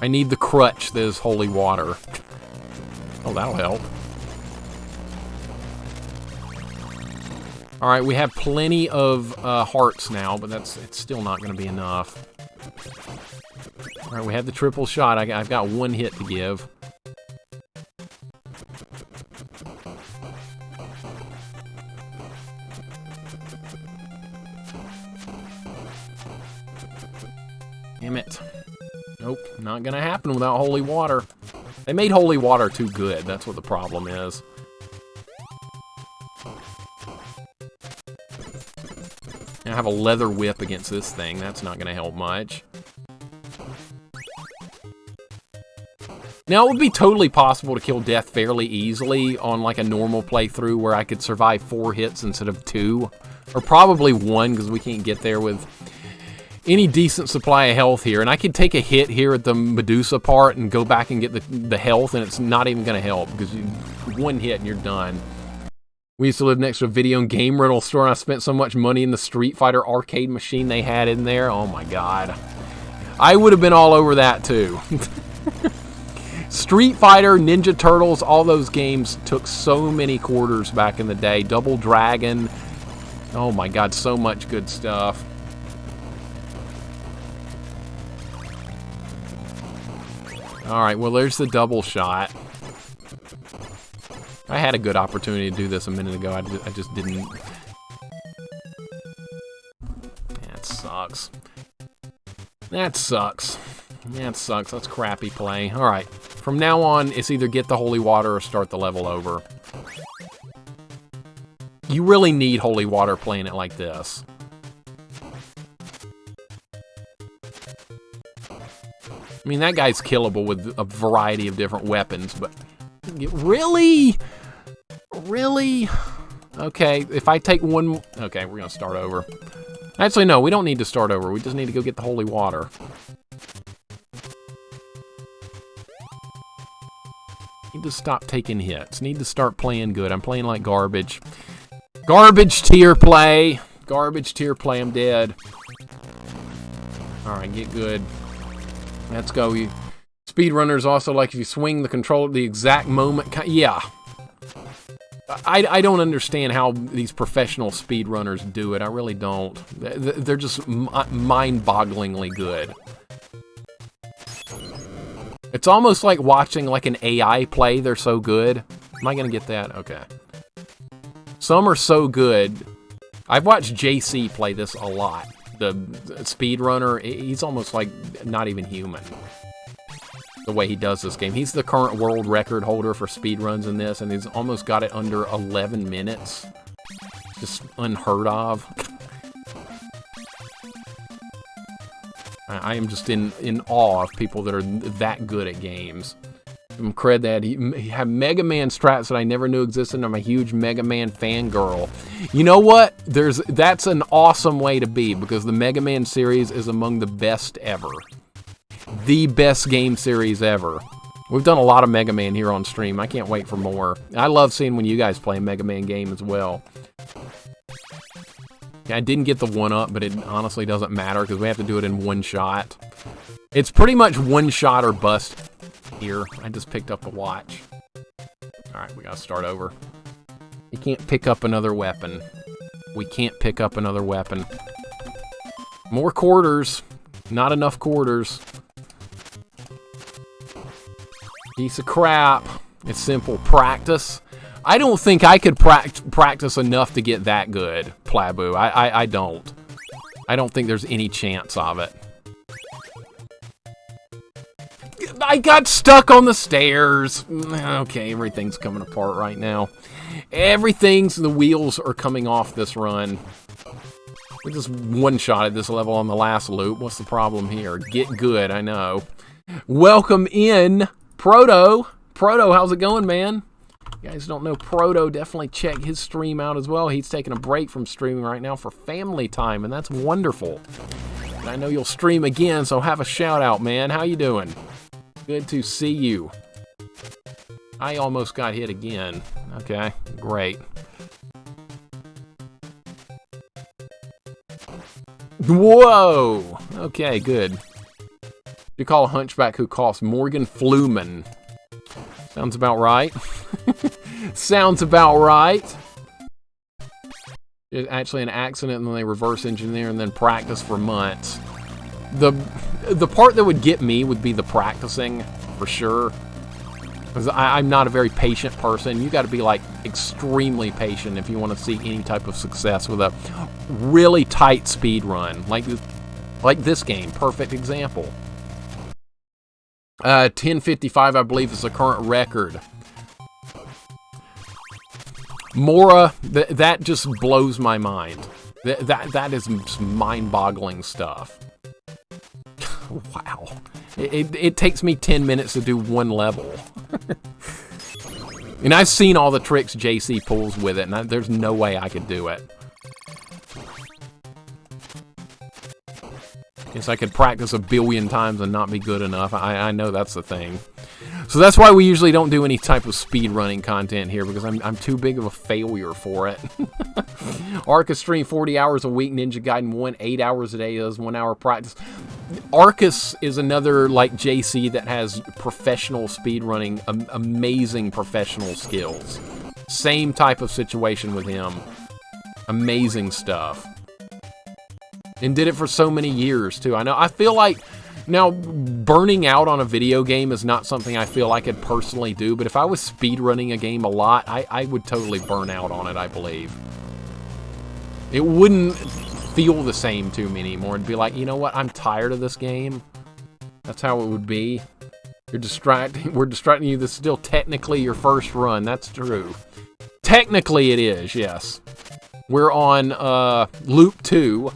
I need the crutch that is holy water. Oh, that'll help. Alright, we have plenty of hearts now, but it's still not going to be enough. Alright, we have the triple shot. I've got one hit to give. Damn it. Nope, not gonna happen without holy water. They made holy water too good. That's what the problem is. I have a leather whip against this thing. That's not gonna help much. Now, it would be totally possible to kill death fairly easily on like a normal playthrough where I could survive 4 hits instead of 2. Or probably 1, because we can't get there with any decent supply of health here. And I could take a hit here at the Medusa part and go back and get the health, and it's not even going to help, because 1 hit and you're done. We used to live next to a video and game rental store, and I spent so much money in the Street Fighter arcade machine they had in there. Oh my god. I would have been all over that too. Street Fighter, Ninja Turtles, all those games took so many quarters back in the day. Double Dragon. Oh my god, so much good stuff. Alright, well there's the double shot. I had a good opportunity to do this a minute ago. I just didn't. That sucks. That sucks. That sucks. That's crappy play. Alright. From now on, it's either get the holy water or start the level over. You really need holy water playing it like this. I mean, that guy's killable with a variety of different weapons, but... Really? Really? Okay, if I take one... Okay, we're gonna start over. Actually, no, we don't need to start over. We just need to go get the holy water. Need to stop taking hits. Need to start playing good. I'm playing like garbage. Garbage tier play. Garbage tier play. I'm dead. Alright, get good. Let's go. Speedrunners also like if you swing the controller at the exact moment. Yeah. I don't understand how these professional speedrunners do it. I really don't. They're just mind-bogglingly good. It's almost like watching like an AI play. They're so good. Am I going to get that? Okay. Some are so good. I've watched JC play this a lot. The speedrunner, he's almost like not even human. The way he does this game. He's the current world record holder for speedruns in this, and he's almost got it under 11 minutes. Just unheard of. I am just in awe of people that are that good at games. Give him cred that he have Mega Man strats that I never knew existed. I'm a huge Mega Man fangirl. You know what? That's an awesome way to be, because the Mega Man series is among the best ever. The best game series ever. We've done a lot of Mega Man here on stream. I can't wait for more. I love seeing when you guys play a Mega Man game as well. I didn't get the 1-up, but it honestly doesn't matter because we have to do it in one shot. It's pretty much one shot or bust here. I just picked up the watch. Alright, we gotta start over. You can't pick up another weapon. We can't pick up another weapon. More quarters. Not enough quarters. Piece of crap. It's simple practice. I don't think I could practice enough to get that good, Plabu. I don't. I don't think there's any chance of it. I got stuck on the stairs. Okay, everything's coming apart right now. The wheels are coming off this run. We just one-shotted this level on the last loop. What's the problem here? Get good, I know. Welcome in, Proto. Proto, how's it going, man? You guys don't know Proto, definitely check his stream out as well. He's taking a break from streaming right now for family time, and that's wonderful. And I know you'll stream again, so have a shout-out, man. How you doing? Good to see you. I almost got hit again. Okay, great. Whoa! Okay, good. You call a hunchback who coughs Morgan Fluman. Sounds about right. Sounds about right. It's actually an accident, and then they reverse engineer and then practice for months. The part that would get me would be the practicing, for sure. Because I'm not a very patient person. You got to be like extremely patient if you want to see any type of success with a really tight speed run like this game. Perfect example. 10:55, I believe, is the current record. Mora, that just blows my mind. That is mind-boggling stuff. Wow. It takes me 10 minutes to do one level. And I've seen all the tricks JC pulls with it, and there's no way I could do it. Guess I could practice a billion times and not be good enough. I know that's the thing. So that's why we usually don't do any type of speed running content here, because I'm too big of a failure for it. Arcus stream 40 hours a week, Ninja Gaiden 1 8 hours a day, does 1 hour practice. Arcus is another like JC that has professional speed running, amazing professional skills. Same type of situation with him. Amazing stuff. And did it for so many years too. I feel like now burning out on a video game is not something I feel I could personally do, but if I was speedrunning a game a lot, I would totally burn out on it, I believe. It wouldn't feel the same to me anymore. It'd be like, you know what, I'm tired of this game. That's how it would be. We're distracting you. This is still technically your first run. That's true. Technically it is, yes. We're on loop 2.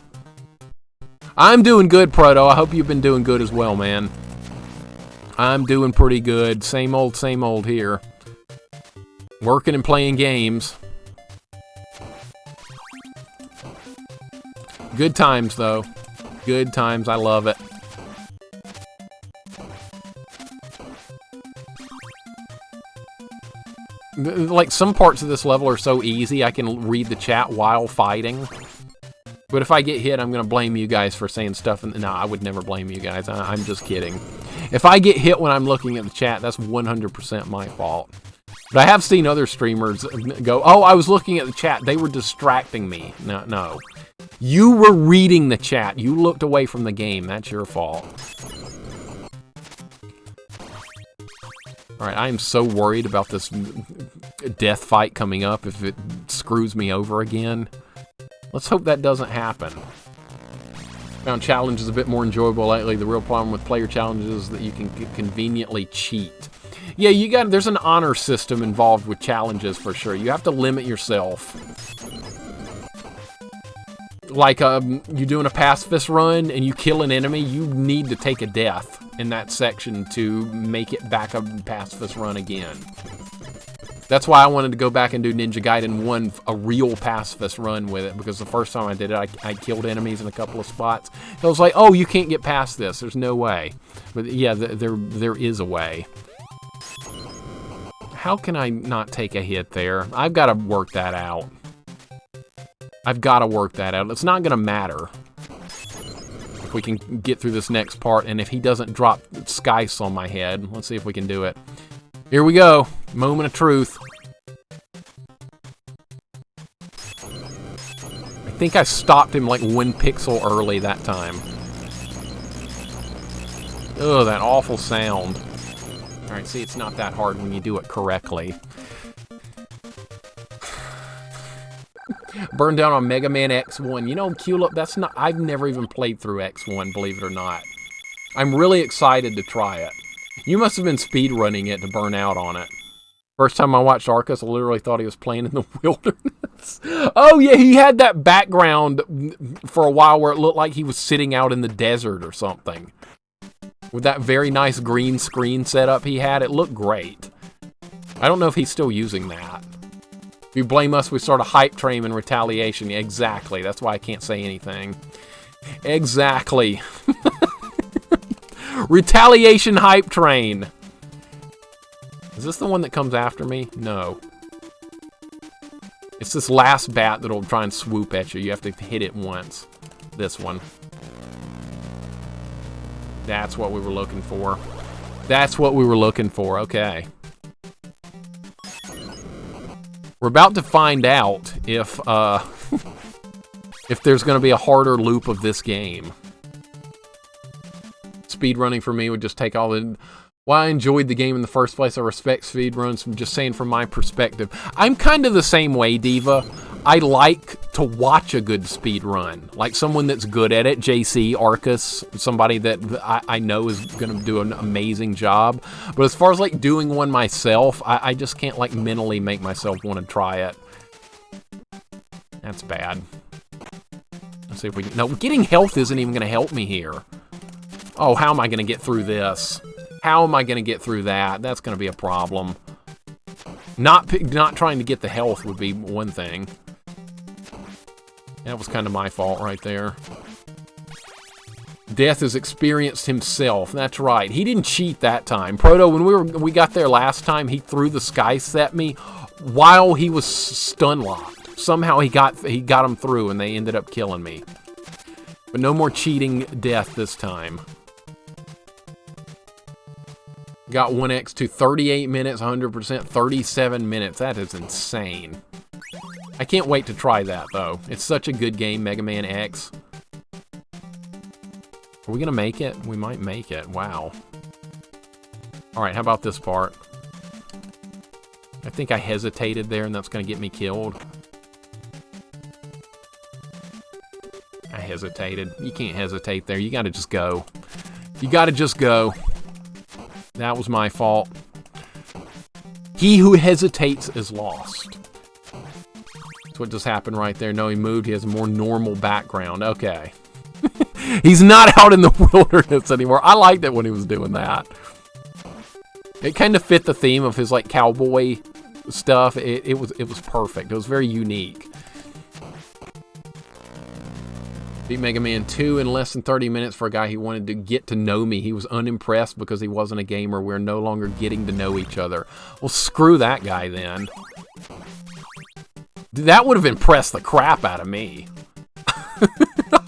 I'm doing good, Proto. I hope you've been doing good as well, man. I'm doing pretty good. Same old here. Working and playing games. Good times, though. Good times. I love it. Like, some parts of this level are so easy, I can read the chat while fighting. But if I get hit, I'm going to blame you guys for saying stuff. No, I would never blame you guys. I'm just kidding. If I get hit when I'm looking at the chat, that's 100% my fault. But I have seen other streamers go, oh, I was looking at the chat. They were distracting me. No. You were reading the chat. You looked away from the game. That's your fault. Alright, I am so worried about this death fight coming up if it screws me over again. Let's hope that doesn't happen. Found challenges a bit more enjoyable lately. The real problem with player challenges is that you can conveniently cheat. Yeah, there's an honor system involved with challenges for sure. You have to limit yourself. Like, you're doing a pacifist run and you kill an enemy, you need to take a death in that section to make it back a pacifist run again. That's why I wanted to go back and do Ninja Gaiden 1, a real pacifist run with it, because the first time I did it, I killed enemies in a couple of spots. I was like, oh, you can't get past this. There's no way. But yeah, there is a way. How can I not take a hit there? I've got to work that out. I've got to work that out. It's not going to matter if we can get through this next part, and if he doesn't drop skice on my head. Let's see if we can do it. Here we go. Moment of truth. I think I stopped him like 1 pixel early that time. Ugh, that awful sound. Alright, see, it's not that hard when you do it correctly. Burn down on Mega Man X1. You know, Culip, that's not... I've never even played through X1, believe it or not. I'm really excited to try it. You must have been speedrunning it to burn out on it. First time I watched Arcus, I literally thought he was playing in the wilderness. Oh, yeah, he had that background for a while where it looked like he was sitting out in the desert or something. With that very nice green screen setup he had, it looked great. I don't know if he's still using that. If you blame us, we start a hype train in retaliation. Yeah, exactly. That's why I can't say anything. Exactly. Retaliation hype train. Is this the one that comes after me? No. It's this last bat that'll try and swoop at you. You have to hit it once. This one. That's what we were looking for. That's what we were looking for. Okay. We're about to find out if if there's going to be a harder loop of this game. Speedrunning for me would just take all the... Well, I enjoyed the game in the first place. I respect speedruns. I'm just saying from my perspective. I'm kind of the same way, Diva. I like to watch a good speedrun. Like someone that's good at it, JC, Arcus, somebody that I know is going to do an amazing job. But as far as like doing one myself, I just can't like mentally make myself want to try it. That's bad. Let's see if we can... No, getting health isn't even going to help me here. Oh, how am I going to get through this? How am I going to get through that? That's going to be a problem. Not trying to get the health would be one thing. That was kind of my fault right there. Death has experienced himself. That's right. He didn't cheat that time. Proto, when we got there last time, he threw the Skice at me while he was stun locked. Somehow he got him through, and they ended up killing me. But no more cheating Death this time. Got 1x to 38 minutes, 100%, 37 minutes. That is insane. I can't wait to try that, though. It's such a good game, Mega Man X. Are we going to make it? We might make it. Wow. Alright, how about this part? I think I hesitated there, and that's going to get me killed. I hesitated. You can't hesitate there. You got to just go. You got to just go. That was my fault. He who hesitates is lost. That's what just happened right there. No, he moved. He has a more normal background. Okay. He's not out in the wilderness anymore. I liked it when he was doing that. It kind of fit the theme of his like cowboy stuff. It was perfect. It was very unique. Beat Mega Man 2 in less than 30 minutes for a guy who wanted to get to know me. He was unimpressed because he wasn't a gamer. We're no longer getting to know each other. Well, screw that guy then. That would have impressed the crap out of me.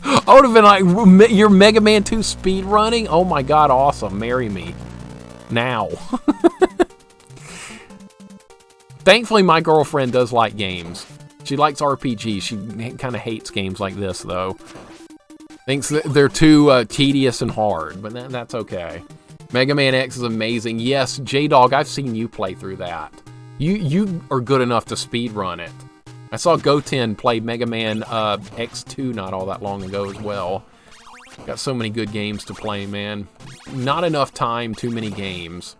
I would have been like, you're Mega Man 2 speedrunning? Oh my god, awesome. Marry me. Now. Thankfully, my girlfriend does like games. She likes RPGs. She kind of hates games like this, though. Thinks that they're too tedious and hard, but that's okay. Mega Man X is amazing. Yes, J-Dog, I've seen you play through that. You are good enough to speedrun it. I saw Goten play Mega Man X2 not all that long ago as well. Got so many good games to play, man. Not enough time, too many games.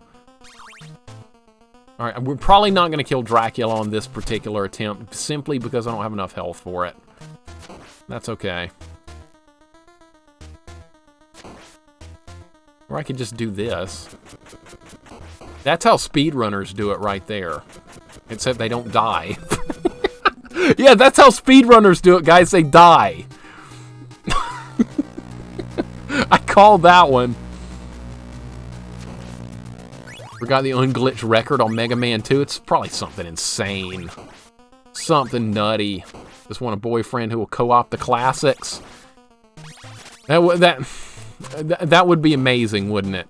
Alright, we're probably not going to kill Dracula on this particular attempt, simply because I don't have enough health for it. That's okay. Or I could just do this. That's how speedrunners do it right there. Except they don't die. Yeah, that's how speedrunners do it, guys. They die. I called that one. Forgot the unglitched record on Mega Man 2. It's probably something insane. Something nutty. Just want a boyfriend who will co-op the classics. That would be amazing, wouldn't it?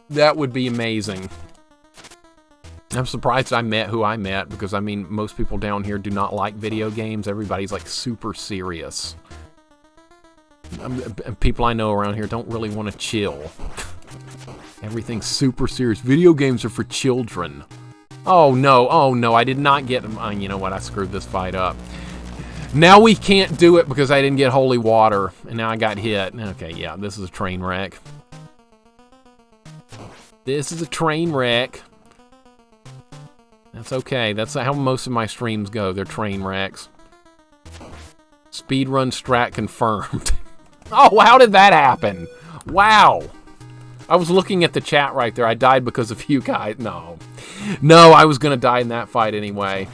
That would be amazing. I'm surprised I met who I met, because, I mean, most people down here do not like video games. Everybody's, like, super serious. People I know around here don't really want to chill. Everything's super serious. Video games are for children. Oh, no, I did not get them. You know what, I screwed this fight up. Now we can't do it because I didn't get holy water, and now I got hit. Okay, yeah, this is a train wreck. This is a train wreck. That's okay. That's how most of my streams go. They're train wrecks. Speedrun strat confirmed. Oh, how did that happen? Wow. I was looking at the chat right there. I died because of you guys. No. No, I was going to die in that fight anyway.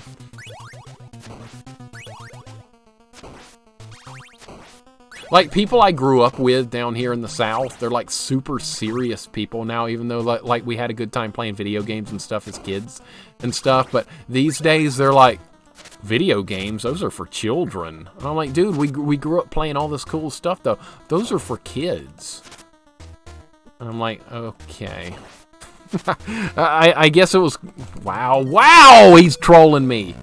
Like, people I grew up with down here in the South, they're like super serious people now, even though like we had a good time playing video games and stuff as kids and stuff. But these days, they're like, video games, those are for children. And I'm like, dude, we grew up playing all this cool stuff, though. Those are for kids. And I'm like, okay. I guess it was... Wow, wow! He's trolling me.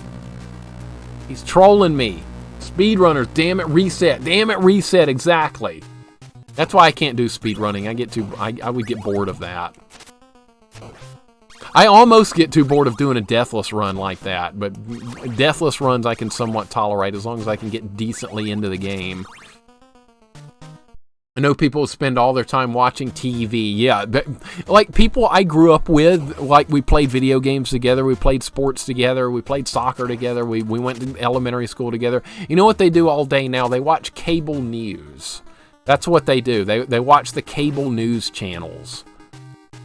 He's trolling me. Speedrunners, damn it, reset. Damn it, reset, exactly. That's why I can't do speedrunning. I would get bored of that. I almost get too bored of doing a deathless run like that, but deathless runs I can somewhat tolerate as long as I can get decently into the game. I know people spend all their time watching TV, yeah, but like people I grew up with, like we played video games together, we played sports together, we played soccer together, we went to elementary school together. You know what they do all day now? They watch cable news. That's what they do. They watch the cable news channels.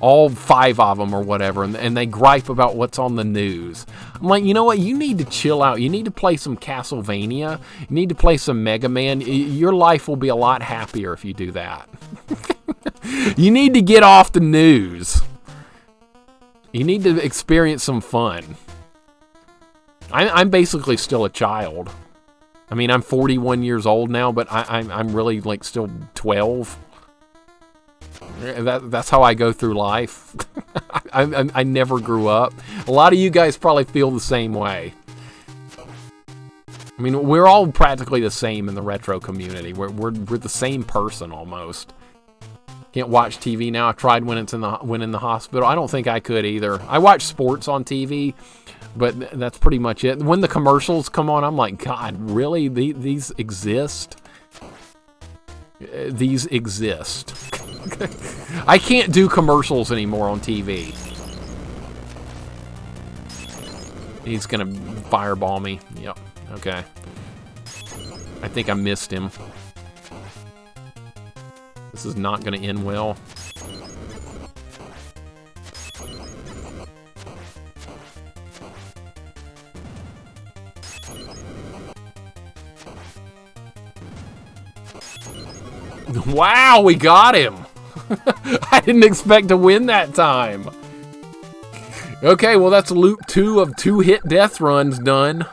All 5 of them or whatever, and they gripe about what's on the news. I'm like, you know what? You need to chill out. You need to play some Castlevania. You need to play some Mega Man. Your life will be a lot happier if you do that. You need to get off the news. You need to experience some fun. I'm basically still a child. I mean, I'm 41 years old now, but I'm really like still 12. That's how I go through life. I never grew up. A lot of you guys probably feel the same way. I mean, we're all practically the same in the retro community. We're the same person almost. Can't watch TV now. I tried when in the hospital. I don't think I could either. I watch sports on TV, but that's pretty much it. When the commercials come on, I'm like, God, really? These exist? These exist. I can't do commercials anymore on TV. He's gonna fireball me. Yep. Okay. I think I missed him. This is not gonna end well. Wow, we got him! I didn't expect to win that time. Okay, well that's loop 2 of 2 hit death runs done.